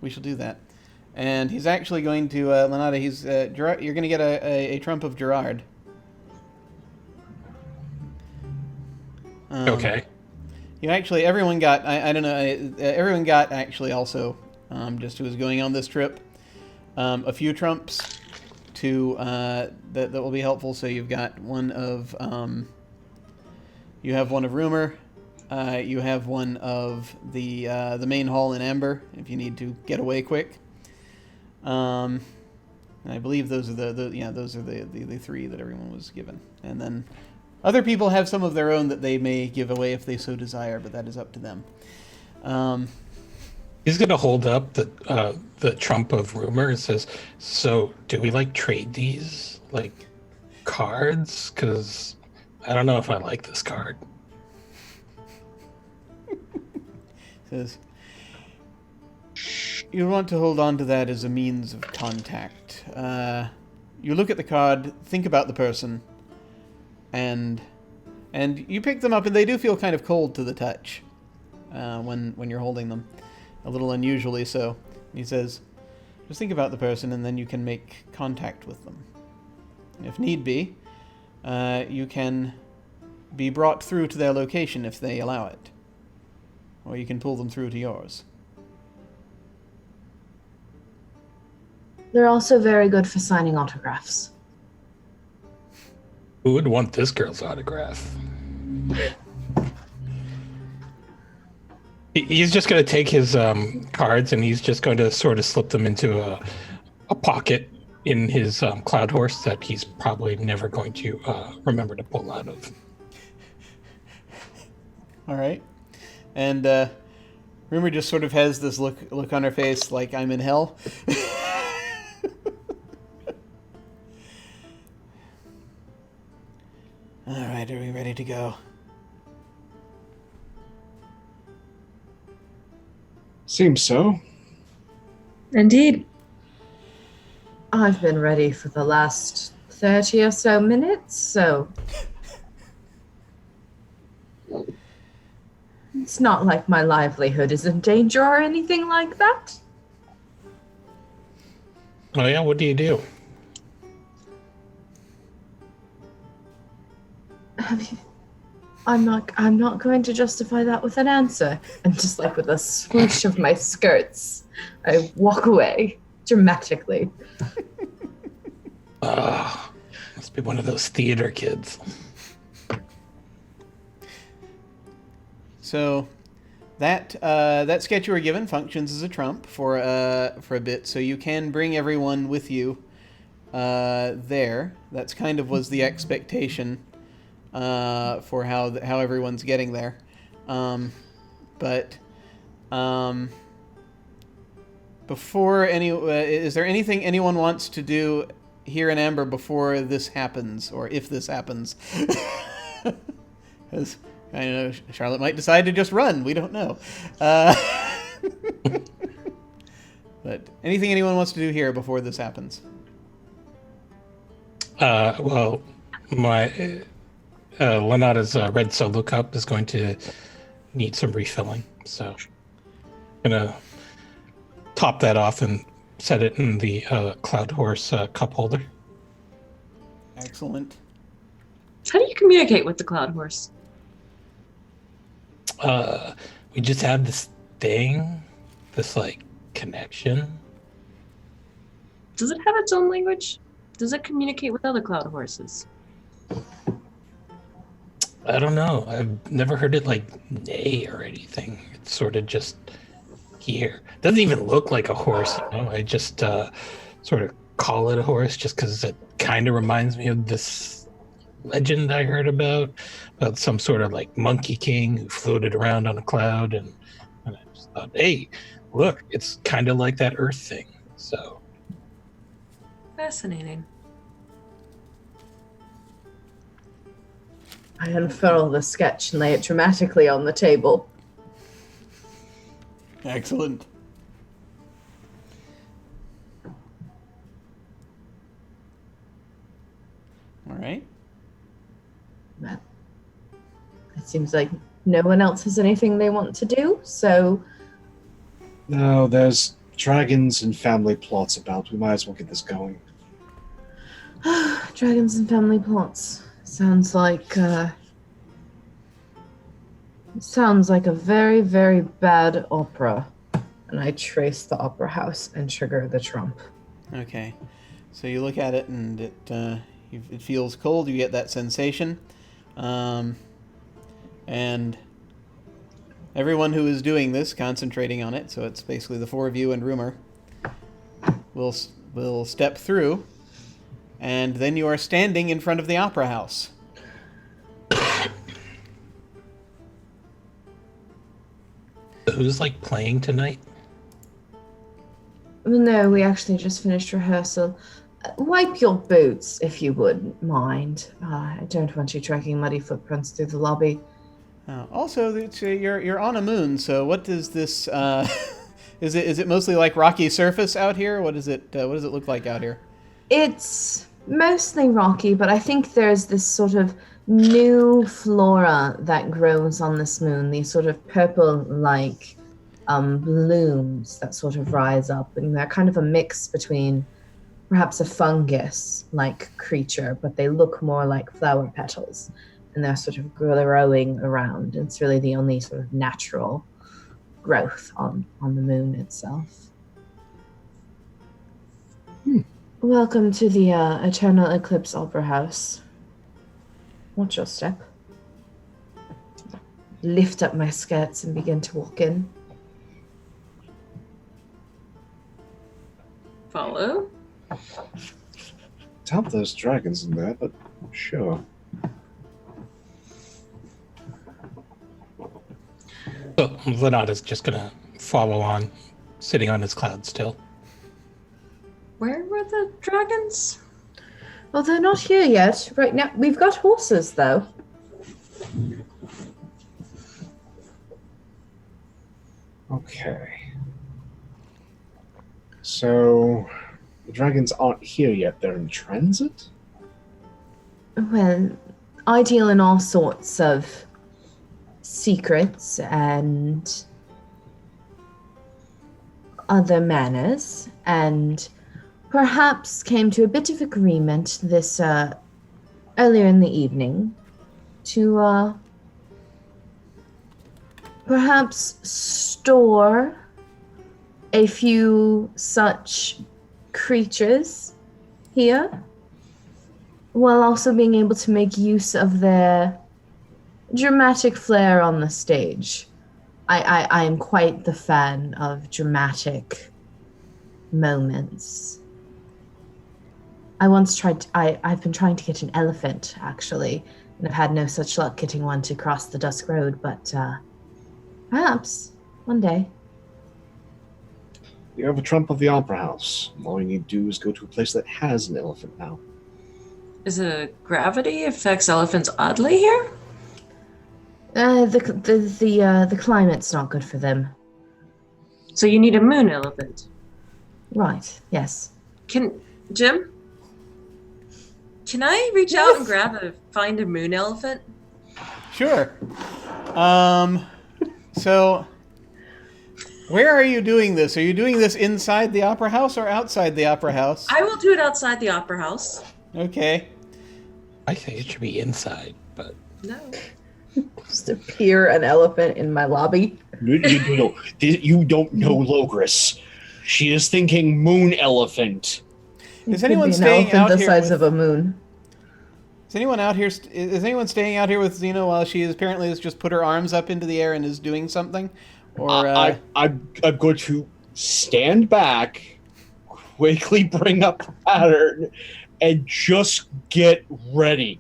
we shall do that. And he's actually going to Lenada. Gerard, you're going to get a trump of Gerard. Okay. You actually, everyone got. I don't know. Everyone got actually also, just who was going on this trip, a few trumps to that will be helpful. So you've got one of you have one of rumor, you have one of the main hall in Amber if you need to get away quick. And I believe those are the three that everyone was given, and then other people have some of their own that they may give away if they so desire, but that is up to them. He's gonna hold up the trump of rumor and says, "So, do we trade these cards? Because I don't know if I like this card." Says, "You want to hold on to that as a means of contact. You look at the card, think about the person, and you pick them up, and they do feel kind of cold to the touch when you're holding them, a little unusually so." He says, "Just think about the person, and then you can make contact with them. If need be, you can be brought through to their location if they allow it, or you can pull them through to yours." They're also very good for signing autographs. Who would want this girl's autograph? He's just going to take his cards and he's just going to sort of slip them into a pocket in his cloud horse that he's probably never going to remember to pull out of. All right. And Rumor just sort of has this look on her face like, I'm in hell. All right, are we ready to go? Seems so. Indeed. I've been ready for the last 30 or so minutes, so it's not like my livelihood is in danger or anything like that. Oh yeah, what do you do? I'm not going to justify that with an answer. And just with a swoosh of my skirts, I walk away dramatically. Must be one of those theater kids. So that sketch you were given functions as a trump for a bit, so you can bring everyone with you there. That's kind of was the expectation for how everyone's getting there. Before is there anything anyone wants to do here in Amber before this happens, or if this happens? Because I know Charlotte might decide to just run. We don't know. But anything anyone wants to do here before this happens? Well, my Lenata's red solo cup is going to need some refilling, so I'm gonna top that off and set it in the Cloud Horse cup holder. Excellent. How do you communicate with the Cloud Horse? We just have this thing, this connection. Does it have its own language? Does it communicate with other cloud horses? I don't know. I've never heard it like neigh or anything. It's sort of just here. Doesn't even look like a horse. I just sort of call it a horse just because it kind of reminds me of this legend I heard about some sort of like monkey king who floated around on a cloud, and I just thought, hey, look, it's kind of like that Earth thing. So Fascinating. I unfurl the sketch and lay it dramatically on the table. Excellent. All right. Well, it seems like no one else has anything they want to do, so No, there's dragons and family plots about. We might as well get this going. dragons and family plots. Sounds like a very, very bad opera. And I trace the opera house and trigger the trump. Okay. So you look at it and it feels cold. You get that sensation. And everyone who is doing this, concentrating on it, so it's basically the four of you and Rumor, will step through, and then you are standing in front of the opera house. who's like playing tonight? No, we actually just finished rehearsal. Wipe your boots, if you wouldn't mind. I don't want you tracking muddy footprints through the lobby. Also, you're on a moon, so what does this... is it mostly like rocky surface out here? What does it look like out here? It's mostly rocky, but I think there's this sort of new flora that grows on this moon, these sort of purple-like blooms that sort of rise up, and they're kind of a mix between perhaps a fungus-like creature, but they look more like flower petals, and they're sort of growing around. It's really the only sort of natural growth on the moon itself. Welcome to the Eternal Eclipse Opera House. Watch your step. Lift up my skirts and begin to walk in. Follow. Doubt there's dragons in there, but sure. So Vladada's just gonna follow on, sitting on his cloud still. Where were the dragons? Well, they're not here yet. Right now, we've got horses, though. Okay. So, the dragons aren't here yet. They're in transit? Well, I deal in all sorts of secrets and other manners, and perhaps came to a bit of agreement this earlier in the evening to perhaps store a few such creatures here, while also being able to make use of their dramatic flair on the stage. I am quite the fan of dramatic moments. I've been trying to get an elephant, actually, and I've had no such luck getting one to cross the Dusk Road, but perhaps one day. You have a trump of the Opera House. All you need to do is go to a place that has an elephant now. Is it gravity affects elephants oddly here? The climate's not good for them. So you need a moon elephant. Right, yes. Jim? Can I reach out and find a moon elephant? Sure. So, where are you doing this? Are you doing this inside the opera house or outside the opera house? I will do it outside the opera house. Okay. I think it should be inside, but No. Just appear an elephant in my lobby. You don't know Logris. She is thinking moon elephant. Is anyone staying out the here size with- of a moon? Is anyone out here? Is anyone staying out here with Xena while she apparently has just put her arms up into the air and is doing something? Or I'm going to stand back, quickly bring up the pattern, and just get ready.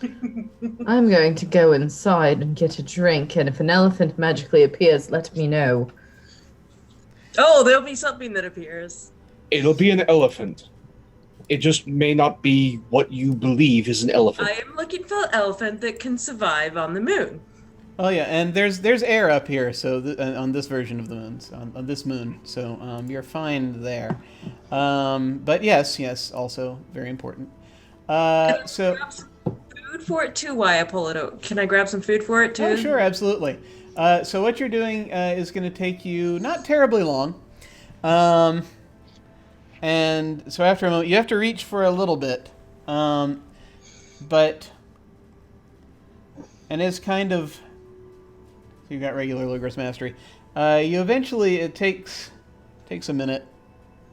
I'm going to go inside and get a drink, and if an elephant magically appears, let me know. Oh, there'll be something that appears. It'll be an elephant. It just may not be what you believe is an elephant. I am looking for an elephant that can survive on the moon. oh yeah, and there's air up here, so on this version of the moons, on this moon, so you're fine there. But yes, also very important. So. Grab some food for it too. Why I pull it out? Can I grab some food for it too? Oh, sure, absolutely. So what you're doing is going to take you not terribly long. And so after a moment, you have to reach for a little bit. And it's kind of... So you got regular Logos Mastery. You eventually, it takes a minute.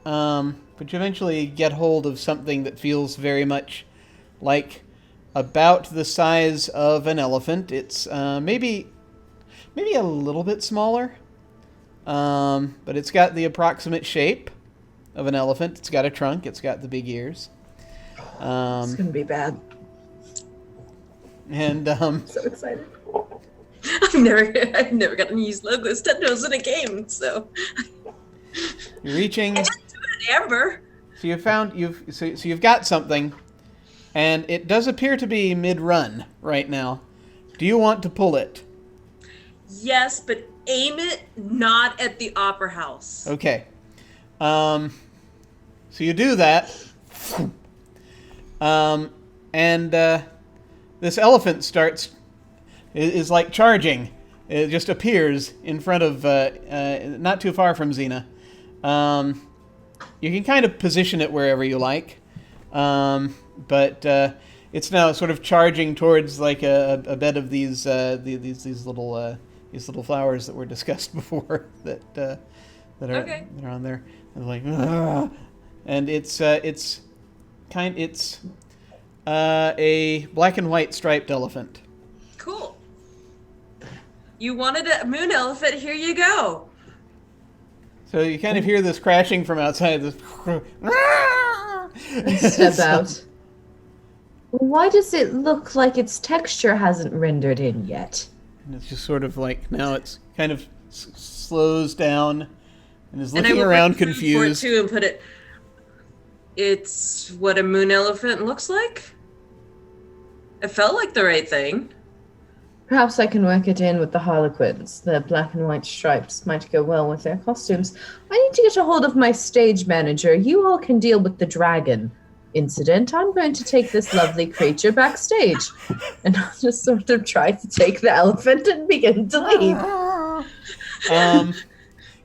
But you eventually get hold of something that feels very much like about the size of an elephant. It's maybe a little bit smaller, but it's got the approximate shape of an elephant. It's got a trunk. It's got the big ears. It's gonna be bad. And So excited. I've never gotten to use Logos Tendos in a game, so you're reaching. I didn't do it in Amber. So you've got something, and it does appear to be mid-run right now. Do you want to pull it? Yes, but aim it not at the opera house. Okay. So you do that. And this elephant is like charging. It just appears in front of, not too far from Xena. You can kind of position it wherever you like. But it's now sort of charging towards like a bed of these little flowers that were discussed before that are on there. And like, "Ugh." And it's a black and white striped elephant. Cool. You wanted a moon elephant, here you go. So you kind of hear this crashing from outside. This Step out. Why does it look like its texture hasn't rendered in yet? And it's just sort of like, now it's kind of slows down and is looking and I will around bring food confused. For it too and put it. It's what a moon elephant looks like. It felt like the right thing. Perhaps I can work it in with the harlequins. The black and white stripes might go well with their costumes. I need to get a hold of my stage manager. You all can deal with the dragon incident. I'm going to take this lovely creature backstage. And I'll just sort of try to take the elephant and begin to leave.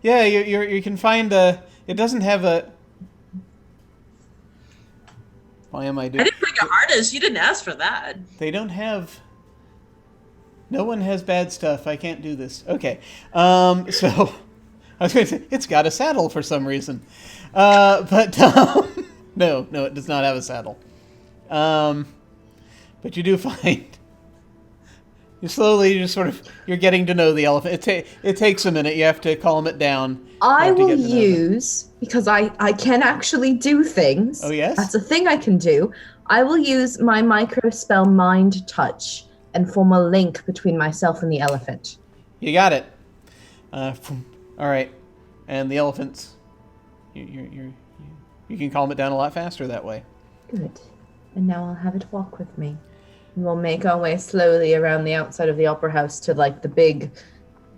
Yeah, you can find a... It doesn't have a... Why am I doing... I didn't bring a harness. You didn't ask for that. They don't have... No one has bad stuff. I can't do this. Okay. So... I was going to say, it's got a saddle for some reason. But... No, it does not have a saddle. But you do find... You're getting to know the elephant. It takes a minute. You have to calm it down. I will use, because I can actually do things. Oh, yes? That's a thing I can do. I will use my micro spell Mind Touch and form a link between myself and the elephant. You got it. All right. And the elephant's... You can calm it down a lot faster that way. Good. And now I'll have it walk with me. And we'll make our way slowly around the outside of the opera house to like the big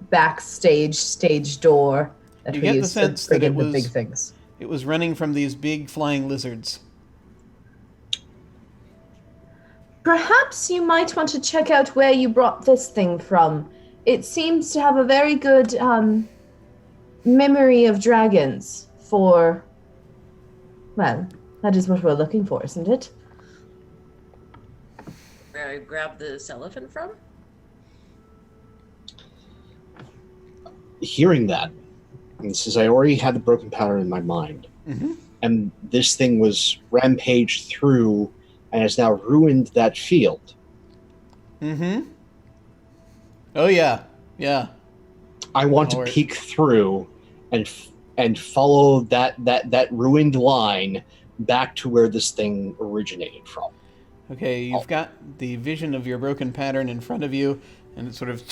backstage stage door that You we get the use to sense bring that in it the was- big things. It was running from these big flying lizards. Perhaps you might want to check out where you brought this thing from. It seems to have a very good memory of dragons for... Well, that is what we're looking for, isn't it? Where I grabbed this elephant from? Hearing that, and since I already had the broken pattern in my mind, Mm-hmm. and this thing was rampaged through and has now ruined that field. Mm-hmm. Oh, yeah. Yeah. I want to peek through and follow that ruined line back to where this thing originated from. Okay, you've got the vision of your broken pattern in front of you, and it's sort of...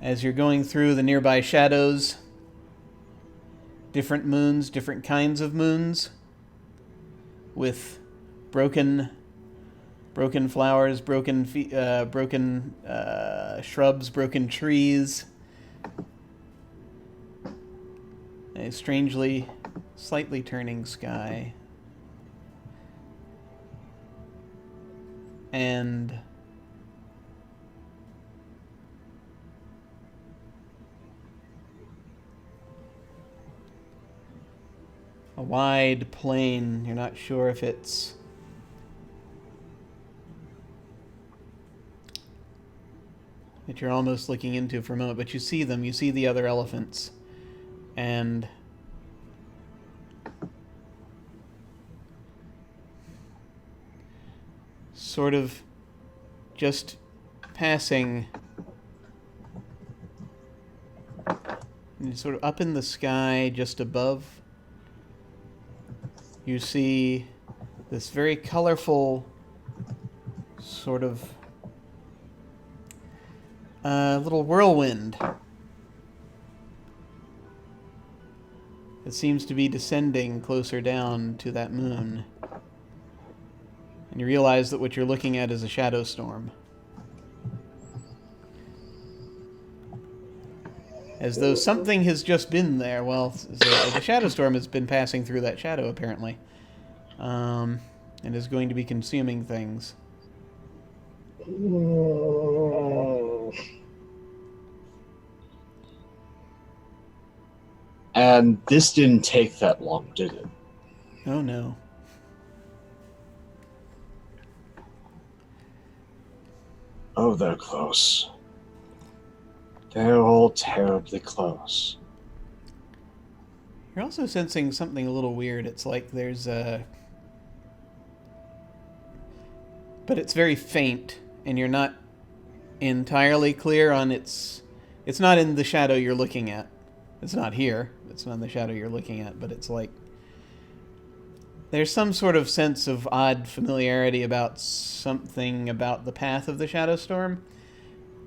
As you're going through the nearby shadows, different moons, different kinds of moons, with broken flowers, broken shrubs, broken trees. A strangely, slightly turning sky. And a wide plain. You're not sure if it's that you're almost looking into for a moment, but you see them. You see the other elephants. And sort of just passing, and sort of up in the sky just above, you see this very colorful sort of little whirlwind. It seems to be descending closer down to that moon. And you realize that what you're looking at is a shadow storm. As though something has just been there. Well, the shadow storm has been passing through that shadow, apparently. And is going to be consuming things. And this didn't take that long, did it? Oh, no. Oh, they're close. They're all terribly close. You're also sensing something a little weird. It's like there's a... But it's very faint, and you're not entirely clear on its... It's not in the shadow you're looking at. It's not here. It's not in the shadow you're looking at, but it's like... There's some sort of sense of odd familiarity about something about the path of the shadow storm,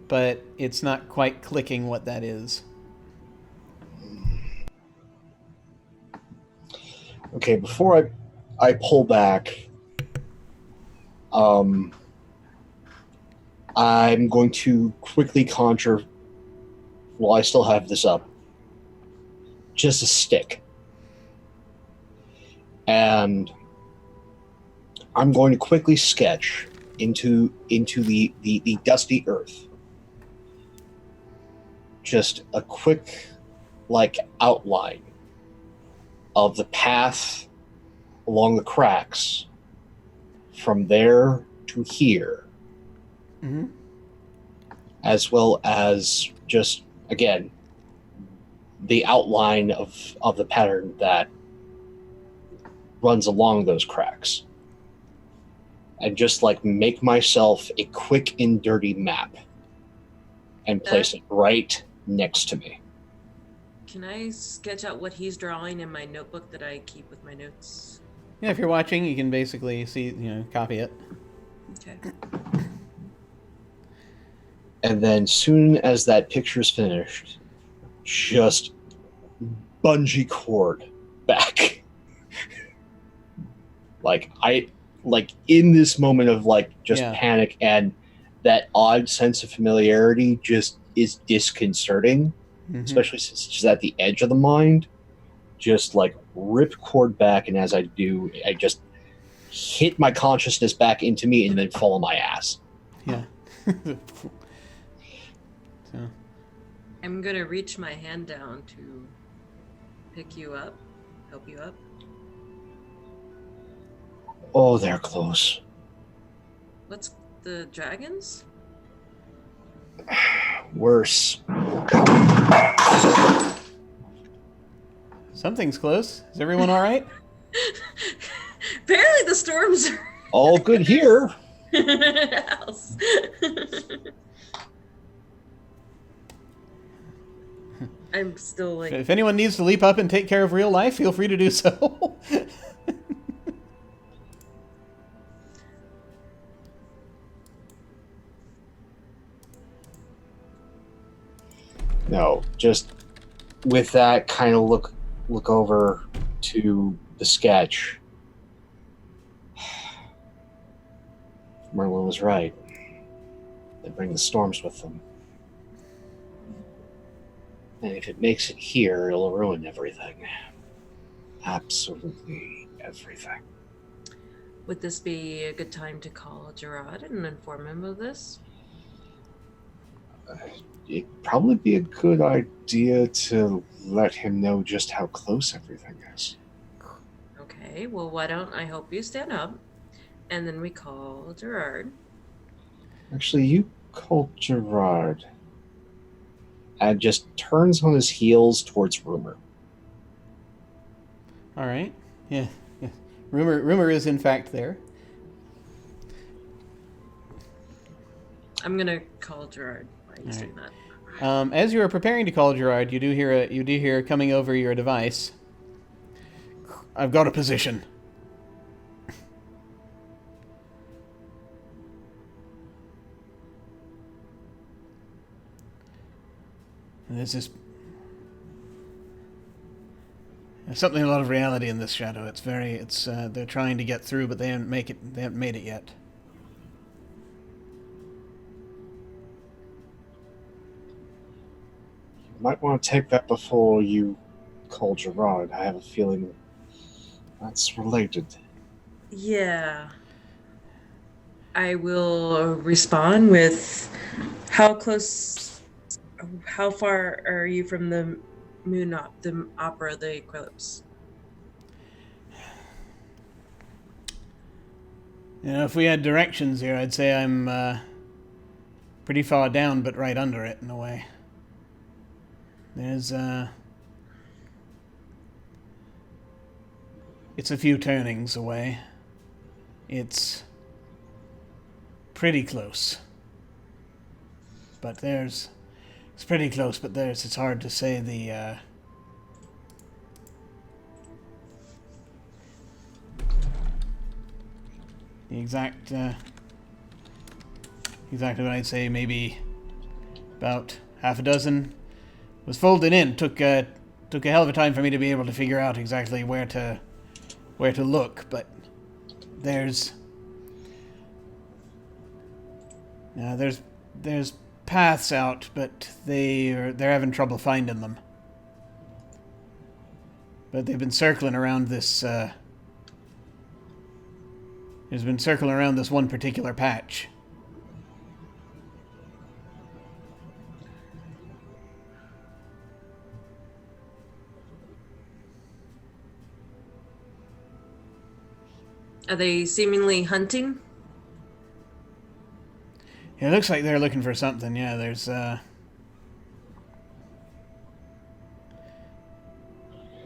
but it's not quite clicking what that is. Okay, before I pull back, I'm going to quickly conjure, while I still have this up, just a stick. And I'm going to quickly sketch into the dusty earth. Just a quick, outline of the path along the cracks from there to here. Mm-hmm. As well as just, again, the outline of the pattern that runs along those cracks. And just, make myself a quick and dirty map and place it right next to me. Can I sketch out what he's drawing in my notebook that I keep with my notes? Yeah, if you're watching, you can basically see, copy it. Okay. And then soon as that picture's finished, just bungee cord back. In this moment of panic, and that odd sense of familiarity just is disconcerting, especially since it's just at the edge of the mind. Just rip cord back, and as I do, I just hit my consciousness back into me and then fall on my ass. Yeah. So. I'm gonna reach my hand down to pick you up, help you up. Oh, they're close. What's the dragons? Worse. Something's close. Is everyone all right? Apparently the storms are All good here. house. I'm still like, If anyone needs to leap up and take care of real life, feel free to do so. No, just with that kind of look over to the sketch. Merlin was right. They bring the storms with them. And if it makes it here, it'll ruin everything. Absolutely everything. would this be a good time to call Gerard and inform him of this? It'd probably be a good idea to let him know just how close everything is. Okay, well, why don't I help you stand up, and then we call Gerard. Actually, you call Gerard. And just turns on his heels towards Rumor. All right. Yeah. Rumor is in fact there. I'm gonna call Gerard. Why are you saying that? As you are preparing to call Gerard, you do hear coming over your device. I've got a position. There's something, a lot of reality in this shadow. They're trying to get through, but they haven't made it yet. You might want to take that before you call Gerard. I have a feeling that's related. Yeah. I will respond with how far are you from the the opera, the eclipse? If we had directions here, I'd say I'm pretty far down, but right under it in a way. There's it's a few turnings away. It's pretty close. But it's pretty close, but it's hard to say the exact exactly what I'd say. Maybe about half a dozen was folded in. Took a hell of a time for me to be able to figure out exactly where to look, but there's paths out, but they're having trouble finding them. But they've been circling around this. Has been circling around this one particular patch. Are they seemingly hunting? It looks like they're looking for something. Yeah, there's a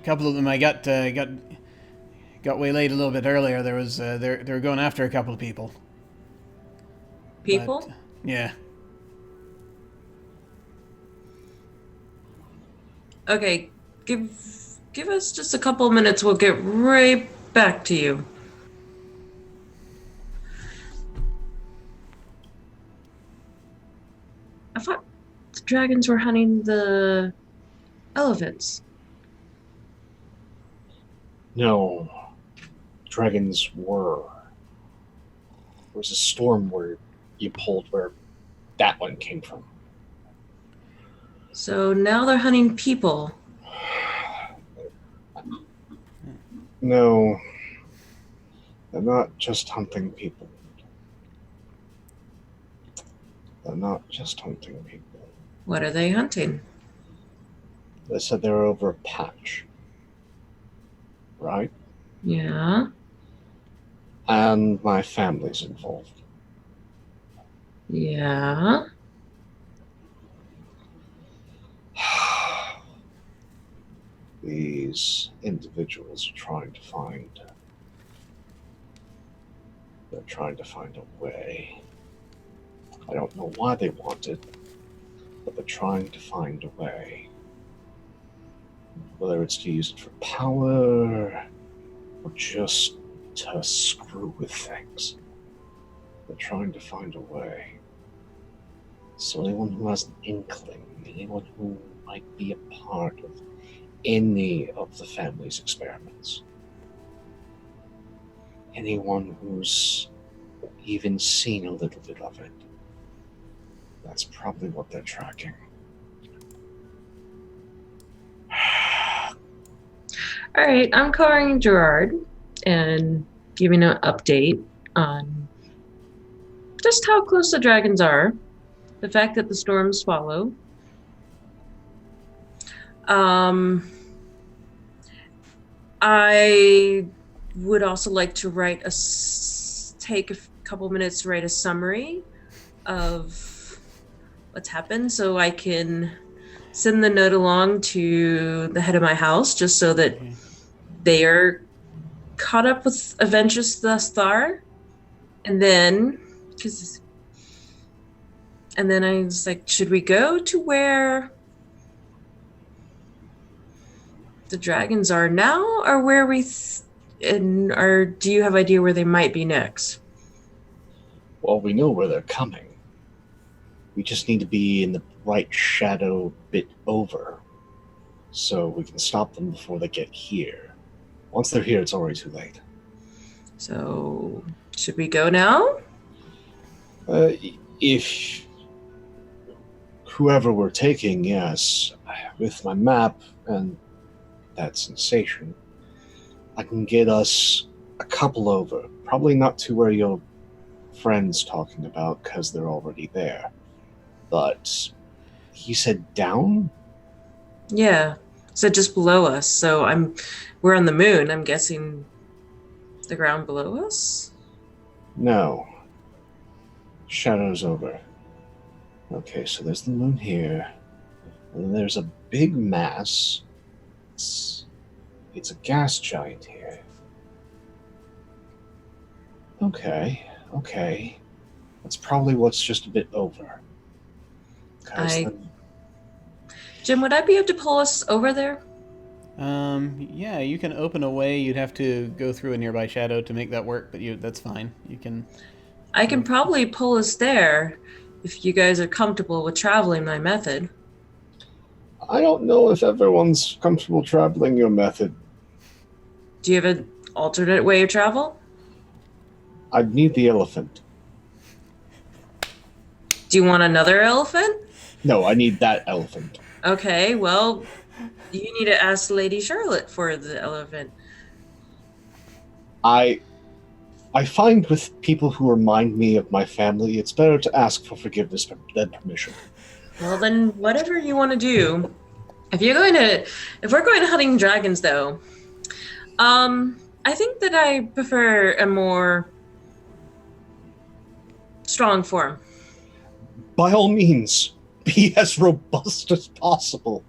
couple of them. I got waylaid a little bit earlier. There was they were going after a couple of people. People? But, yeah. Okay, give us just a couple of minutes. We'll get right back to you. I thought the dragons were hunting the elephants. No. Dragons were. There was a storm where you pulled where that one came from. So now they're hunting people. No. They're not just hunting people. They're not just hunting people. What are they hunting? They said they were over a patch. Right? Yeah. And my family's involved. Yeah. The these individuals are trying to find. They're trying to find a way. I don't know why they want it, but they're trying to find a way. Whether it's to use it for power or just to screw with things. They're trying to find a way. So anyone who has an inkling, anyone who might be a part of any of the family's experiments, anyone who's even seen a little bit of it, that's probably what they're tracking. All right, I'm calling Gerard and giving an update on just how close the dragons are, the fact that the storms follow. I would also like to take a couple minutes to write a summary of what's happened so I can send the note along to the head of my house just so that they are caught up with adventures thus far. And then I was like, should we go to where the dragons are now, or where or do you have idea where they might be next? Well, we know where they're coming. We just need to be in the right shadow bit over, so we can stop them before they get here. Once they're here, it's already too late. So, should we go now? If whoever we're taking, yes, with my map and that sensation, I can get us a couple over. Probably not to where your friend's talking about, because they're already there. But he said down? Yeah, so just below us. So we're on the moon. I'm guessing the ground below us? No. Shadows over. Okay, so there's the moon here. And then there's a big mass. It's a gas giant here. Okay. That's probably what's just a bit over. Jim, would I be able to pull us over there? Yeah, you can open a way. You'd have to go through a nearby shadow to make that work, but that's fine. You can... I can probably pull us there if you guys are comfortable with traveling my method. I don't know if everyone's comfortable traveling your method. Do you have an alternate way of travel? I'd need the elephant. Do you want another elephant? No, I need that elephant. Okay, well, you need to ask Lady Charlotte for the elephant. I find with people who remind me of my family, it's better to ask for forgiveness than permission. Well, then whatever you want to do. If we're going to hunting dragons, though, I think that I prefer a more strong form. By all means, be as robust as possible.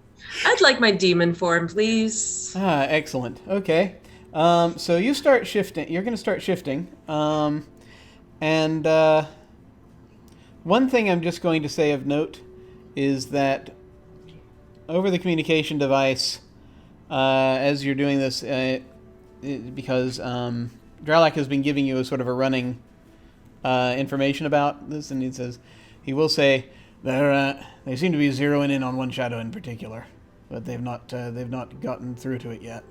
I'd like my demon form, please. Excellent. Okay. So you start shifting. You're going to start shifting. And one thing I'm just going to say of note is that over the communication device, as you're doing this, because Dralak has been giving you a sort of a running information about this, and he will say they seem to be zeroing in on one shadow in particular, but they've not gotten through to it yet.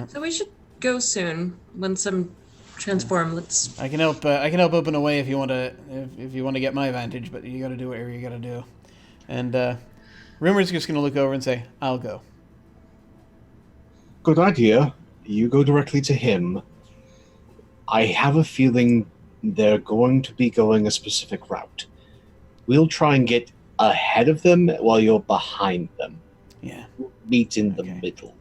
So we should go soon when some transform. I can help open a way if you want to get my vantage, but you got to do whatever you got to do. And Rumor's just going to look over and say, "I'll go." Good idea. You go directly to him. I have a feeling they're going to be going a specific route. We'll try and get ahead of them while you're behind them. Yeah. Meet in the middle.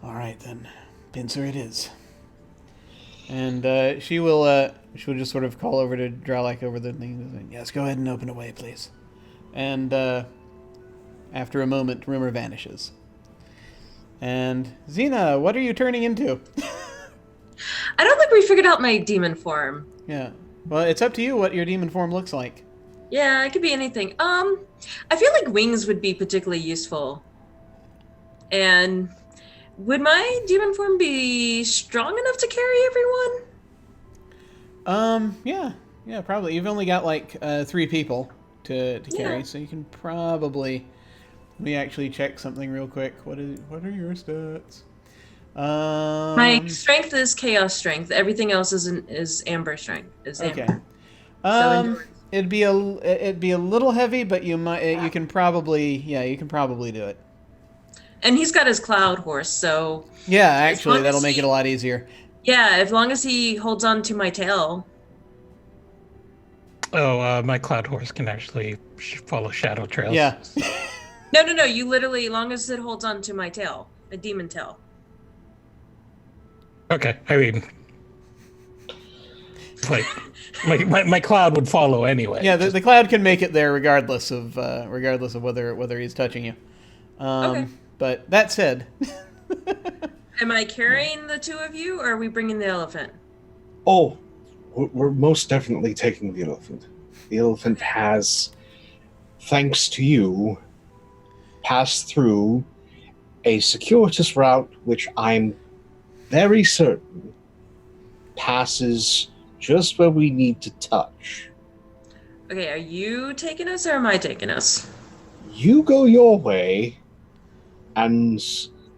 All right, then. Pincer it is. And she will just sort of call over to Dralak over the thing. Yes, go ahead and open a way, please. And after a moment, Rumor vanishes. And Xena, what are you turning into? I don't think we figured out my demon form. Yeah. Well, it's up to you what your demon form looks like. Yeah, it could be anything. I feel like wings would be particularly useful. And would my demon form be strong enough to carry everyone? Yeah, probably. You've only got like 3 people to carry, so you can probably. Let me actually check something real quick. What are your stats? My strength is chaos strength. Everything else is amber strength. Okay. Amber. It'd be a little heavy, but you can probably do it. And he's got his cloud horse, so yeah, actually that'll make it a lot easier. Yeah, as long as he holds on to my tail. Oh, my cloud horse can actually follow shadow trails. Yeah. No. You literally, as long as it holds on to my tail, my demon tail. Okay, I mean, like my cloud would follow anyway. Yeah, the cloud can make it there regardless of whether he's touching you. Okay. But that said, am I carrying the 2 of you, or are we bringing the elephant? Oh, we're most definitely taking the elephant. The elephant has, thanks to you, passed through a circuitous route which I'm very certain passes just where we need to touch. Okay, are you taking us or am I taking us? You go your way, and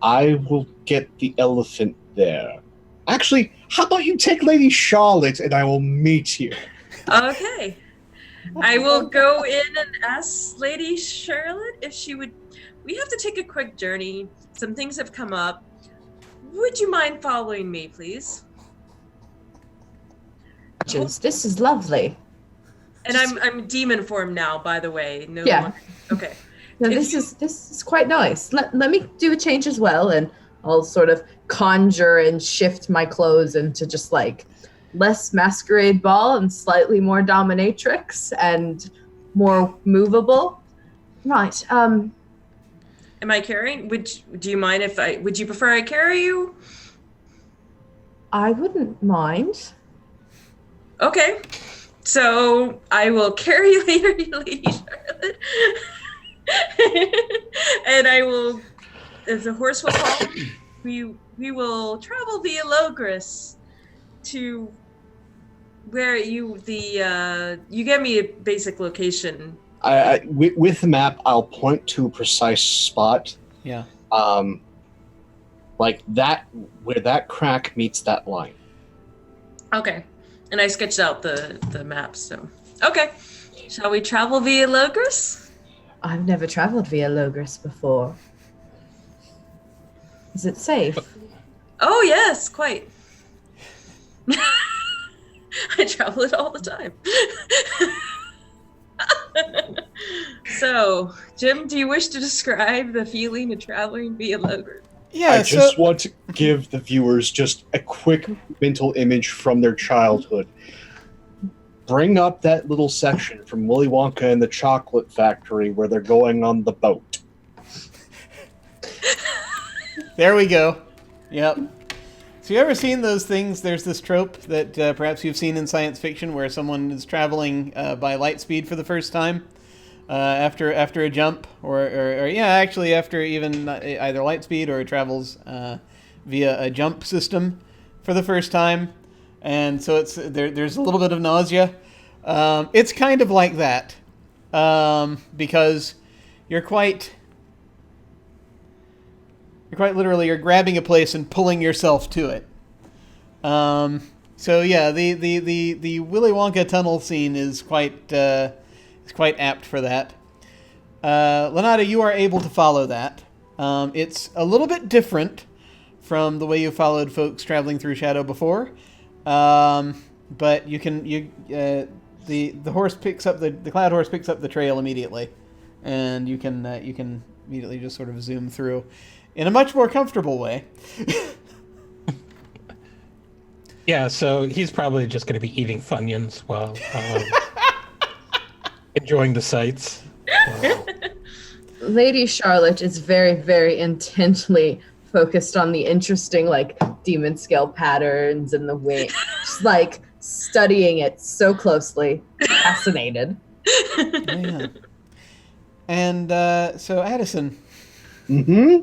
I will get the elephant there. Actually, how about you take Lady Charlotte and I will meet you? Okay. I will go in and ask Lady Charlotte if she would... We have to take a quick journey. Some things have come up. Would you mind following me, please? This is lovely. And I'm demon form now, by the way. No Yeah. one... Okay. No, If this you- is quite nice. Let me do a change as well, and I'll sort of conjure and shift my clothes into just like less masquerade ball and slightly more dominatrix and more movable. Right. Am I carrying? Do you mind if I... Would you prefer I carry you? I wouldn't mind. Okay. So I will carry Lady Charlotte. And I will... If the horse will follow, we will travel via Logris to where you gave me a basic location. With the map, I'll point to a precise spot. yeah. Like that, where that crack meets that line. Okay. And I sketched out the map, so. Okay. Shall we travel via Logris? I've never traveled via Logris before. Is it safe? Oh, yes, quite. I travel it all the time. So, Jim, do you wish to describe the feeling of traveling via Logris? Yeah. I just want to give the viewers just a quick mental image from their childhood. Bring up that little section from Willy Wonka and the Chocolate Factory where they're going on the boat. There we go. Yep. So you ever seen those things? There's this trope that perhaps you've seen in science fiction where someone is traveling by light speed for the first time after a jump, or actually after even either light speed or travels via a jump system for the first time, and so there's a little bit of nausea. It's kind of like that because you're quite literally, you're grabbing a place and pulling yourself to it. So yeah, the Willy Wonka tunnel scene is quite apt for that. Lenata, you are able to follow that. It's a little bit different from the way you followed folks traveling through Shadow before, but the horse picks up the cloud horse picks up the trail immediately, and you can immediately just sort of zoom through in a much more comfortable way. Yeah, so he's probably just going to be eating Funyuns while enjoying the sights. Lady Charlotte is very, very intently focused on the interesting like demon scale patterns and the wing, just like studying it so closely, fascinated. Yeah. And so, Addison, Mm-hmm.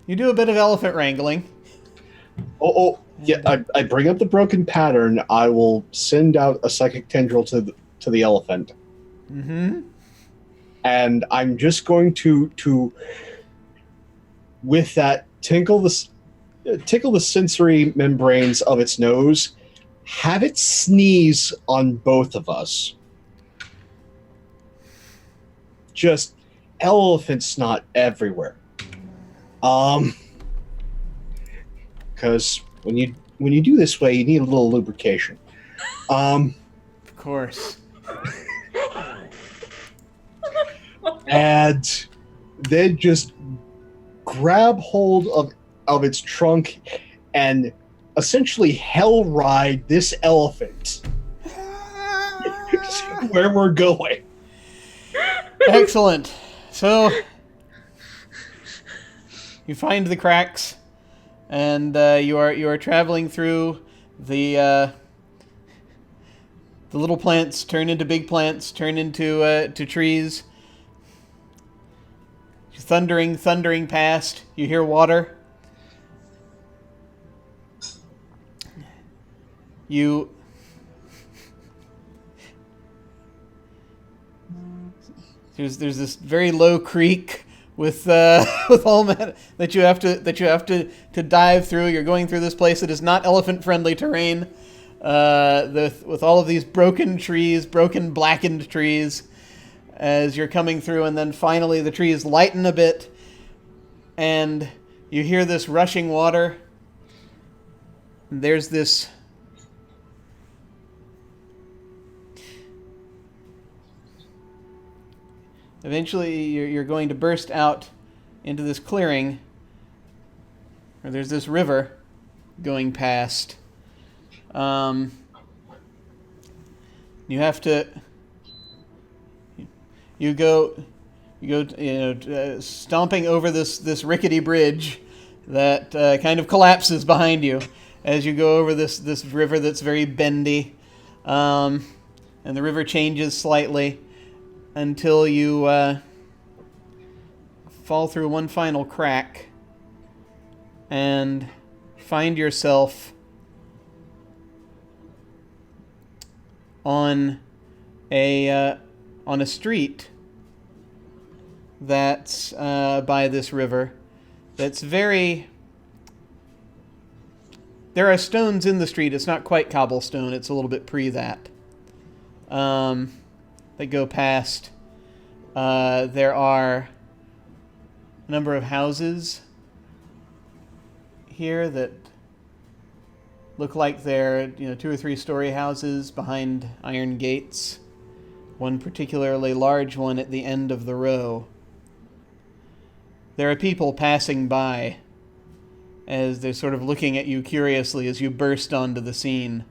you do a bit of elephant wrangling. Yeah, I bring up the broken pattern. I will send out a psychic tendril to the elephant. Mm-hmm. And I'm just going to with that tickle the sensory membranes of its nose, have it sneeze on both of us. Just elephant snot everywhere. Because when you do this way, you need a little lubrication. Of course. And then just grab hold of its trunk and essentially hell ride this elephant where we're going. Excellent. So you find the cracks, and you are traveling through the little plants turn into big plants, turn into to trees. Thundering past. You hear water. There's this very low creek with all that you have to dive through. You're going through this place that is not elephant friendly terrain. With all of these broken trees, broken blackened trees, as you're coming through, and then finally the trees lighten a bit, and you hear this rushing water. There's this eventually you're going to burst out into this clearing where there's this river going past. You have to You go, stomping over this rickety bridge that kind of collapses behind you as you go over this river that's very bendy, and the river changes slightly until you fall through one final crack and find yourself on a street that's by this river. That's very... There are stones in the street. It's not quite cobblestone. It's a little bit pre that. They go past. There are a number of houses here that look like they're 2 or 3 story houses behind iron gates. One particularly large one at the end of the row. There are people passing by as they're sort of looking at you curiously as you burst onto the scene.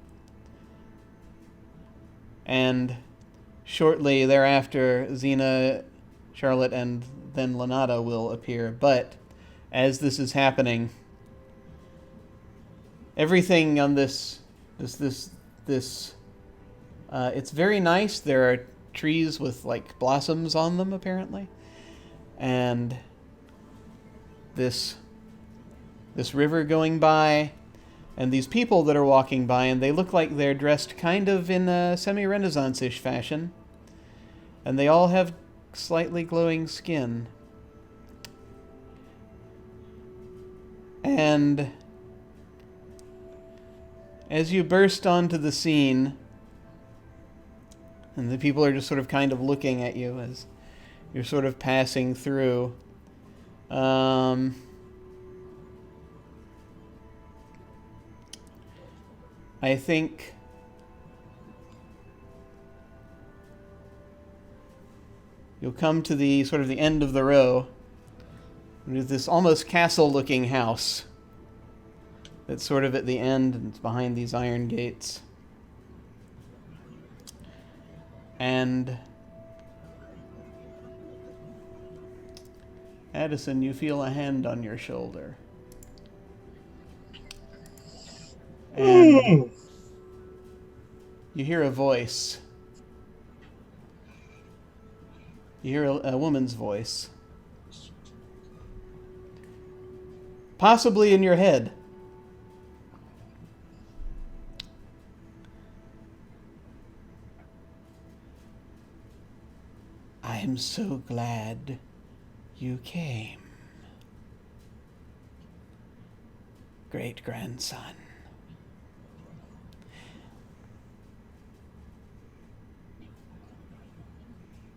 And shortly thereafter, Xena, Charlotte, and then Lanata will appear. But as this is happening, everything on this it's very nice. There are trees with like blossoms on them apparently, and this river going by, and these people that are walking by, and they look like they're dressed kind of in a semi-Renaissance-ish fashion, and they all have slightly glowing skin. And as you burst onto the scene, and the people are just sort of kind of looking at you as you're sort of passing through, I think you'll come to the sort of the end of the row. There's this almost castle-looking house that's sort of at the end, and it's behind these iron gates. And Addison, you feel a hand on your shoulder. and you hear a voice. You hear a woman's voice. Possibly in your head. I am so glad you came, great-grandson.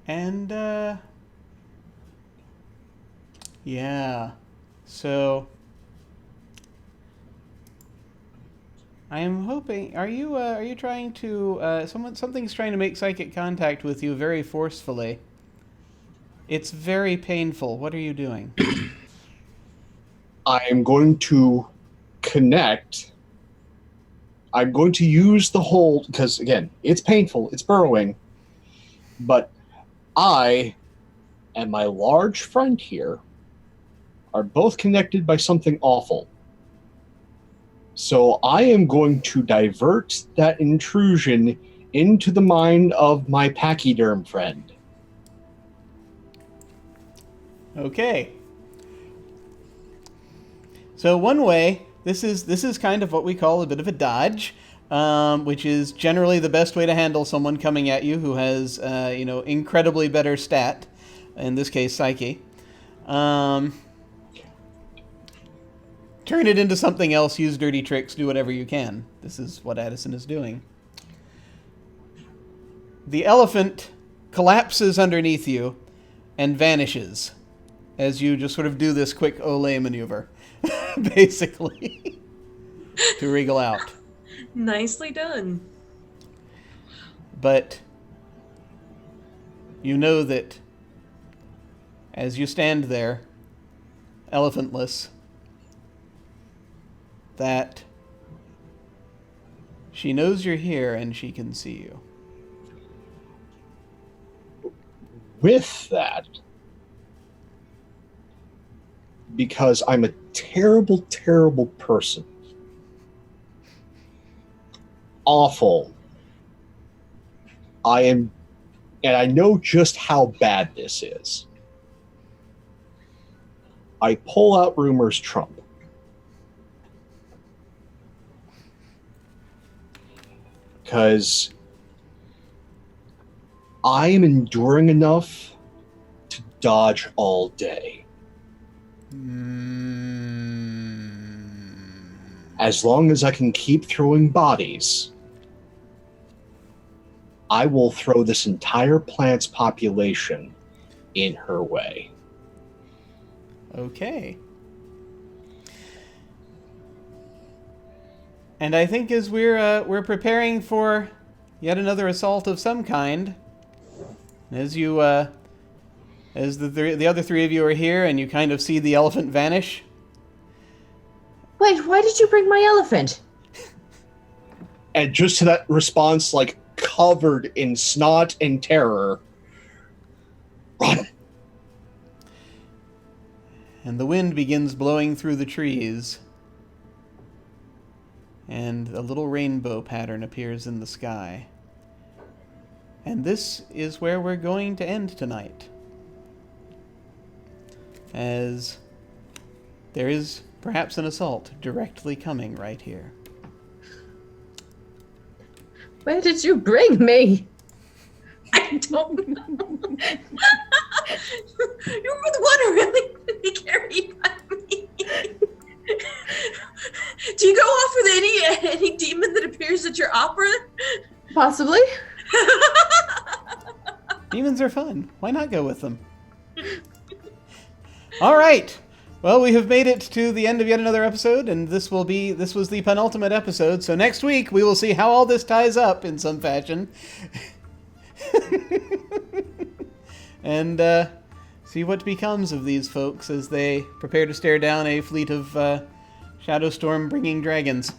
And, yeah, so I am hoping, are you trying to, something's trying to make psychic contact with you very forcefully. It's very painful. What are you doing? I am going to connect. I'm going to use the hold, because, again, it's painful, it's burrowing, but I and my large friend here are both connected by something awful. So I am going to divert that intrusion into the mind of my pachyderm friend. Okay. So one way, this is kind of what we call a bit of a dodge, which is generally the best way to handle someone coming at you who has, incredibly better stat, in this case, psyche. Turn it into something else, use dirty tricks, do whatever you can. This is what Addison is doing. The elephant collapses underneath you and vanishes as you just sort of do this quick Olay maneuver, basically, to wriggle out. Nicely done. But you know that as you stand there, elephantless, that she knows you're here and she can see you. With that, because I'm a terrible, terrible person, awful, I am, and I know just how bad this is. I pull out rumor's trump. Because I am enduring enough to dodge all day. As long as I can keep throwing bodies, I will throw this entire plant's population in her way. Okay. And I think as we're preparing for yet another assault of some kind, as you as the other three of you are here and you kind of see the elephant vanish. Wait, why did you bring my elephant? And just to that response, like covered in snot and terror, run. And the wind begins blowing through the trees. And a little rainbow pattern appears in the sky. And this is where we're going to end tonight. As there is perhaps an assault directly coming right here. Where did you bring me? I don't know. You were the one who really could be carried by me. Do you go off with any demon that appears at your opera? Possibly. Demons are fun. Why not go with them? All right. Well, we have made it to the end of yet another episode, and this was the penultimate episode. So next week we will see how all this ties up in some fashion, and see what becomes of these folks as they prepare to stare down a fleet of Shadowstorm-bringing dragons.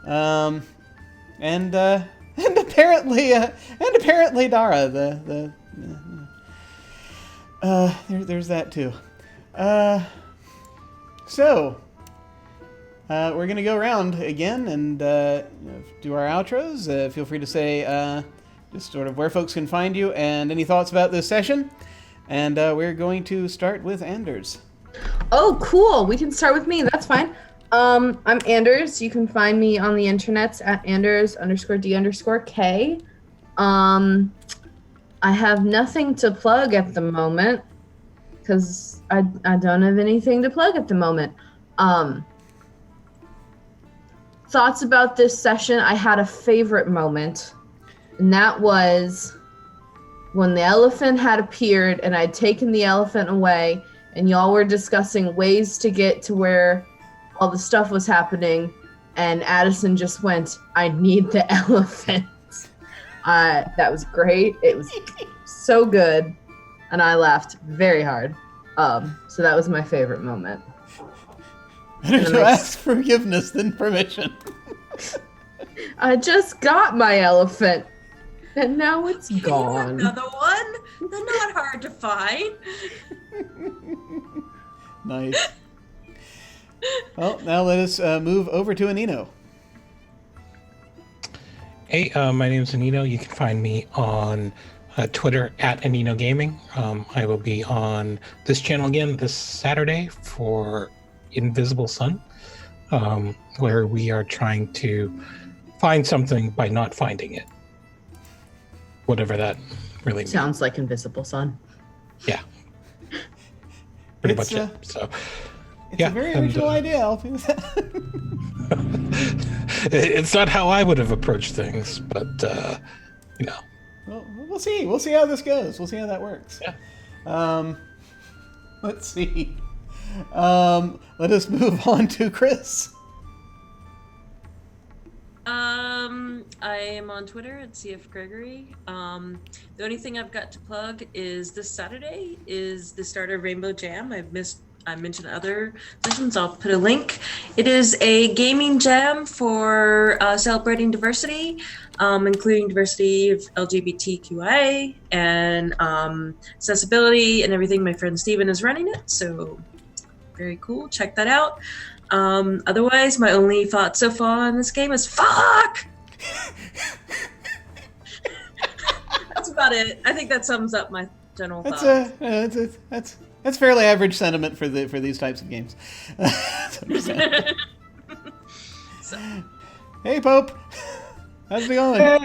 And apparently Dara. There's that too. So, we're going to go around again and do our outros. Feel free to say just sort of where folks can find you and any thoughts about this session. And we're going to start with Anders. Oh, cool. We can start with me. That's fine. I'm Anders. You can find me on the internets at Anders_D_K. I have nothing to plug at the moment because I don't have anything to plug at the moment. Thoughts about this session, I had a favorite moment, and that was when the elephant had appeared and I'd taken the elephant away and y'all were discussing ways to get to where all the stuff was happening, and Addison just went, "I need the elephant." That was great. It was so good, and I laughed very hard. So that was my favorite moment. Better to ask forgiveness than permission. I just got my elephant, and now it's gone. Another one? They're not hard to find. Nice. Well, now let us move over to Anino. Hey, my name's Anino. You can find me on Twitter at Anino Gaming. I will be on this channel again this Saturday for Invisible Sun, where we are trying to find something by not finding it. Whatever that really means. Sounds like Invisible Sun. Yeah. Pretty much it. So, it's a very original idea. I'll do that. It's not how I would have approached things, but Well, we'll see. We'll see how this goes. We'll see how that works. Yeah. Let's see. Let us move on to Chris. I am on Twitter at CF Gregory. The only thing I've got to plug is this Saturday is the start of Rainbow Jam. I mentioned other sessions. I'll put a link. It is a gaming jam for celebrating diversity, including diversity of LGBTQIA and accessibility and everything. My friend Steven is running it, so very cool. Check that out. Otherwise, my only thought so far on this game is fuck! That's about it. I think that sums up my general thoughts. That's fairly average sentiment for these types of games. So. Hey, Pope. How's it going?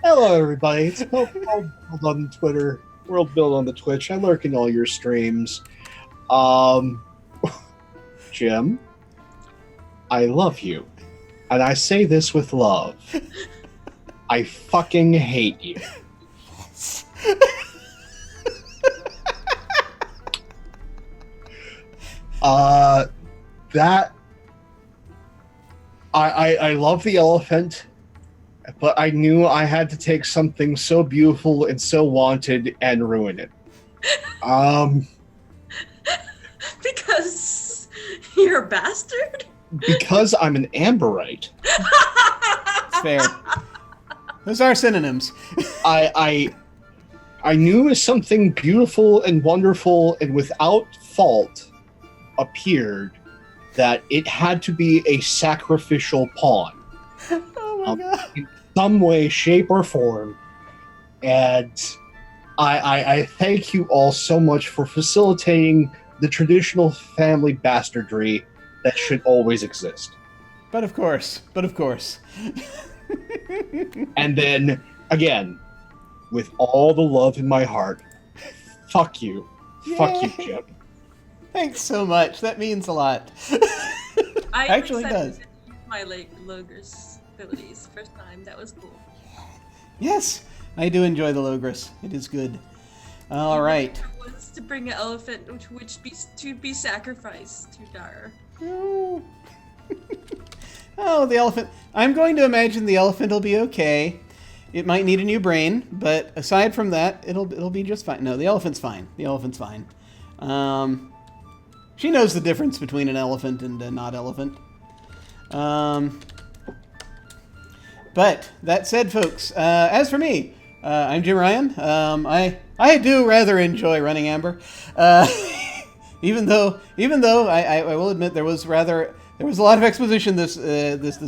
Hello, everybody. It's Pope World Build on Twitter, World Build on the Twitch. I lurk in all your streams. Jim, I love you. And I say this with love. I fucking hate you. I love the elephant, but I knew I had to take something so beautiful and so wanted and ruin it. Because you're a bastard? Because I'm an Amberite. It's fair. Those are synonyms. I knew something beautiful and wonderful and without fault appeared that it had to be a sacrificial pawn. Oh my god. In some way, shape, or form. And I thank you all so much for facilitating the traditional family bastardry that should always exist. But of course. And then, again, with all the love in my heart, fuck you. Yay. Fuck you, Jim. Thanks so much. That means a lot. I Actually does. Use my Logris abilities first time. That was cool. Yes, I do enjoy the Logris. It is good. All right. It was to bring an elephant to be sacrificed to Dar. Oh. Oh, the elephant. I'm going to imagine the elephant will be okay. It might need a new brain, but aside from that, it'll be just fine. No, the elephant's fine. The elephant's fine. She knows the difference between an elephant and a not elephant. But that said, folks, as for me, I'm Jim Ryan. I do rather enjoy running Amber, even though I will admit there was a lot of exposition this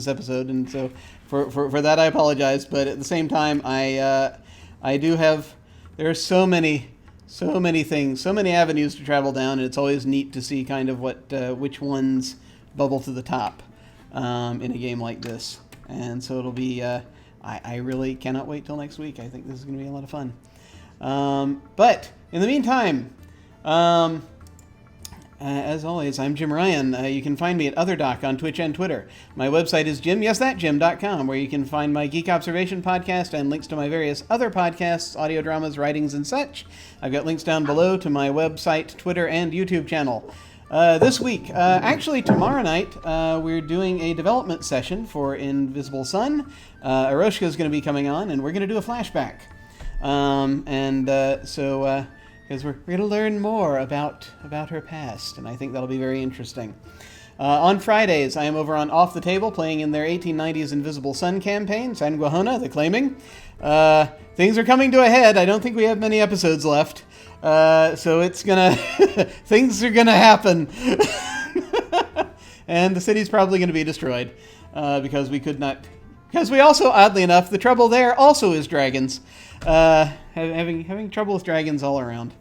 episode, and so for that I apologize. But at the same time, I do have, there are so many things, so many avenues to travel down, and it's always neat to see kind of which ones bubble to the top in a game like this. And so it'll be, I really cannot wait till next week. I think this is going to be a lot of fun. But in the meantime, as always, I'm Jim Ryan. You can find me at OtherDoc on Twitch and Twitter. My website is jimyesthatjim.com, where you can find my Geek Observation podcast and links to my various other podcasts, audio dramas, writings, and such. I've got links down below to my website, Twitter, and YouTube channel. This week, actually tomorrow night, we're doing a development session for Invisible Sun. Eroshka is going to be coming on, and we're going to do a flashback. Because we're going to learn more about her past, and I think that'll be very interesting. On Fridays, I am over on Off the Table, playing in their 1890s Invisible Sun campaign, Sanguahona, The Claiming. Things are coming to a head. I don't think we have many episodes left. So it's gonna, things are gonna happen. And the city's probably gonna be destroyed, because we also, oddly enough, the trouble there also is dragons. Having trouble with dragons all around.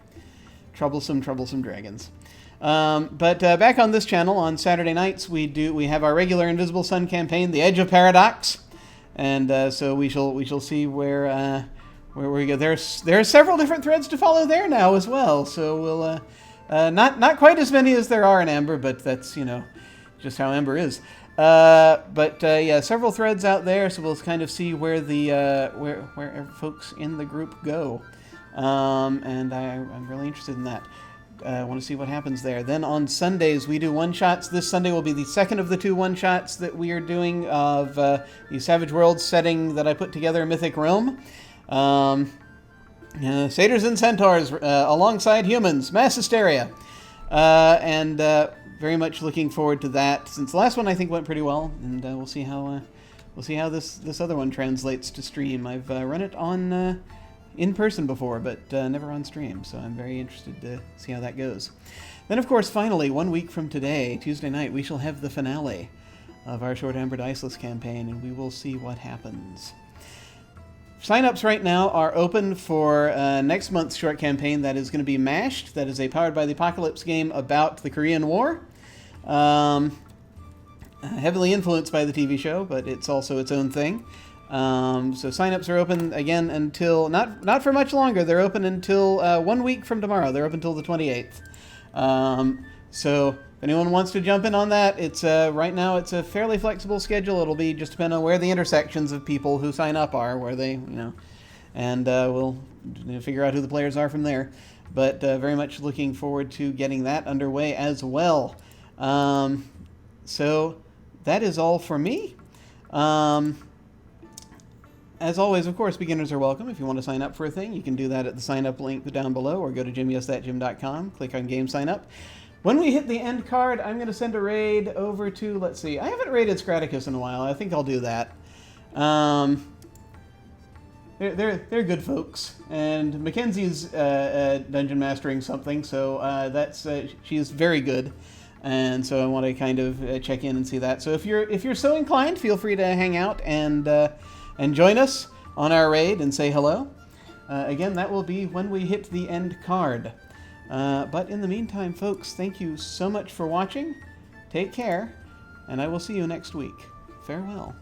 Troublesome dragons. But back on this channel, on Saturday nights, we have our regular Invisible Sun campaign, The Edge of Paradox. And so we shall see where we go. There are several different threads to follow there now as well. So we'll not quite as many as there are in Amber, but that's just how Amber is. Yeah, several threads out there. So we'll kind of see where the where folks in the group go, and I'm really interested in that. I want to see what happens there. Then on Sundays, we do one-shots. This Sunday will be the second of the two one-shots that we are doing of the Savage Worlds setting that I put together, Mythic Realm. Satyrs and Centaurs alongside humans, mass hysteria. And very much looking forward to that, since the last one I think went pretty well, and we'll see how this other one translates to stream. I've run it on in person before, but never on stream, so I'm very interested to see how that goes. Then, of course, finally, 1 week from today, Tuesday night, we shall have the finale of our Short Amber Diceless campaign, and we will see what happens. Sign-ups right now are open for next month's short campaign that is going to be Mashed. That is a Powered by the Apocalypse game about the Korean War. Heavily influenced by the TV show, but it's also its own thing. So sign-ups are open again until, not for much longer, they're open until 1 week from tomorrow. They're open until the 28th. So if anyone wants to jump in on that, it's right now it's a fairly flexible schedule. It'll be just depend on where the intersections of people who sign up are, where they, and we'll figure out who the players are from there. But very much looking forward to getting that underway as well. So that is all for me. As always, of course, beginners are welcome. If you want to sign up for a thing, you can do that at the sign up link down below, or go to jimyesthatjim.com, click on game sign up. When we hit the end card, I'm going to send a raid over to, let's see, I haven't raided Scraticus in a while. I think I'll do that. They're good folks, and Mackenzie's dungeon mastering something, so she's very good, and so I want to kind of check in and see that. So if you're so inclined, feel free to hang out and join us on our raid and say hello. Again, that will be when we hit the end card. But in the meantime, folks, thank you so much for watching. Take care, and I will see you next week. Farewell.